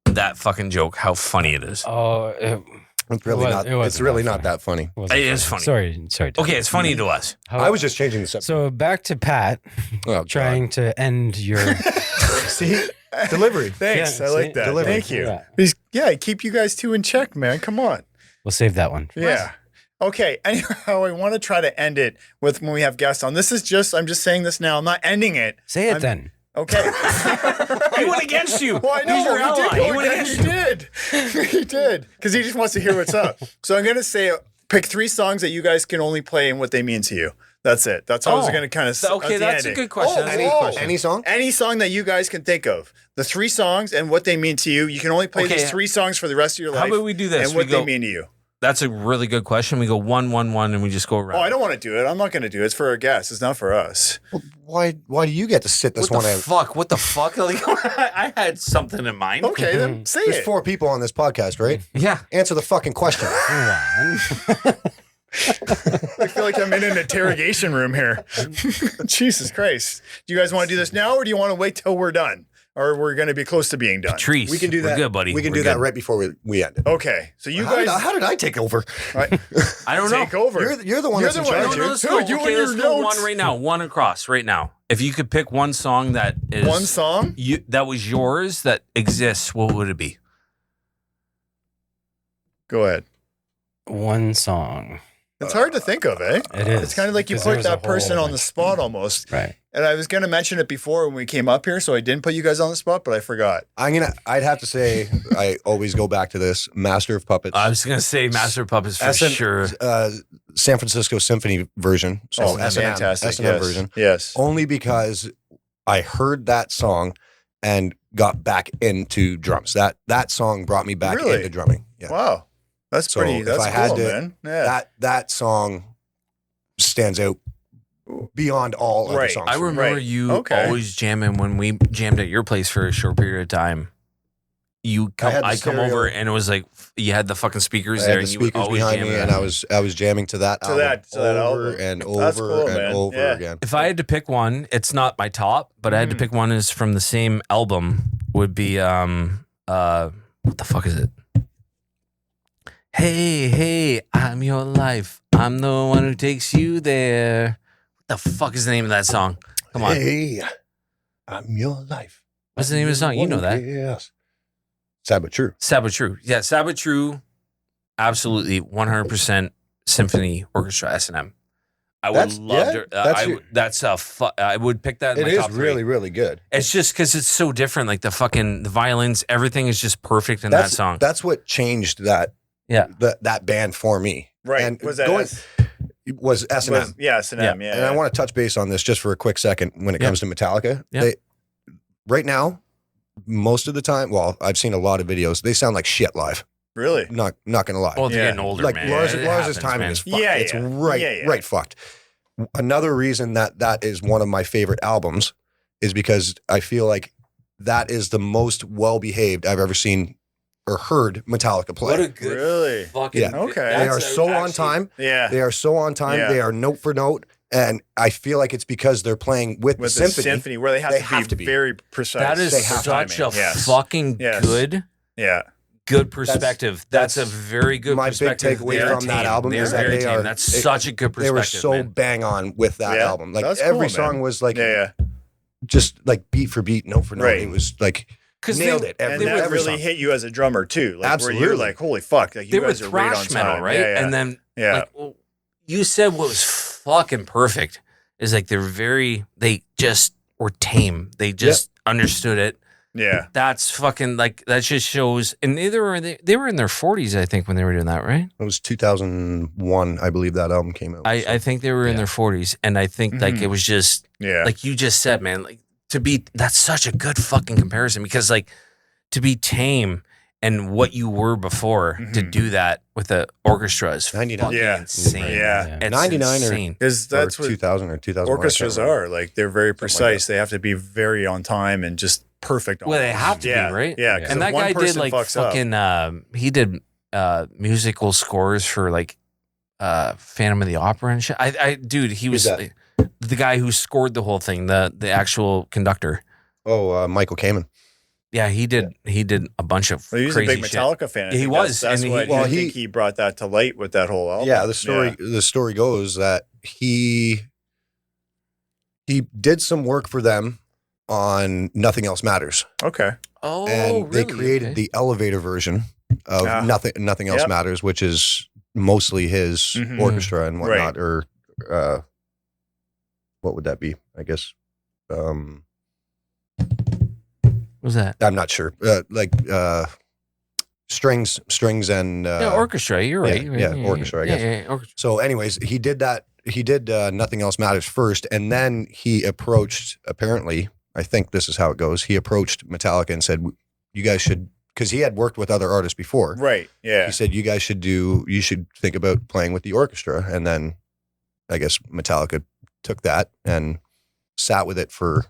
that fucking joke, how funny it is. Oh, It's really It not. wasn't It's really that not that funny. wasn't It is funny. Sorry. Okay, it's funny to us. I was just changing the subject. So back to Pat Oh, God. trying to end your. See, delivery. Thanks. Yeah, I like see? that. Delivery. Thank you. Yeah. Yeah, keep you guys two in check, man. Come on. We'll save that one. Yeah. Okay. Anyhow, I want to try to end it with when we have guests on. This is just, I'm just saying this now. I'm not ending it. Say it then. Okay. He went against you. Well, I know He's your ally. He went against you. He did. Because he just wants to hear what's up. So I'm going to say, pick 3 songs that you guys can only play and what they mean to you. That's it. That's how I was going to kind of. Okay, that's a good question. That's a good question. Any song? Any song that you guys can think of. The 3 songs and what they mean to you. You can only play these 3 songs for the rest of your life. How about we do this? And what We go- they mean to you. That's a really good question. We go 1, 1, 1, and we just go around. Oh, I don't want to do it. I'm not going to do it. It's for our guests. It's not for us. Why do you get to sit this What one the out? fuck? What the fuck? Like, I had something in mind. Okay, then say There's it. 4 people on this podcast, right? Yeah. Answer the fucking question. Hold on. I feel like I'm in an interrogation room here. Jesus Christ. Do you guys want to do this now or do you want to wait till we're done? Or we're going to be close to being done? Patrice. We can do We're that. good, buddy. We can We're do that good. right before we end it. Okay. So you How guys how did I take over? right, I don't know. take over. You're the one You're that's in the one. charge No, here. Let's Dude, go. you Okay, and let's your go notes. one right now. One across right now. If you could pick one song that is One song? that was yours that exists, what would it be? Go ahead. One song. It's hard to think of, eh? It is. It's kind of like you Because put there's a that person whole on the bunch. spot almost. Right. And I was going to mention it before when we came up here, so I didn't put you guys on the spot, but I forgot. I'd have to say I always go back to this Master of Puppets. I was gonna say Master of Puppets for SN sure. San Francisco Symphony version. So Oh, S&M, fantastic. S&M Yes. version. Yes. Only because I heard that song and got back into drums. That song brought me back Really? into drumming. Yeah. Wow. That's So pretty, if that's I cool, had to- man. Yeah. That song stands out beyond all other Right. songs. I for me. remember Right. you Okay. always jamming when we jammed at your place for a short period of time. You come, had the I come stereo. over, and it was like you had the fucking speakers I there, had the and you would speakers always behind jam me, it. and I was jamming to that To album that over album. and That's over cool, and man. over Yeah. again. If I had to pick one, it's not my top, but I had to pick one is from the same album. Would be what the fuck is it? Hey, hey, I'm your life. I'm the one who takes you there. What the fuck is the name of that song? Come on. Hey, I'm your life. What's the name of the song? You know that. Yes. Sad but true. Sad but true. Yeah, sad but true. Absolutely, 100% symphony orchestra S&M. I would That's- love yeah, to. that's I would pick that. In It my is top three. really, really good. It's just because it's so different. Like the violins, everything is just perfect in that song. That's what changed that. Yeah. That band for me. Right. And Was that was S&M. Yeah, S&M. Yeah. And I want to touch base on this just for a quick second when it Yeah. comes to Metallica. Yeah. Right now, most of the time, well, I've seen a lot of videos. They sound like shit live. Really? Not gonna lie. Well, they're Yeah. getting older, like man. Lars, It Lars's happens, timing man. is fucked. Yeah, It's yeah. right, Yeah, yeah. right fucked. Another reason that is one of my favorite albums is because I feel like that is the most well behaved I've ever seen or heard Metallica play. What a good Really? fucking. Yeah. Okay. They That's are so on actually- time. Yeah. They are so on time. Yeah. They are note for note. And I feel like it's because they're playing with With the the symphony. where they have, They to, have be to be. very precise. That is They have such a timing. Yes. fucking Yes. good perspective. That's a that's very good my big perspective. takeaway They're from that tame. album They're is that very they tame. are- That's such a good They perspective. were so man. bang on with that Yeah. album. Like That's every cool, song man. was like Yeah, yeah. just like beat for beat, note for note. Right. It was like 'Cause nailed they- it. Every, And that every really song. hit you as a drummer too. Like where you're Absolutely. like, holy fuck, like They you were guys are right on thrash metal, time. right? Yeah, yeah. And then yeah. like, well, you said what was fucking perfect is like they just were tame. They just understood it. Yeah. That's fucking like that just shows. And they were in their 40s, I think, when they were doing that, right? It was 2001, I believe that album came out. I think they were in their 40s, and I think like it was just like you just said, man. Like that's such a good fucking comparison because like to be Tame and what you were before to do that with the orchestra is 99. fucking Yeah. insane. Yeah. It's 99 insane. Because that's or what 2000 or 2001. orchestras are. Like they're very precise. They have to be very on time and just perfect. Well, they have to yeah. be, right? Yeah. 'cause And if that one guy did person like fucks up- fucking. He did musical scores for like Phantom of the Opera and shit. Dude, he was Who's the guy who scored the whole thing. The actual conductor. Oh, Michael Kamen. Yeah, he did. He did a bunch of Well, he was crazy a big shit. Metallica fan. I He think was, That's and what I think he brought that to light with that whole album. Yeah, the story goes that he did some work for them on Nothing Else Matters. Okay. Oh, And they really? created Okay. the elevator version of Ah. Nothing Else Yep. Matters, which is mostly his Mhm. orchestra and whatnot, Right. or what would that be? I guess What was that? I'm not sure. Strings and Yeah, orchestra. You're right. yeah, orchestra, I guess. Yeah, orchestra. So, anyways, he did that. He did Nothing Else Matters first, and then he approached. Apparently, I think this is how it goes. He approached Metallica and said, "You guys should," because he had worked with other artists before. Right. Yeah. He said, you should think about playing with the orchestra. And then I guess Metallica took that and sat with it for,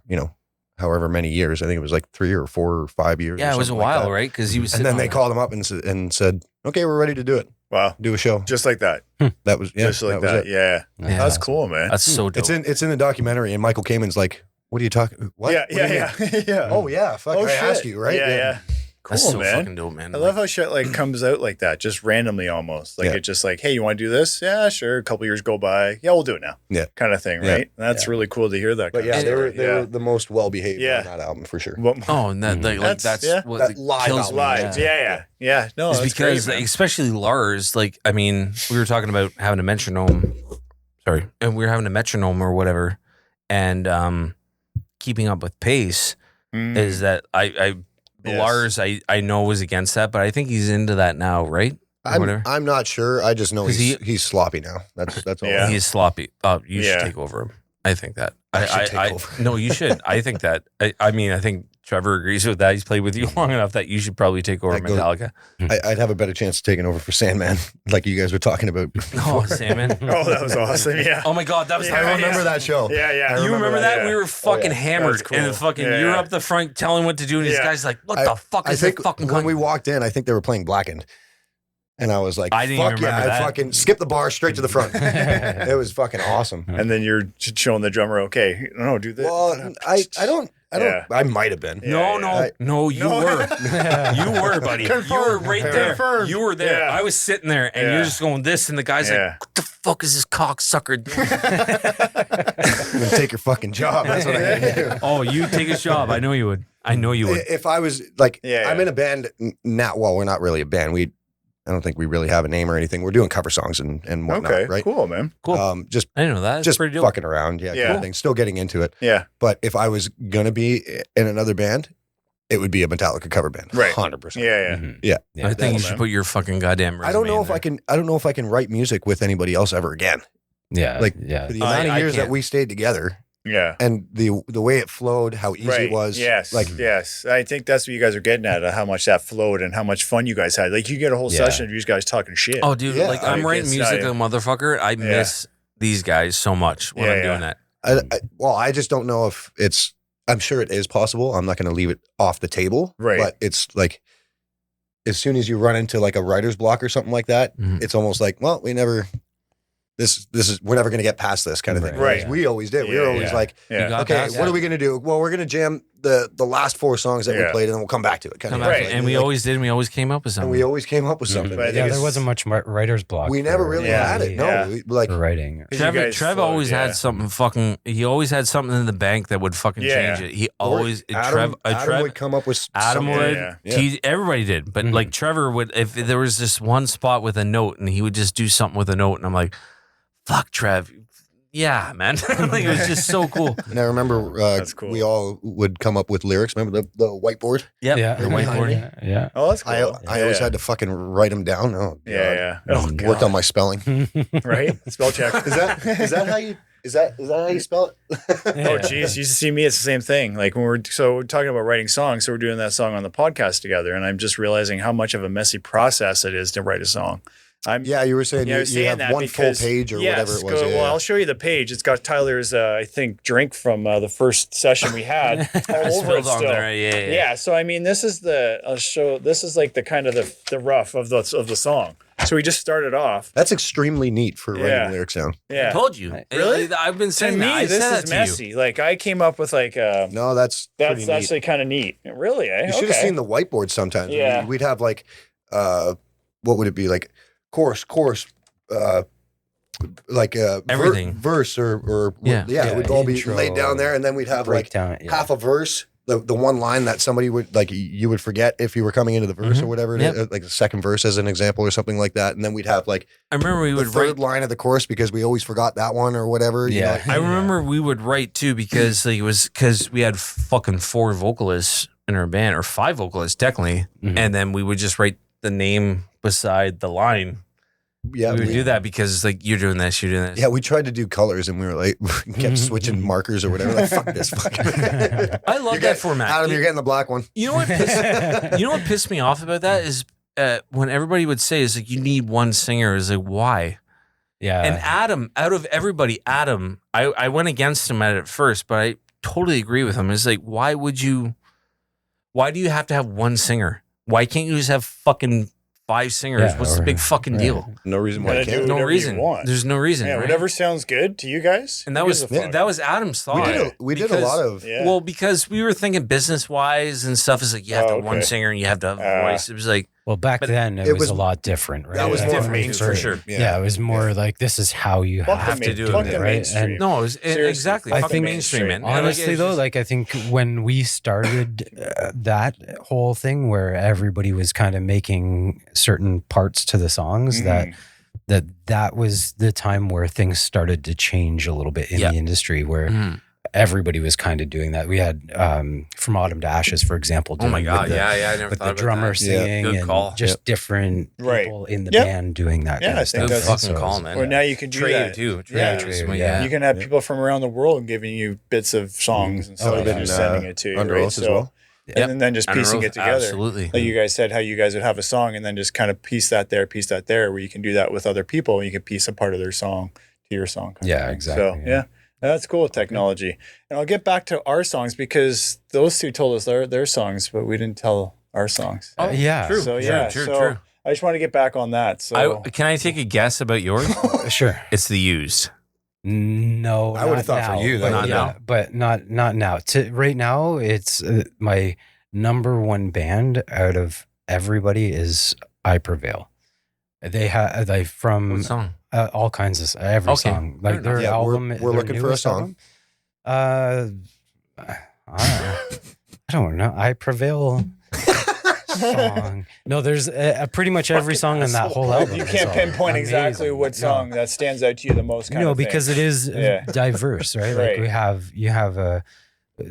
however many years. I think it was like 3 or 4 or 5 years. Yeah, or it was a something like while, that. right? Because he was. And then sitting they on called him up and said, okay, we're ready to do it. Wow. Do a show. Just like that. That was, Just like was that. it. Yeah. Yeah. That's cool, man. That's so dope. It's in the documentary, and Michael Kamen's like, what are you talking? What? Yeah. What do you Yeah. mean? Yeah. Yeah. Oh yeah. Fuck. I asked you, right? Yeah. Yeah. That's Cool, so man. fucking dope, man. I love how shit like comes out like that, just randomly almost. Like Yeah. it's just like, hey, you want to do this? Yeah, sure. A couple years go by. Yeah, we'll do it now. Yeah. Kind of thing, Yeah. right? That's really cool to hear that. But kind yeah, of they story. were the most well behaved Yeah. on that album for sure. Well, Oh, and that like that's yeah. what That live kills album. me. lives. Yeah. No, It's that's because great, man. especially Lars, like I mean, we were talking about having a metronome. Sorry, and we were having a metronome or whatever, and keeping up with pace is that Yes. Lars I know was against that, but I think he's into that now, right? Or whatever. I'm not sure. I just know 'Cause he's sloppy now. That's all. Yeah. He's sloppy. You Yeah. should take over him. I think that. I should take over. No, you should. I think that. I mean, I think Trevor agrees with that. He's played with you long enough that you should probably take over I go- Metallica. I'd have a better chance of taking over for Sandman, like you guys were talking about. Oh, before. Salmon. Oh, that was awesome. Yeah. Oh my God, that was. Yeah, I the remember that show. Yeah. Yeah. You remember that? Yeah. We were fucking yeah. hammered, That's cool. and fucking Yeah, you're yeah. up the front telling what to do, and these Yeah. guys like, what I- the fuck I is think that fucking? when we cunt?" walked in, I think they were playing Blackened, and I was like, I didn't even "Fuck yeah!" remember I that. fucking skipped the bar straight to the front. It was fucking awesome. And then you're showing the drummer, okay, no, do this. Well, I don't. Yeah. I might have been. No, Yeah, no, you No. were. You were, buddy. You were Confirmed. right there. Confirmed. You were there. Yeah. I was sitting there, and Yeah. you're just going this, and the guy's Yeah. like, "What the fuck is this cocksucker doing?" I'm gonna take your fucking job. That's what I'm gonna do. Oh, you take his job. I know you would. I know you would. If I was like, Yeah, I'm yeah. in a band now. Well, we're not really a band. I don't think we really have a name or anything. We're doing cover songs and whatnot, Okay, right? cool, man. Cool. Just I didn't know that. That's just pretty dope. fucking around, yeah, kind Yeah. of thing. Still getting into it. Yeah, But if I was gonna be in another band, it would be a Metallica cover band, Right. 100%. yeah. Mhm. Yeah. I think you Cool, should man. put your fucking goddamn. I don't resume know in if there. I can. I don't know if I can write music with anybody else ever again. Yeah. Like, yeah. For the amount of I years that can't. we stayed together, Yeah. and the way it flowed, how easy Right. it was. Yes. Like, yes. I think that's what you guys are getting at, how much that flowed and how much fun you guys had. Like you get a whole Yeah. session of you guys talking shit. Oh, dude, Yeah, like I I'm writing guess music, I- a motherfucker. I miss these guys so much when Yeah, I'm yeah. doing that. I just don't know if it's. I'm sure it is possible. I'm not going to leave it off the table. Right. But it's like, as soon as you run into like a writer's block or something like that, Mhm. it's almost like, well, we're never going to get past this kind of thing. Right. Whereas we always did. We Yeah, were always yeah. like, You yeah. got okay, past what that. are we going to do? Well, we're going to jam the last 4 songs that we Yeah. played, and then we'll come back to it. Kind Come of back, Right. and we always did. And we always came up with and something. we always came up with something. Mhm. But I think Yeah, there it's- wasn't much writer's block. We never for- really Yeah. had it. No, Yeah. like for writing. 'Cause you guys Trev flowed, always yeah. had something fucking. He always had something in the bank that would fucking Yeah. change it. He or always Adam Trev would come up with Adam something. would. Yeah, yeah. Everybody did, but Mhm. like Trevor would. If there was just one spot with a note, and he would just do something with a note, and I'm like, "Fuck, Trev, yeah, man. Like it was just so cool. And I remember That's cool. we all would come up with lyrics. Remember the whiteboard? Yep. Yeah. The whiteboard. Yeah. Oh, that's cool. I always had to fucking write them down. Oh, Yeah, God. yeah. Oh, Worked on my spelling. right? Spell check. Is that how you how you spell it? Oh, geez. You should see me. It's the same thing. Like when we're talking about writing songs. So we're doing that song on the podcast together. And I'm just realizing how much of a messy process it is to write a song. Yeah, you were saying I was you saying have that one full because- page or yes, whatever it was. Well, I'll show you the page. It's got Tyler's, I think, drink from the first session we had all over it Spilled on still. there. Yeah. Yeah. So I mean, this is this is like the kind of the rough of the song. So we just started off. That's extremely neat for Yeah. writing lyrics down. I Yeah. told you. Really? I've been To saying me, that. I this said is that to you. messy. Like I came up with like No, that's pretty that's neat. actually kind of neat. Really? Eh? You should have Okay. seen the whiteboard sometimes. Yeah. We'd have like, what would it be? Like chorus, like Everything. verse or Yeah. it would all be Intro, laid down there. And then we'd have like Breakdown. Yeah. half a verse, the one line that somebody would like, you would forget if you were coming into the verse or whatever, Yep. like the second verse as an example or something like that. And then we'd have like I remember we the would third write. line of the chorus because we always forgot that one or whatever. you Yeah. know? I remember we would write too because like, it was because we had fucking 4 vocalists in our band or 5 vocalists technically, Mhm. and then we would just write the name beside the line. Yeah, we would do that because like you're doing this, you're doing this. Yeah, we tried to do colors and we were like, kept switching markers or whatever. Like, fuck this. I love that format. Adam, you're getting the black one. You know what? You know what pissed me off about that is when everybody would say is like you need one singer. Is like why? Yeah. And Adam, out of everybody, Adam, I went against him at first, but I totally agree with him. It's like why do you have to have one singer? Why can't you just have fucking 5 singers? Yeah, What's the or- big fucking right. deal? No reason why Gotta I do can't. No whatever reason. you want. There's no reason. Yeah, right? whatever sounds good to you guys. And that Who was gives a fuck? that was Adam's We thought. did a Because- lot of. Yeah. Well, because we were thinking business wise and stuff. Is like you have to have one okay. singer and you have to have a voice. It was like well, back but then it was a lot different, right? That was Yeah. more Different, mainstream for sure. Yeah, it was more like this is how you Fuck have the to main- do fuck it, the right? mainstream. And no, it was Seriously, exactly. fuck I Fucking think mainstream, man. honestly It's though, just- like I think when we started that whole thing where everybody was kind of making certain parts to the songs, Mhm. that was the time where things started to change a little bit in Yeah. the industry where Mhm. everybody was kind of doing that. We had From Autumn to Ashes, for example. Oh my doing god, with the, yeah, I never with thought the about drummer that. singing Good and call. just different Right. people in the Yep. band doing that. Yeah, kind I of think Good stuff. that's- fucking So call, it's- man. Or now you can do Trade that. too. Yeah. Trade, Yeah. You can have people from around the world giving you bits of songs and stuff Oh, and yeah. just sending it to you. Under right? Oath as well. And then just Under piecing Oath, it together. Absolutely. Like you guys said, how you guys would have a song and then just kind of piece that there, where you can do that with other people and you can piece a part of their song to your song. kind of Yeah, thing. exactly, So, yeah. that's cool with technology. And I'll get back to our songs because those two told us their songs, but we didn't tell our songs. yeah. True. So, true, yeah. true, so true. I just want to get back on that. So, Can I take a guess about yours? Sure. It's the Used. No, I would've not thought for now, you but that Not yeah, now? but not now. Right now, it's my number one band out of everybody is I Prevail. They have like from What song? all kinds of every Okay, song, fair like their enough. Yeah, we're- album. we're their looking for a newest song. album. I don't know. I Prevail song. No, there's pretty much every song on that whole album. you is can't all pinpoint exactly amazing. what song that stands out to you the most. Kind No, of thing. because it is Yeah. diverse, right? Right. Like you have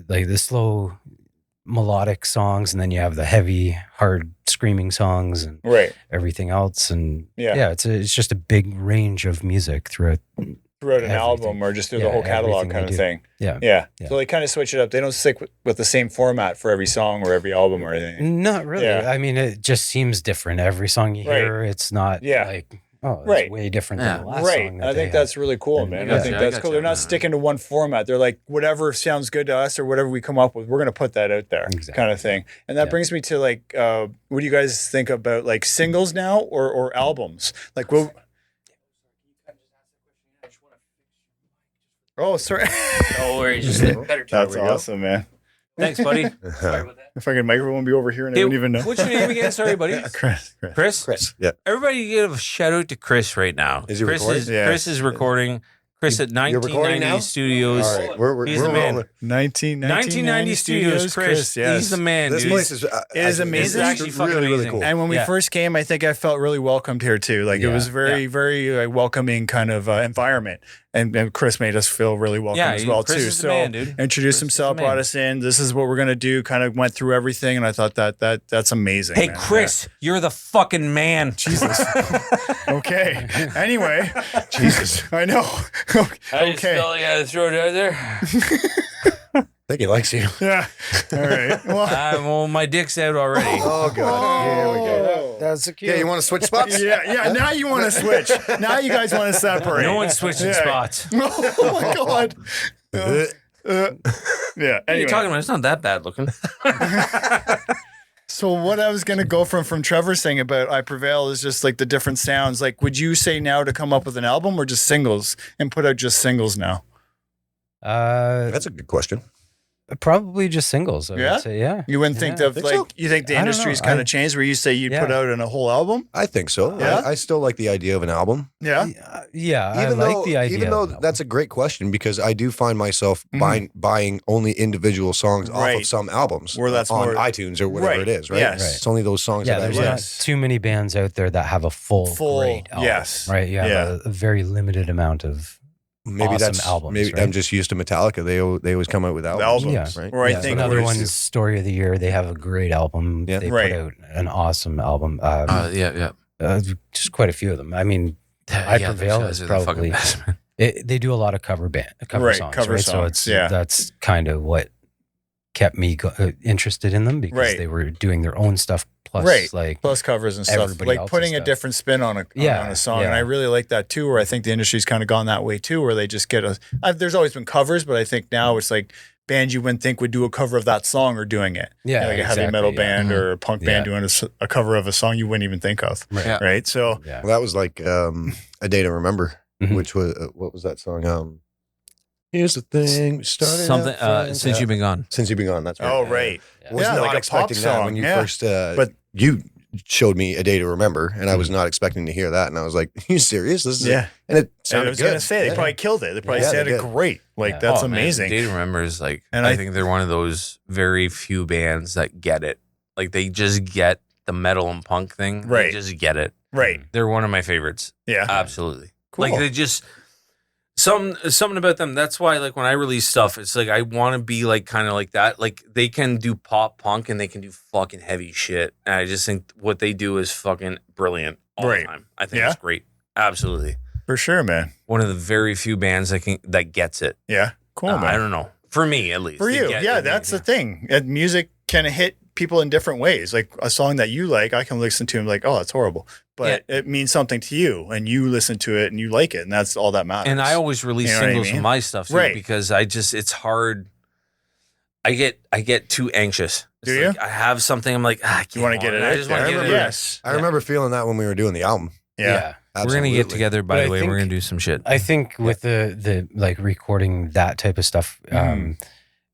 like the slow melodic songs, and then you have the heavy, hard screaming songs, and right everything else. And Yeah. it's just a big range of music throughout. throughout an everything. album or just through the Yeah, whole catalog everything kind they of do. thing. Yeah. Yeah. Yeah. So they kind of switch it up. They don't stick with the same format for every song or every album or anything. Not really. Yeah. I mean, it just seems different. Every song you Right. hear, it's not Yeah. like, oh, it's Right. way different Yeah. than the last Right. song. that I they think had. that's really cool, And- man. yeah. I think I that's gotcha. cool. They're not sticking to one format. They're like, whatever sounds good to us or whatever we come up with, we're going to put that out there Exactly. kind of thing. And that Yeah. brings me to like, what do you guys think about like singles now or albums? Like, well, oh, sorry. No worries. Just better turn. That's we go. awesome, man. Thanks, buddy. Sorry about that. If I could microphone be over here and I Hey, wouldn't even know. What's your name again? Sorry, buddy. Chris. Chris? Yeah. Everybody give a shout out to Chris right now. Is he Chris recording? is Yeah. Chris is recording. Chris at You're recording 1990 now? Studios. All right, we're He's the man. rolling. 1990 Studios, Chris. Yes. He's the man, This dude. place is It is amazing. It's actually fucking really amazing. cool. And when we Yeah. first came, I think I felt really welcomed here too. Like it Yeah. was very, very welcoming kind of environment. and Chris made us feel really welcome as well Chris too. is the So man, dude. introduced Chris is himself, the man. brought us in. This is what we're gonna do. Kind of went through everything, and I thought that's amazing. Hey, man. Chris, you're the fucking man. Jesus. Okay. Anyway, Jesus. I know. I just Okay. felt like I had to throw it out there. I think he likes you. Yeah. All right. Well, Well, my dick's out already. Oh god. Here we go. That's a cute. Yeah, you want to switch spots? yeah. Now you want to switch. Now you guys want to separate. No one's switching Yeah. spots. Oh my god. Yeah. What are you Anyway. talking about? It's not that bad looking. So what I was going to go from Trevor saying about I Prevail is just like the different sounds. Like, would you say now to come up with an album or just singles and put out just singles now? That's a good question. Probably just singles. I Yeah? would say, yeah. You wouldn't think Yeah. that Think like so? you think the I don't industry's know. kind of changed where you say you'd put Yeah. out in a whole album? I think so. Yeah? I still like the idea of an album. Yeah. Yeah, I Even like though, the idea. even though of that that's a great question because I do find myself Mhm. buying only individual songs off Right. of some albums Where that's on more- iTunes or whatever Right. it is, right? Yes. Right. It's only those songs yeah, that I there's like. not too many bands out there that have a full great album. yes. Right. You have Yeah. a very limited amount of Maybe awesome that's albums, maybe right? I'm just used to Metallica. They always come out with albums, Albums. right? Or I Yeah, think another we're- one's Story of the Year. They have a great album. Yeah. They Right. put out an awesome album. Yeah. Just quite a few of them. I mean, I Prevail is probably they do a lot of cover Right, songs, cover right? songs, So it's yeah. that's kind of what kept me interested in them because Right. they were doing their own stuff plus Right. like plus covers and stuff, Everybody like else's putting a stuff. different spin on a song, and yeah. I really like that too. Where I think the industry's kind of gone that way too, where they just get there's always been covers, but I think now it's like bands you wouldn't think would do a cover of that song are doing it. yeah, Like a heavy exactly, metal yeah. band or a punk band Yeah. doing a cover of a song you wouldn't even think of, Right. Yeah. right? So Yeah. Well, that was like A Day to Remember, Mhm. which was what was that song? Here's the thing. We started out Something friends. since Yeah. you've been gone. Since you've been gone. That's right. oh right, Yeah. Was Yeah, not like a pop expecting that song, when you yeah. first. But- you showed me A Day to Remember, and I was not expecting to hear that, and I was like, "You serious? This is yeah. And it And sounded I was good. gonna say they Yeah. probably killed it. They probably Yeah, they sounded did. great. Like Yeah. that's Oh, man, amazing. Day to Remember is like, And I I- think they're one of those very few bands that get it. Like they just get the metal and punk thing. Right. They just get it. Right. They're one of my favorites. Yeah. Absolutely. Cool. Like they just something about them. That's why like when I release stuff, it's like I want to be like kind of like that. Like they can do pop punk and they can do fucking heavy shit. And I just think what they do is fucking brilliant all Right. the time. I think Yeah. it's great. Absolutely. For sure, man. One of the very few bands that gets it. Yeah. Cool, man. I don't know. For me at least. For They you, get yeah, it. that's the thing. Music can hit people in different ways. Like a song that you like, I can listen to and like, oh, that's horrible, but it means something to you, and you listen to it and you like it, and that's all that matters. And I always release You know what I singles mean? from my stuff too, Right. because it's hard. I get too anxious. It's Do you? like I have something. I'm like, I you want to get it I out just there. want to get it. Yes. I remember feeling that when we were doing the album. Yeah. We're gonna get Absolutely. together. By But the I way, we're think- gonna do some shit. I think with the like recording that type of stuff,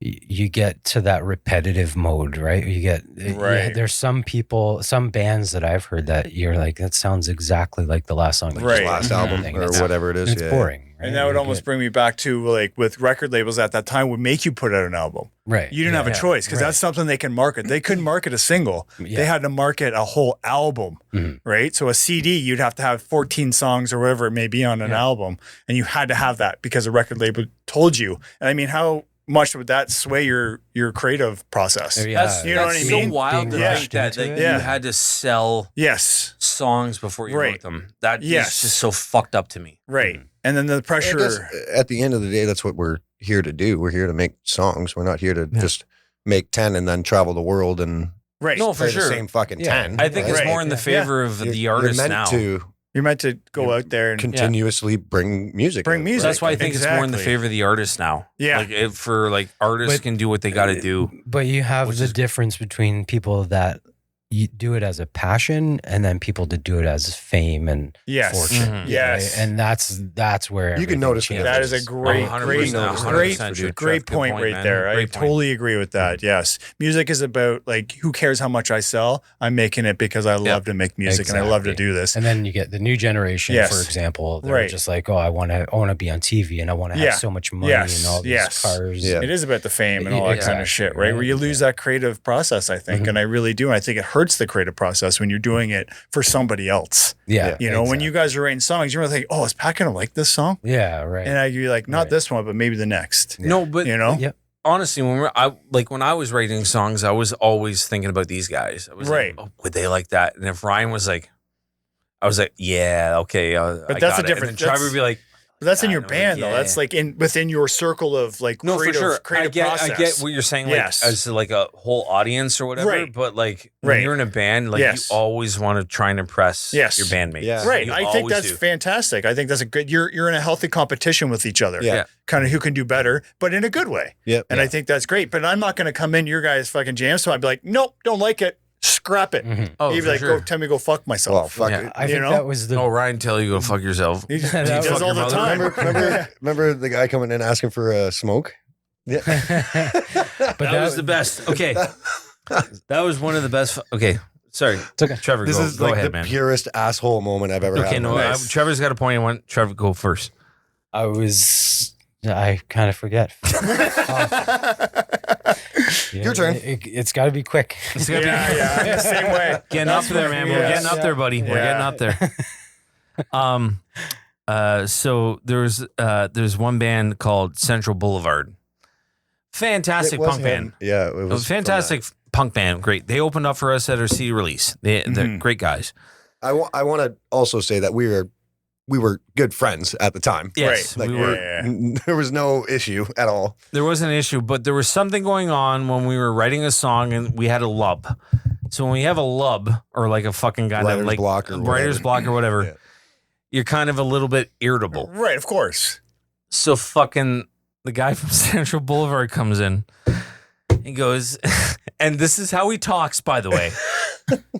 you get to that repetitive mode, right? You get Right. there's some bands that I've heard that you're like, that sounds exactly like the last song, Like Right. his last Mhm. album Thing. or It's- whatever it is. It's yeah. boring, right? And that would You almost get- bring me back to like with record labels at that time would make you put out an album. right. You didn't have a Yeah. choice because Right. that's something they can market. They couldn't market a single. Yeah. They had to market a whole album, Mhm. right? So a CD, you'd have to have 14 songs or whatever it may be on an Yeah. album, and you had to have that because a record label told you. And I mean, how much would that sway your creative process? Yeah, That's, You know what I that's mean? so wild to Being think rushed that into like, it. Yeah. you had to sell Yes, songs before you Right. wrote them. That is Yes. just so fucked up to me. right. And then the I guess pressure. at the end of the day, that's what we're here to do. We're here to make songs. We're not here to Yeah. just make 10 and then travel the world and Right. No, for play sure. the same fucking Yeah. 10. I think it's Right. more in the Yeah. favor of the You're artist meant now. to You're meant to go out there and continuously bring music. Bring out, music. That's why I think it's more in the Exactly. favor of the artist now. Yeah. Like for like artists But- can do what they got to do. But you have Which the is- difference between people that you do it as a passion and then people that do it as fame and yes, fortune. Mhm. yes, And that's where You can everything notice the changes. That is a great, 100%, great, 100%, dude. great Good point right man. there. I Great point. totally agree with that. Yes. Music is about like, who cares how much I sell? I'm making it because I love to make music and I love to Exactly. do this. And then you get the new generation, Yes. for example, they're Right. just like, oh, I want to be on TV and I want to have Yeah. so much money Yes. and all these Yes. cars. Yeah. It is about the fame and all that kind of Exactly, shit, right? Where you lose Yeah. that creative process, I think. Mhm. And I really do. And I think it hurts hurts the creative process when you're doing it for somebody else. Yeah. You know, when you guys are writing songs, you're really like, oh, is Pat gonna like this song? Yeah, right. And you're like, not Right. this one, but maybe the next. No, but You know? Yep. honestly, when I was writing songs, I was always thinking about these guys. I was Right. like, oh, would they like that? And if Ryan was like, I was like, yeah, okay. But I that's got a it. different- And then Trevor would be like, But that's in I your know, band though. yeah. That's like within your circle of like no, creative, for sure. creative process. I get what you're saying, like Yes. as like a whole audience or whatever. Right. But like when Right. you're in a band, like Yes. you always want to try and impress Yes. your bandmates. Yeah. Right. You I think always that's do. fantastic. I think that's a good you're in a healthy competition with each other. Yeah. Kind of who can do better, but in a good way. Yep. And I think that's great. But I'm not gonna come in your guys' fucking jam, so I'd be like, nope, don't like it. Scrap it. Mhm. Oh, You'd for be like, sure. go tell me to go fuck myself. Well, fuck Yeah. it. I You think know? that was the Oh, Ryan, tell you go fuck yourself. He, That he was- does all Fuck the your time. Remember the guy coming in asking for a smoke? Yeah. but That was the best. Okay, that was one of the best. Okay, sorry, okay. Trevor. This go, is go like ahead, the man. purest asshole moment I've ever had. Okay, in my no, life. Trevor's got a point. I want Trevor go first. I kind of forget. Your turn. It's got to be quick. It's gonna be yeah, same way. getting up there, man. We're Yes. getting up there, buddy. We're Yeah. getting up there. So there's one band called Central Boulevard. Fantastic It was punk him. band. Yeah, it A was fantastic punk band. Great. They opened up for us at our CD release. They're Mhm. great guys. I want to also say that we were good friends at the time. Yes, Like, we were. Yeah. There was no issue at all. There was an issue, but there was something going on when we were writing a song and we had a lub. So when we have a lub or like a fucking guy that Writer's like block or writer's whatever. block or whatever, Yeah. you're kind of a little bit irritable. Right, of course. So fucking the guy from Central Boulevard comes in. He goes, and this is how he talks, by the way.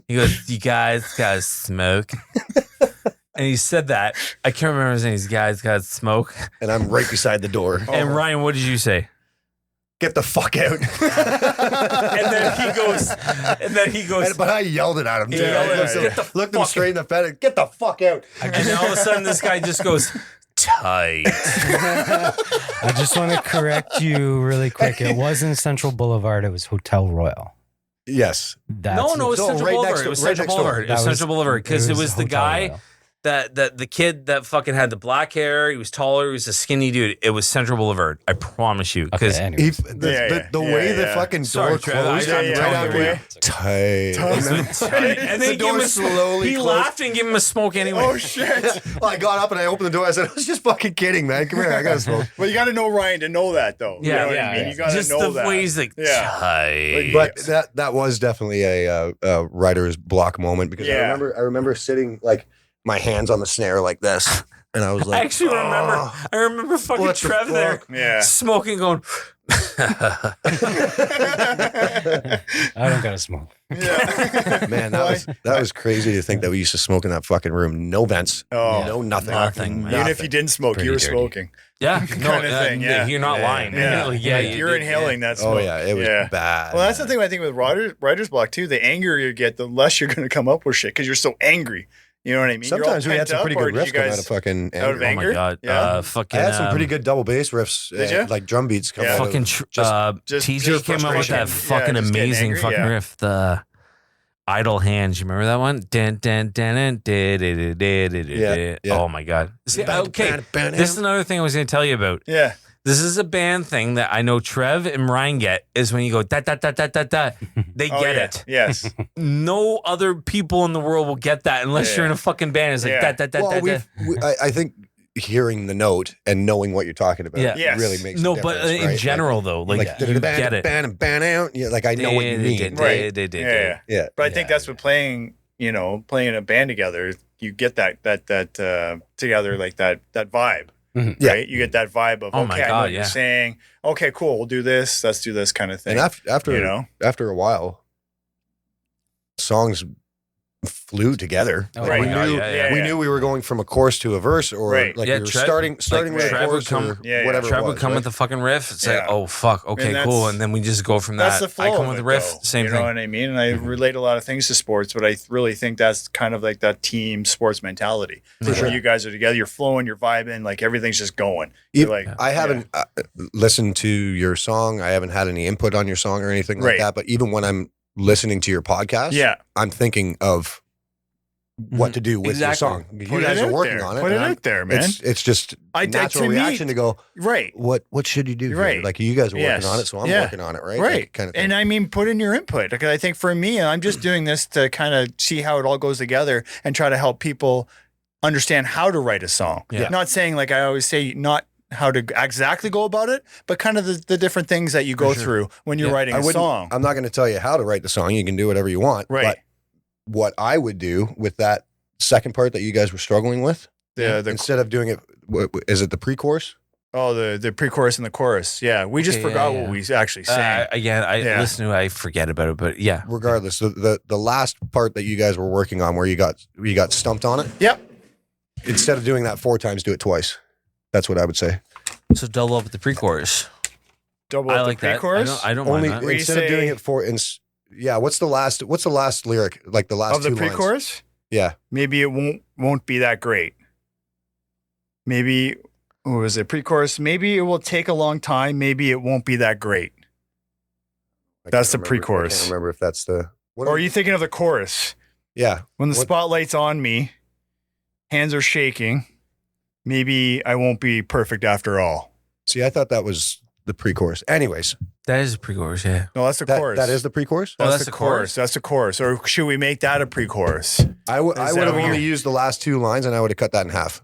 He goes, "You guys got smoke?" And he said that. I can't remember his name. These guys got smoke. And I'm right beside the door. And Ryan, what did you say? Get the fuck out. And then he goes, But I yelled it at him too. Yeah, I looked, yeah. him- looked him straight in the face. Get the fuck out. and then all of a sudden this guy just goes, tight. I just want to correct you really quick. It wasn't Central Boulevard. It was Hotel Royal. Yes. That's No, it was So, Central right Boulevard. next It to- was right Central next door. Boulevard. It was Central Boulevard because it was the Hotel guy Royal. that the kid that fucking had the black hair. He was taller. He was a skinny dude. It was Central Boulevard. I promise you. Okay, Because anyways. The way the fucking Sorry, door Trev, closed I'm right telling after you. you. Tight. and then The door slowly he closed. laughed and gave him a smoke anyway. Oh shit. Well, I got up and I opened the door. I said, I was just fucking kidding, man. Come here. I got to smoke. Well, you got to know Ryan to know that, though. You Yeah, know what yeah, I mean? yeah. You got to Just know the that. way he's like, Yeah. tight. But that was definitely a writer's block moment because Yeah. I remember sitting like my hands on the snare like this, and I was I like, actually remember. "Oh, I remember fucking what the Trev there fuck?" Yeah. smoking, going. I don't got to smoke. Yeah. Man, that was crazy to think that we used to smoke in that fucking room. No vents, Oh. no nothing, Nothing, man. Even if you didn't smoke, Pretty you were dirty. smoking. Yeah, no, Kind of thing, yeah. you're not Yeah. lying. Yeah. Like, You're did, inhaling that smoke. Oh yeah, it was bad. Well, that's the thing I think with writer's block too. The angrier you get, the less you're going to come up with shit because you're so angry. You know what I mean? You're all Sometimes we had pent some up, pretty or good did riffs you coming guys- out of fucking out of anger. Oh anger? my god, Yeah. fucking. I had some pretty good double bass riffs, Did ya? like drum beats coming Yeah. out of Fucking just TJ came up with that frustration. fucking Yeah, just getting amazing angry, fucking yeah. riff. The Idle Hands. You remember that one? Dun, dun, dun, dun, da, da, da, da, da, da, Yeah, da. yeah. Oh my god. See, okay, this is another thing I was going to tell you about. Yeah. This is a band thing that I know Trev and Ryan get is when you go da da da da da da. They Oh, get yeah. it. Yes. No other people in the world will get that unless Yeah. you're in a fucking band. It's like Yeah. da da da Well, da da. I think hearing the note and knowing what you're talking about Yeah. Yes. really makes No, a but difference, in right? general though, like like you get it. ban out. Yeah, like I know what you mean. Right. Da, da, da, da. Yeah. Yeah. But I think that's what playing in a band together, you get that together, like that vibe. Yeah. Right? You get that vibe of, Oh my okay, I know God, what you're yeah. saying. Okay, cool. We'll do this. Let's do this kind of thing. And after you know? after a while, songs flew together. Oh, Like, right. we God, knew yeah. we knew we were going from a chorus to a verse, or Right. like Yeah, we were Trev- starting like with a Trev would chorus come- or Yeah, yeah. whatever. Trev it would was, come right? with the fucking riff. It's Yeah. like, oh fuck, okay, And cool, that's- and then we just go from That's that. the flow I come of with it, the riff, though. same you thing. know what I mean? And I relate a lot of things to sports, but I really think that's kind of like that team sports mentality. For Where you guys are together, you're flowing, you're vibing, like everything's just going. You're like, I haven't listened to your song. I haven't had any input on your song or anything like Right. that. But even when I'm listening to your podcast, I'm thinking of what to do with your song. You guys are working on it. Put it out there, man. It's just a natural reaction to go, right. What should you do? Right. Here? Like you guys are working on it, so I'm working on it, right? Right. Like, kind of thing. And I mean, put in your input. Because I think for me, I'm just doing this to kind of see how it all goes together and try to help people understand how to write a song. Yeah. Not saying, like I always say, not how to exactly go about it, but kind of the different things that you go through when you're writing a song. I'm not going to tell you how to write the song. You can do whatever you want. Right. But what I would do with that second part that you guys were struggling with, instead of doing it, is it the pre-chorus? Oh, the pre-chorus and the chorus. Yeah, we just forgot what we actually sang. Again, I listen to it, I forget about it, but yeah. Regardless, the last part that you guys were working on, where you got stumped on it. Yep. Instead of doing that 4 times, do it twice. That's what I would say. So double up with the pre-chorus. Double I up like the pre-chorus. That. I don't Only mind that. instead of doing it 4. Yeah. What's the last lyric? Like the last of the 2 pre-chorus. lines? Yeah. Maybe it won't be that great. Maybe what was it? Pre-chorus. Maybe it will take a long time. Maybe it won't be that great. That's the pre-chorus. I can't remember if that's the. Or are you thinking of the chorus? Yeah. When the spotlight's on me, hands are shaking. Maybe I won't be perfect after all. See, I thought that was the pre-chorus. Anyways. That is a pre-chorus, yeah. No, that's the chorus. That is the pre-chorus? That's the chorus. That's the chorus. Or should we make that a pre-chorus? I would have only used the last 2 lines, and I would have cut that in half.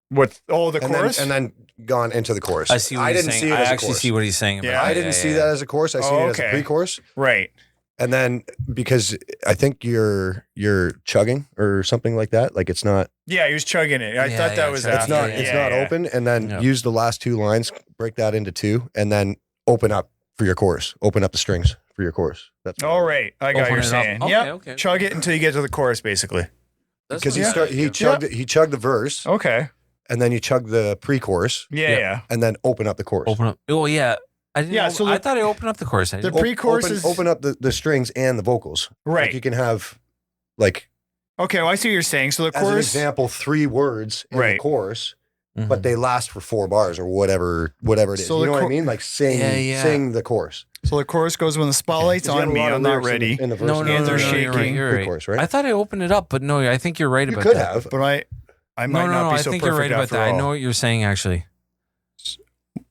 What? Oh, the chorus? And then gone into the chorus. I see what he's saying. I actually see what he's saying. Yeah. I didn't see that as a chorus. I see it as a pre-chorus. Right. And then because I think you're chugging or something like that. Like it's not. Yeah, he was chugging it. I thought that was after. It's not open. And then use the last 2 lines, break that into 2, and then open up for your chorus. Open up the strings for your chorus. That's all right. I got what you're saying. Okay. Chug it until you get to the chorus, basically. Because he chugged the verse. Okay. And then you chug the pre-chorus. Yeah. And then open up the chorus. Open up. Oh yeah. I thought I opened up the chorus. The pre-chorus is open up the strings and the vocals. Right. Like you can have like. Okay, well, I see what you're saying. So the chorus, as an example, 3 words in the chorus, but they last for 4 bars or whatever it is. So you know what I mean? Like sing the chorus. So the chorus goes, when the spotlight's on me, I'm not ready. In the verse. No, hands are shaking. You're right. Chorus, right? I thought I opened it up, but no, I think you're right about that. You could have, but I might not be so perfect. I think you're right about that. I know what you're saying, actually.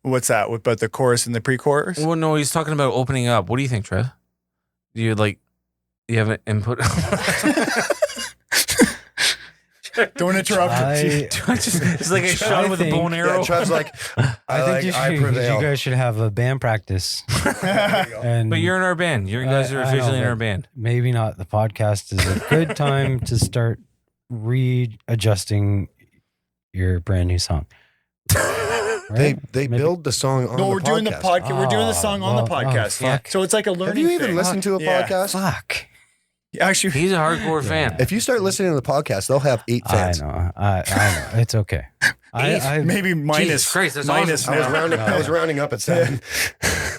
What's that? About the chorus and the pre-chorus? Well, no, he's talking about opening up. What do you think, Trev? Do you have an input? Don't interrupt. It's like a shot with a bow and arrow. Yeah, Trev's like, I think you guys should have a band practice. But you're in our band. You guys are officially in our band. Maybe not. The podcast is a good time to start readjusting your brand new song. Right? They build the song on the podcast. No, we're doing the podcast. We're doing the song on the podcast. So it's like a learning Have you even thing. listened to a podcast? Fuck. Actually, he's a hardcore fan. If you start listening to the podcast, they'll have 8 fans. I know. It's okay. Maybe minus. Jesus Christ, that's minus. awesome. I was rounding up at 7.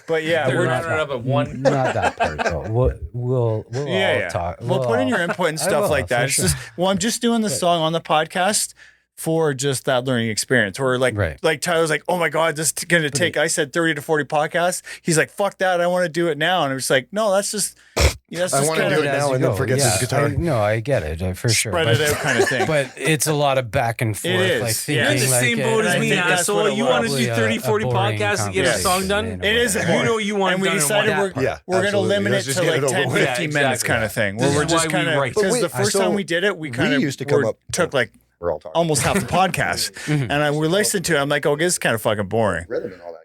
But yeah, we're rounding up at 1. Not that part though. We'll all talk. We'll put in your input and stuff like that. It's just, I'm just doing the song on the podcast for just that learning experience. Or like Tyler's like, oh my God, this is going to take, I said 30 to 40 podcasts. He's like, fuck that. I want to do it now. And I was like, no, that's just, I want to do it now and then forget his guitar. No, I get it for sure. Spread it out kind of thing. But it's a lot of back and forth. It is. Like thinking, you're in the same boat as me, asshole. You want to do 30, 40 podcasts to get a song done? It is. You know you want and we decided we're going to limit it to like 10, 15 minutes kind of thing. Where we're just kind of, because the first time we did it, we kind of used to come up, took like almost half the podcast. And we listened to it. I'm like, oh, this is kind of fucking boring.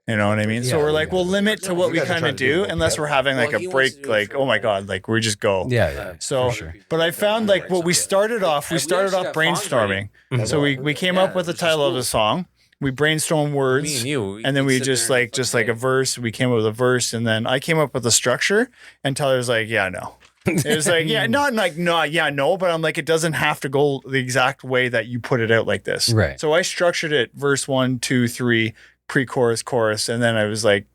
You know what I mean? So we're like, we'll limit to what we kind of do unless we're having like a break, like, oh my God, like we just go. Yeah. So, but I found like what we started off brainstorming. So we came up with the title of the song. We brainstormed words, and then we just like a verse. We came up with a verse, and then I came up with a structure. And Tyler's like, yeah, no. It was like, no, but I'm like, it doesn't have to go the exact way that you put it out like this. Right. So I structured it verse 1, 2, 3, pre-chorus, chorus, and then I was like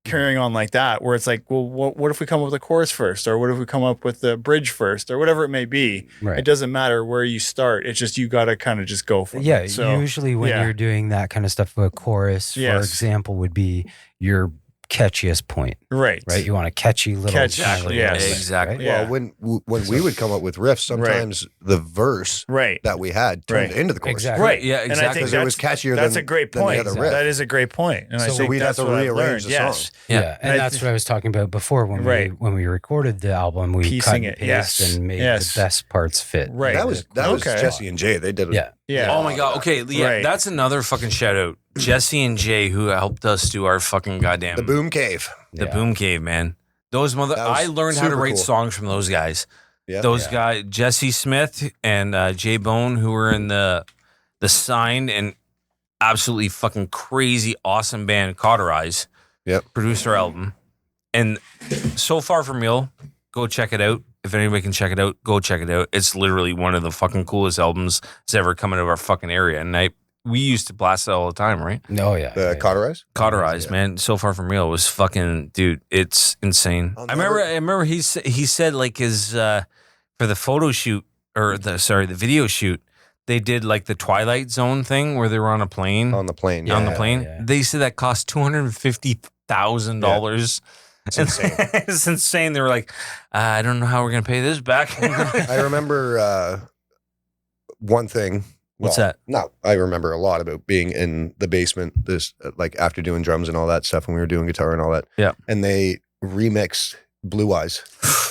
carrying on like that, where it's like, well, what if we come up with the chorus first, or what if we come up with the bridge first, or whatever it may be. Right. It doesn't matter where you start. It's just you got to kind of just go for it. So, usually when you're doing that kind of stuff, a chorus, for example, would be you're catchiest point. Right. You want a catchy little Exactly. little Yes. thing, Exactly. right? Yeah. Well, when we would come up with riffs, sometimes the verse Right. that we had turned Right. into the chorus. Exactly. Right. Yeah, And I exactly. think Because it was catchier that's than a great than the point. other riff. That is a great point. And I So think we'd have that's to what I've rearrange learned. the Yes. song. Yeah, and I that's what I was talking about before when Right. we recorded the album. We Piecing cut and it, paste yes. and made Yes. the best parts fit. Right. That was Okay. Jesse and Jay. They did it. Yeah. Yeah. Oh my god. Okay. Yeah, Right. that's another fucking shout out. Jesse and Jay, who helped us do our fucking goddamn The Boom Cave. the Yeah. Boom Cave, man. Those That was I learned how to super write cool. songs from those guys. Yeah. Those guys, Jesse Smith and Jay Bone, who were in the signed and absolutely fucking crazy awesome band Cauterize. Yep. Produced our album. And So Far From Real, go check it out. If anybody can check it out, go check it out. It's literally one of the fucking coolest albums that's ever come out of our fucking area. And we used to blast it all the time, right? Oh yeah. The Cauterize? Cauterize, Yeah. man. So Far From Real was fucking, dude. It's insane. I'll I remember. never- He said like his for the photo shoot or the video shoot, they did like the Twilight Zone thing where they were on a plane. On the plane. on the Yeah. plane. yeah. They said that cost $250,000. It's insane. It's insane. They were like, I don't know how we're gonna pay this back. I remember one thing. What's that? No, I remember a lot about being in the basement, this like after doing drums and all that stuff, when we were doing guitar and all that. Yeah. And they remixed Blue Eyes.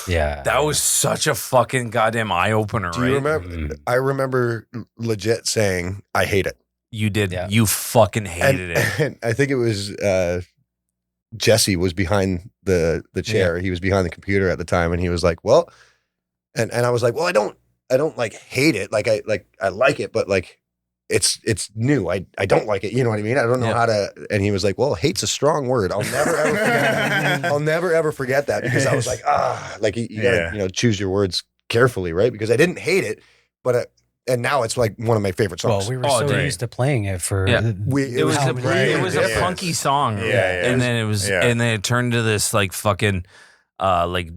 Yeah. That was such a fucking goddamn eye opener, Do right? you remember? Mhm. I remember legit saying, I hate it. You did. Yeah. You fucking hated it. And I think it was Jesse was behind the chair. He was behind the computer at the time, and he was like, "Well," and I was like, "Well, I don't like hate it. I like it, but like it's new. I don't like it. You know what I mean? I don't know Yeah. how to." And he was like, "Well, hate's a strong word. I'll never ever forget. I'll never ever forget that because I was like, like you gotta choose your words carefully, right? Because I didn't hate it, but and now it's like one of my favorite songs. Well, we were Oh, so dude. used to playing it for. Yeah. It It was how a many it was years? a punky song, Yeah. and then it was, Yeah. and then it turned to this like fucking, like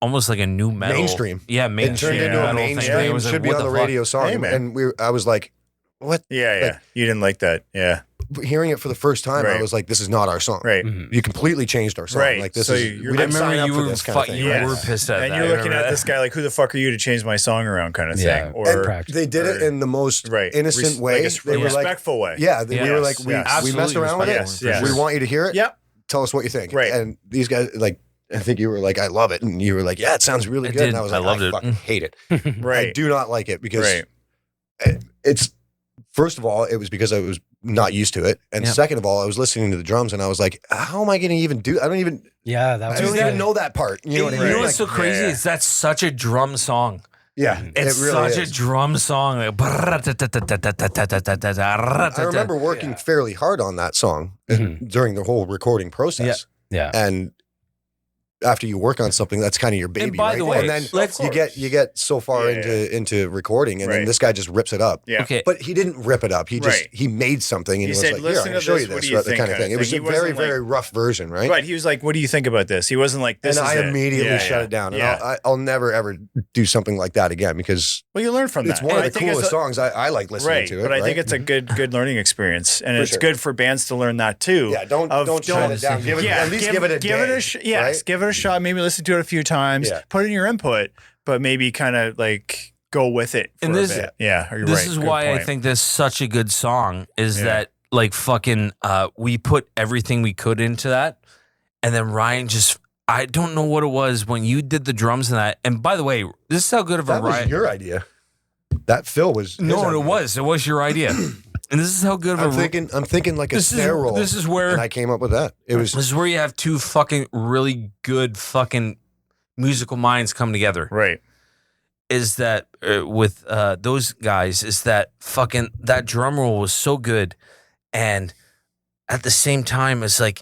almost like a new metal Mainstream. Yeah, It mainstream turned into a metal thing. mainstream. It was Should like, be what on the fuck? radio song, Hey, man. and I was like, "What?" Yeah. Like- You didn't like that. Yeah. Hearing it for the first time, I Right. was like, "This is not our song." Right. Mhm. You completely changed our song. Right. Like this So is. you're- We I didn't sign remember up you for were this kind of thing. you Yes. were pissed at And that. you're I looking remember at that. this guy like, who the fuck are you to change my song around kind of Yeah. thing? Or Practice. They did it in the most right. innocent way. Like a They were like, respectful way. "Yeah." We were Yes, like, "We yes. we messed Absolutely around with it. respectful. Yes, We yes. want you to hear it. Yep. Tell us what you think." Right. And these guys, like, I think you were like, "I love it," and you were like, "Yeah, it sounds really It good." did. And I was I like, loved "I it. fucking hate it. I Right. do not like it because Right. it's." First of all, it was because I was not used to it, and Yeah. second of all, I was listening to the drums, and I was like, "How am I going to even do? I don't even know that part." You know what I You mean? know Like, what's so crazy? yeah. Is that's such a drum song. yeah, It's it really such is. a drum song. Like, I remember working fairly hard on that song during the whole recording process. Yeah. And after you work on something, that's kind of your baby. And by right? the way, and then let's- you get so far Yeah. into recording, and then Right. this guy just rips it up. Yeah. Okay. But he didn't rip it up. He just Right. he made something, and He he, was said, like, "Here, "Listen I'm going to to show this, you what this," do you that think kind of kind thing. of It was thing. a He very wasn't like- very rough version, right? Right. He was like, "What do you think about this?" He wasn't like, "This and is I it." immediately Yeah, shut yeah. it down, and Yeah. I'll never ever do something like that again because Well, you learn from that. it's one And of I the think it's coolest a- songs. I like listening Right, to it. but I right? think it's a good learning experience, and For it's sure. good for bands to learn that too. yeah. Don't shut it down. Give it at least give it a day. Yes, right? give it a shot. Maybe listen to it a few times. Yeah. Put in your input, but maybe kind of like go with it for And a this- bit. Yeah, you're This right. is Good why I point. think this is such a good song is Yeah. that like fucking we put everything we could into that, and then Ryan just I don't know what it was when you did the drums and that. And by the way, this is how good of a That was Ryan. your idea. That Phil was his No, idea. it was your idea. And this is how good of I'm a thinking like a this snare roll. This is where and I came up with that. It was this is where you have two fucking really good fucking musical minds come together. right. Is that with those guys? Is that fucking that drum roll was so good, and at the same time, it's like,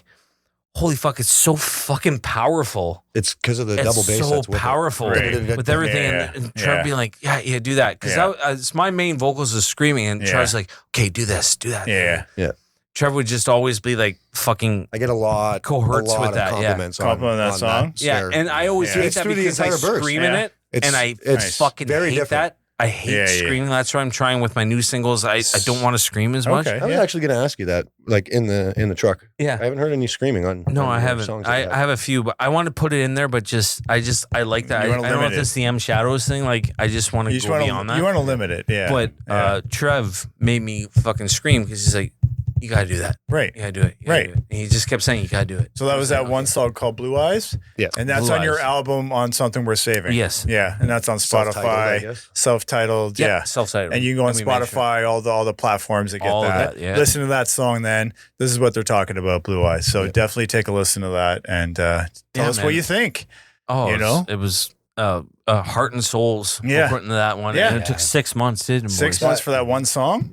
holy fuck, it's so fucking powerful. it's because of the It's double bass. so that's with it. powerful Right. with everything, Yeah, and Trevor yeah. being like, yeah, do that, because Yeah. it's my main vocals is screaming, and Yeah. Trevor's like, okay, do this, do that. Yeah. Trevor would just always be like fucking. I get a lot Cohorts with of that, yeah. compliments on Compliment that song? snare. Yeah, and I always Yeah. hate It's that through the because I entire verse. scream in Yeah. it, and I it's fucking very hate different. that. I hate screaming. That's why I'm trying with my new singles. I don't want to scream as much. Okay. I was actually going to ask you that, like in the truck. Yeah. I haven't heard any screaming on. No, on I your haven't. songs that you I have a few, but I want to put it in there. But I like that. I You don't wanna know if limit it's the M Shadows thing. Like, I just want to You just go want beyond to that. you want to limit it, yeah. But Trev made me fucking scream because he's like, you gotta do that. right. You gotta do it. You gotta Right. do it. And he just kept saying, you gotta do it. So that was that Okay. one song called Blue Eyes, Yeah. and that's Blue on your Eyes. album on Something Worth Saving. Yes. Yeah, and that's on Self-titled, I Spotify, guess. self-titled. Yeah. Self-titled. And you can go on And we made Spotify, all the platforms that get All of that. that, yeah. Listen to that song. Then this is what they're talking about, Blue Eyes. So definitely take a listen to that and tell Yeah, us man. what you think. Oh, You know? it was Heart and Souls. Yeah. We're putting that one. Yeah. And it took 6 months, didn't it? 6 boys? months for that one song,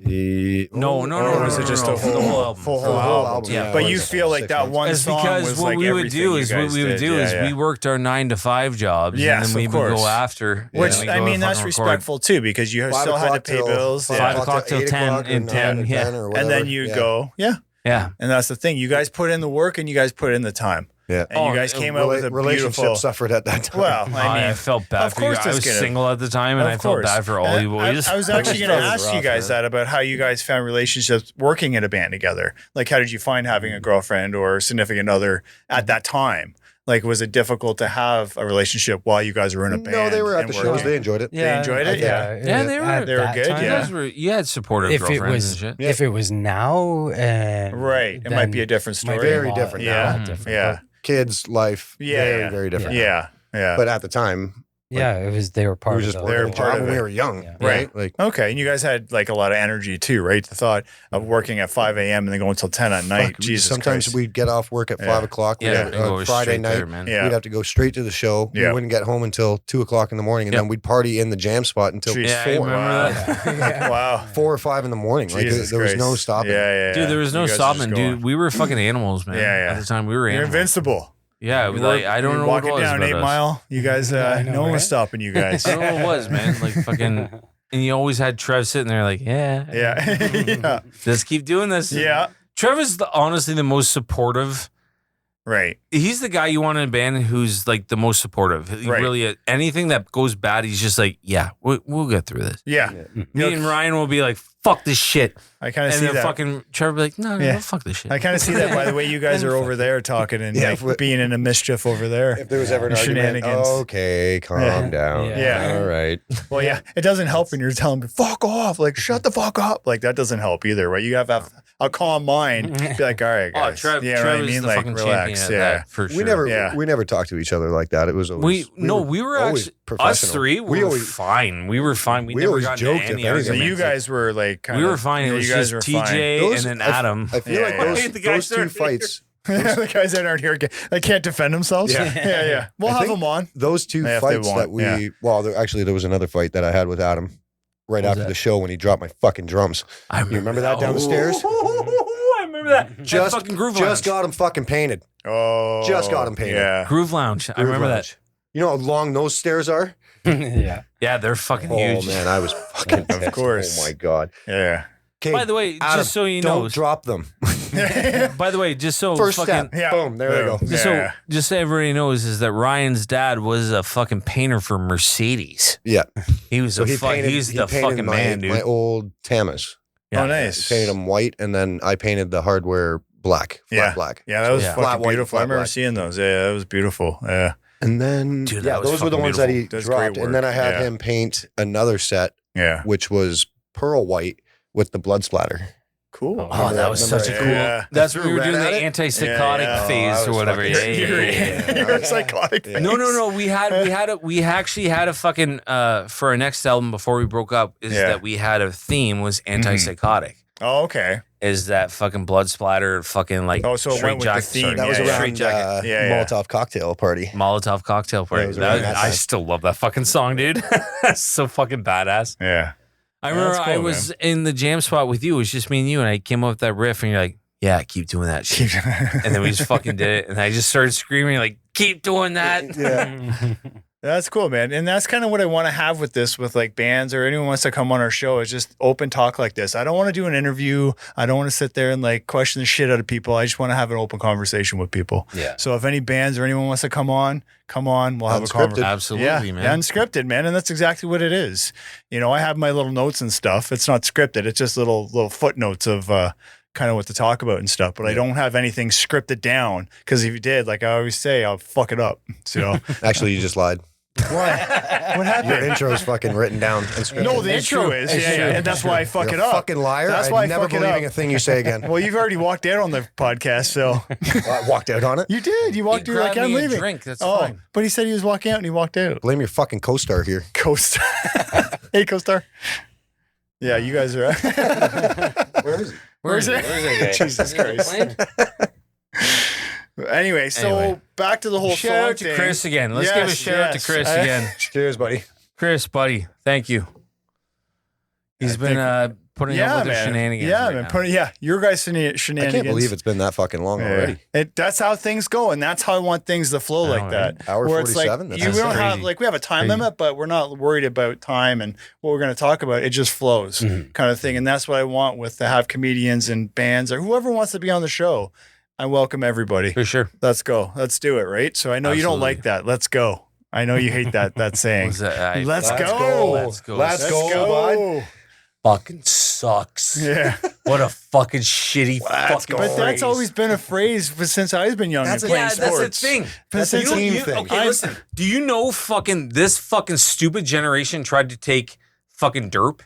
No. or was it just a for the whole whole album. full For the whole album? album, yeah. But it you was feel like 6 that months. one It's song because was what like we would everything do you is what guys we would did. do Yeah, is yeah. we worked our 9 to 5 jobs, Yes, and then we of would course. go after. Which and then I we mean, go that's fucking record. respectful too, because you 5 still had to o'clock pay till bills. 5 Yeah. o'clock till 8 10, o'clock or and 10, 9 or yeah. 10 or And whatever. then you go, yeah. Yeah. And that's the thing. You guys put in the work and you guys put in the time. Yeah. And you guys came out with a relationship beautiful. suffered at that time. Well, I mean, I felt bad of for you. course I it's was gonna- single at the time, and of I felt course. bad for all you boys. I was actually going to That was ask you rough, guys man. that about how you guys found relationships working in a band together. Like, how did you find having a girlfriend or significant other at that time? Like, was it difficult to have a relationship while you guys were in a band? No, they were at and the shows. working? They enjoyed it. They enjoyed it? Yeah. Yeah, they were- at they were that good, time, You yeah. guys were, you had supportive If it girlfriends was, and shit. if it was now, Right. It might be a different story. Very different now. Different. Kids, life, Yeah, very, yeah. very different. Yeah. Yeah. But at the time, Yeah, it was. They were we part were of just the. working They're a part job of when we it. were young, Yeah. right? Like, Okay, and you guys had like a lot of energy too, right? The thought of working at 5 a.m. and then going until 10 at night. fuck, Jesus sometimes Christ. we'd get off work at Yeah. 5 o'clock. We'd Yeah, have, and go Friday straight night. there, man. Yeah. We'd have to go straight to the show. Yeah. We wouldn't get home until 2 o'clock in the morning, and Yep. then we'd party in the jam spot until Jeez. Yeah, I 4. remember Wow. that. Yeah. Wow. 4 or 5 in the morning. Like Jesus there was no Christ. stopping. Yeah. Dude, there was no You guys are stopping, just dude. going. We were fucking animals, man. Yeah, yeah. At the time, we were You're animals. invincible. Yeah, You like, were- I don't you know were what it walking was down about 8 us. Mile. You guys, I know, no one was right? stopping you guys. I don't know what it was, man. Like fucking, and you always had Trev sitting there, like, yeah, Yeah. let's keep doing this. Yeah. Trevor's honestly the most supportive. Right. He's the guy you want in a band who's like the most supportive. He Right. really, anything that goes bad, he's just like, yeah, we'll get through this. Yeah. Me and Ryan will be like, fuck this shit. I kind of And see then that. fucking Trevor will be like, no, Yeah. fuck this shit. I kind of see that by the way you guys are over there talking and Yeah, like if- being in a mischief over there. If there was ever an argument, Shenanigans. okay, calm Yeah. down. Yeah. All right. Well, yeah, it doesn't help when you're telling me, fuck off, like, shut the fuck up. Like, that doesn't help either, right? You have to have a calm mind. Be like, all right, Oh, guys. Trev, you know Trev what I is mean? the Like, fucking champion relax. at Yeah. that, for sure. We never talked to each other like that. It was always We were always actually us professional. three. We were always fine. We were fine. We we never always got joked, into any if anything. So arguments. you guys were like, kind We of, were fine. It was you guys just were fine. TJ Those- and then Adam. I feel Yeah, like yeah. those, The guys those that two are fights, The guys that aren't here, they can't defend themselves. Yeah. Yeah. We'll I have think them on. those two Yeah, if they fights want, that we yeah. well, there was another fight that I had with Adam right What was after that? the show when he dropped my fucking drums. I You remember that down the stairs? I remember that. Just That fucking Groove just Lounge. got him fucking painted. Oh. Just got him painted. Yeah. Groove Lounge. I remember that. Lounge. You know how long those stairs are? Yeah. Yeah, they're fucking Oh huge. man, I was fucking Of pissed. course. Oh my god. Yeah. Okay, By the way, Adam, just so you don't know, drop them. by the way, just so First fucking, step. Yeah. Boom. There they go. Boom. just Yeah. so just so everybody knows is that Ryan's dad was a fucking painter for Mercedes. Yeah. He was So a he painted. he's he the painted fucking my, man, dude. My old Tamas. Yeah. Oh, nice. Painted them white, and then I painted the hardware black. Flat black. Yeah, that was Yeah. fucking Flat white, beautiful. I flat remember black. seeing those. Yeah, that was beautiful. Yeah. And then Dude, that yeah, was those were the fucking ones that he beautiful. That's great dropped. And then I work. had Yeah. him paint another set, Yeah. which was pearl white with the blood splatter. Cool. Oh, that was such a cool. Yeah. That's when we were Red doing the at it? antipsychotic Yeah, yeah. phase Oh, I or was whatever. fucking- Yeah, yeah, yeah, yeah. You're psychotic. Yeah. No. We actually had a fucking for our next album before we broke up is Yeah. that we had a theme was antipsychotic. Oh, okay. Is that fucking blood splatter fucking like Oh, so it straight went with the jacket, theme. sorry, That was Yeah, yeah. straight around jacket. Yeah, yeah. Molotov cocktail party. Molotov cocktail party. it was around that I time. still love that fucking song, dude. That's so fucking badass. Yeah. I Yeah, remember that's cool, I was in the jam spot with you. It was just me and you, and I came up with that riff, and you're like, "Yeah, keep doing that shit." And then we just fucking did it, and I just started screaming like, "Keep doing that!" Yeah. That's cool, man. And that's kind of what I want to have with this, with like bands or anyone wants to come on our show, is just open talk like this. I don't want to do an interview. I don't want to sit there and like question the shit out of people. I just want to have an open conversation with people. Yeah. So if any bands or anyone wants to come on, we'll have a Unscripted. conversation. Absolutely, man. Yeah, unscripted, man. And that's exactly what it is. You know, I have my little notes and stuff. It's not scripted. It's just little footnotes of kind of what to talk about and stuff. But I don't have anything scripted down, because if you did, like I always say, I'll fuck it up. So Actually, you just lied. what? What happened? Your intro is fucking written down. And scripted. No, the It's intro true. is. It's Yeah, true. yeah. And that's why I fuck You're it a up. fucking liar. That's why I never fuck it believing up. a thing you say again. Well, you've already walked out on the podcast, so I walked out on it. you did. You walked. You're like, grabbed I'm me a leaving. drink, that's oh, fine. but he said he was walking out, and he walked out. Blame your fucking co-star here. Co-star. Hey, co-star. Yeah, you guys are. Where is he? Where is it? that guy? Jesus Christ. Anyway, so Anyway. back to the whole Shout song out to thing. Chris again. Let's give a Yes, shout out to yes. Chris again. Cheers, buddy. Chris, buddy, thank you. He's been putting Yeah, up with the man. shenanigans. Yeah, right man. now. Your guys' shenanigans. I can't believe it's been that fucking long already. That's how things go, and that's how I want things to flow like know, that. Hour Where it's 47? like That's we don't have crazy. like we have a time Crazy. limit, but we're not worried about time and what we're going to talk about. It just flows, kind of thing, and that's what I want with to have comedians and bands or whoever wants to be on the show. I welcome everybody. For sure. Let's go. Let's do it. Right. So I know you don't Absolutely. like that. Let's go. I know you hate that saying. Was that, Let's go. Let's go. Let's go, bud. Fucking sucks. Yeah. What a fucking shitty Let's fucking go. But that's phrase. always been a phrase since I've been young That's and a- playing Yeah, sports. that's the thing. That's a Since- team You- thing. Okay, listen. Do you know fucking this fucking stupid generation tried to take fucking derp?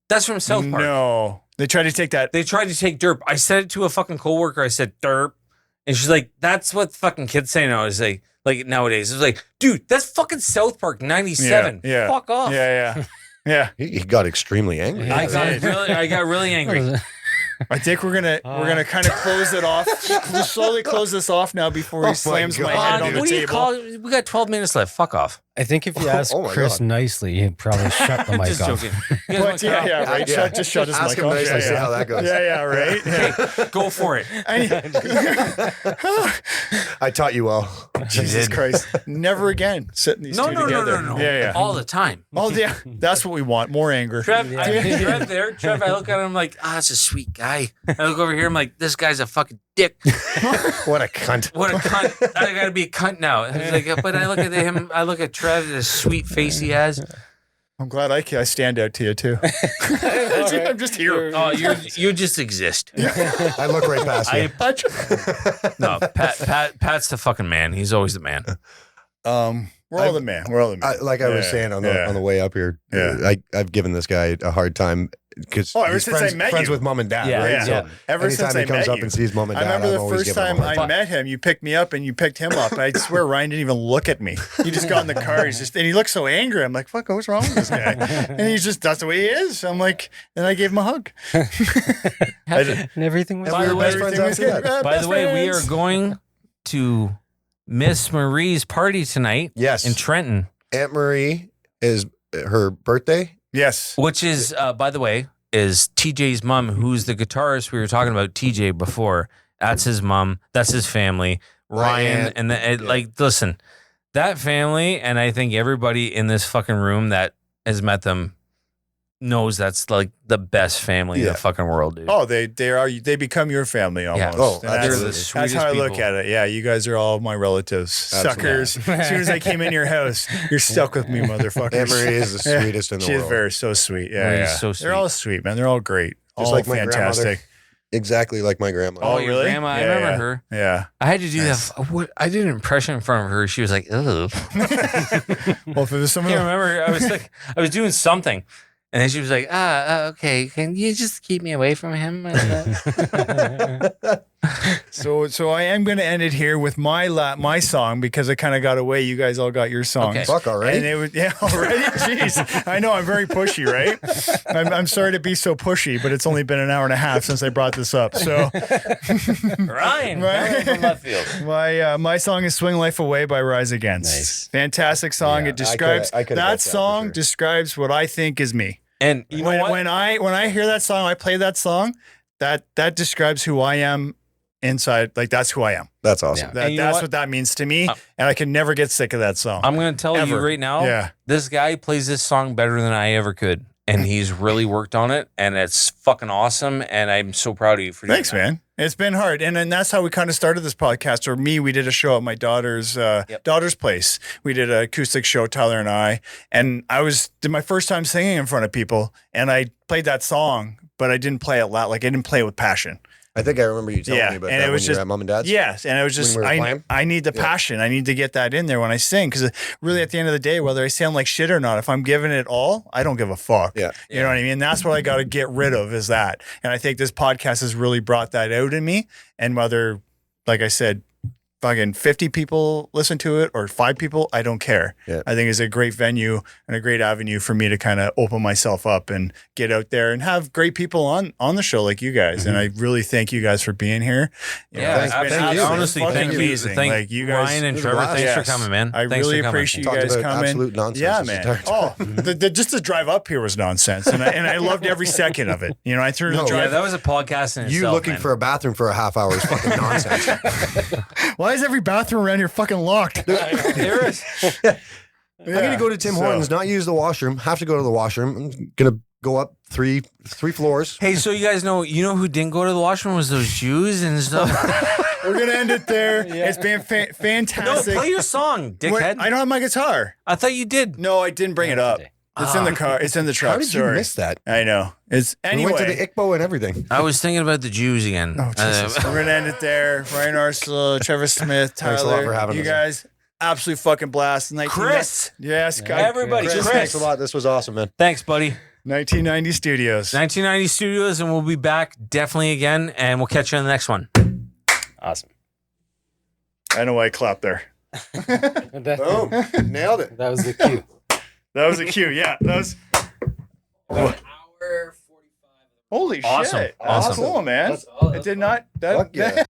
That's from South Park. No. They tried to take that. They tried to take derp. I said it to a fucking coworker. I said derp, and she's like, "That's what fucking kids say now." Is like nowadays. It's like, dude, that's fucking South Park '97. Yeah. Fuck off. Yeah. Yeah. He got extremely angry. I got really angry. I think we're gonna kind of close it off. Slowly close this off now before Oh he my slams my God, head on the What do you table. call it? We got 12 minutes left. Fuck off. I think if you ask Oh my Chris God. nicely, he'd probably shut the mic Just off. joking. You guys But want to cut yeah, off? right. Yeah. Just shut his Ask mic him off. nicely, see how that goes. Yeah, right. Yeah. Go for it. I taught you well. Jesus Christ! Never again sitting these No, two no, no, together. no, no. Yeah. All the time. Oh yeah, that's what we want. More anger. Trev, Trev there. Trev, I look at him like, that's a sweet guy. I look over here, I'm like, this guy's a fucking dick. What a cunt. What a cunt. I gotta be a cunt now. And he's like, but I look at him, I look at Trev, the sweet face he has. I'm glad I stand out to you too. I'm just here. Oh, you just exist. I look right past you. No, Pat's the fucking man. He's always the man. We're all the man. We're all the man. Like I was Yeah, saying on yeah. the way up here, Yeah. I've given this guy a hard time because ever he's since friends, I met friends you. with mom and dad, Yeah, right? yeah. So Ever anytime since he I comes met up you. and sees mom and I dad, remember I'm the always first giving him time a hard I met him, you picked me up and you picked him up. I swear Ryan didn't even look at me. He just got in the car. And he looked so angry. I'm like, fuck, what's wrong with this guy? And that's the way he is. I'm like, and I gave him a hug. And everything was And we were best Everything friends was after good. that. By Best the way, we are friends. going to Miss Marie's party tonight Yes. in Trenton, Aunt Marie is her birthday. Yes. which is, by the way, is TJ's mom, who's the guitarist we were talking about, TJ, before. That's his mom. That's his family. Ryan. aunt. And Yeah. like, listen, that family, and I think everybody in this fucking room that has met them knows that's like the best family in Yeah. the fucking world, dude. Oh, they become your family almost. Oh, And They're absolutely. the that's sweetest how I look people. at it. Yeah, you guys are all my relatives. Absolutely. Suckers. As soon as I came in your house, you're stuck with me, motherfuckers. Aunt Marie is the Yeah. sweetest in the She is world. so sweet. Yeah, Marie's yeah. so sweet. They're all sweet, man. They're all great. Just all like my fantastic. grandmother. Exactly like my grandma. Oh, your really? grandma, I Yeah, remember yeah. her. Yeah. I had to do Nice. that. I did an impression in front of her. She was like, "Ugh." Well, if it was I someone, can't remember. I was doing something, and then she was like, okay. Can you just keep me away from him?" so I am going to end it here with my song because I kind of got away. You guys all got your songs. Okay. Fuck already. And it was already. Jeez, I know I'm very pushy, right? I'm sorry to be so pushy, but it's only been an hour and a half since I brought this up. So Ryan, Right. from left field. my song is "Swing Life Away" by Rise Against. Nice. Fantastic song. Yeah, It describes I could've that guessed that for song sure. describes what I think is me. And you know what? When I hear that song, I play that song. That describes who I am inside. Like that's who I am. That's awesome. Yeah. And you know That's what? what that means to me, and I can never get sick of that song. I'm going to tell you Ever. right now, Yeah. this guy plays this song better than I ever could. And he's really worked on it, and it's fucking awesome. And I'm so proud of you for doing Thanks, that. man. It's been hard, and then that's how we kind of started this podcast. Or me, we did a show at my daughter's place. We did an acoustic show, Tyler and I, and did my first time singing in front of people, and I played that song, but I didn't play it loud. Like I didn't play it with passion. I think I remember you telling Yeah, me about and that it was when you were just- at Mom and Dad's. Yes, and it was just we were playing? I need the passion. I need to get that in there when I sing, because really at the end of the day, whether I sound like shit or not, if I'm giving it all, I don't give a fuck. Yeah. You know what I mean? That's what I got to get rid of is that. And I think this podcast has really brought that out in me. And whether, like I said, fucking 50 people listen to it or 5 people, I don't care. Yeah. I think it's a great venue and a great avenue for me to kind of open myself up and get out there and have great people on the show like you guys. And I really thank you guys for being here. You know, Yeah, it's been absolutely. you. Honestly, fucking thank you. amazing. Thank Like you guys, Ryan and It was a Trevor. blast. Thanks Yes. for coming, man. I Thanks really for coming. appreciate you Talked guys about coming. absolute nonsense Yeah, this man. entire time. Oh, just the drive up here was nonsense, and I loved every second of it. You know, I threw the No, Yeah, drive. that was a podcast in You itself, looking man. for a bathroom for a half hour is fucking nonsense. Why is every bathroom around here fucking locked? There is. I'm gonna go to Tim so- Hortons, not use the washroom. Have to go to the washroom. I'm gonna go up three floors. Hey, so you guys know, who didn't go to the washroom was those Jews and stuff. We're gonna end it there. It's been No, fantastic. play your song, dickhead. I don't have my guitar. I thought you did. No, I didn't bring it up. It's in the car. It's in the truck. How did you Sorry. miss that? I know. It's anyway. We went to the ICBO and everything. I was thinking about the Jews again. Oh, Jesus. We're gonna end it there. Ryan Arsenault, Trevor Smith, Tyler. Thanks a lot for having you us. guys. Absolute fucking blast. Chris. Yes, Everybody, Chris, Chris. thanks a lot. This was awesome, man. Thanks, buddy. 1990 Studios. 1990 Studios, and we'll be back definitely again, and we'll catch you on the next one. Awesome. I know why I clapped there. That, Boom. Nailed it. that was the cue. That was a cue. Yeah, that was. About an hour 45. Holy Awesome. shit. That's Awesome. cool, man. That's- I did not. That, Fuck yeah.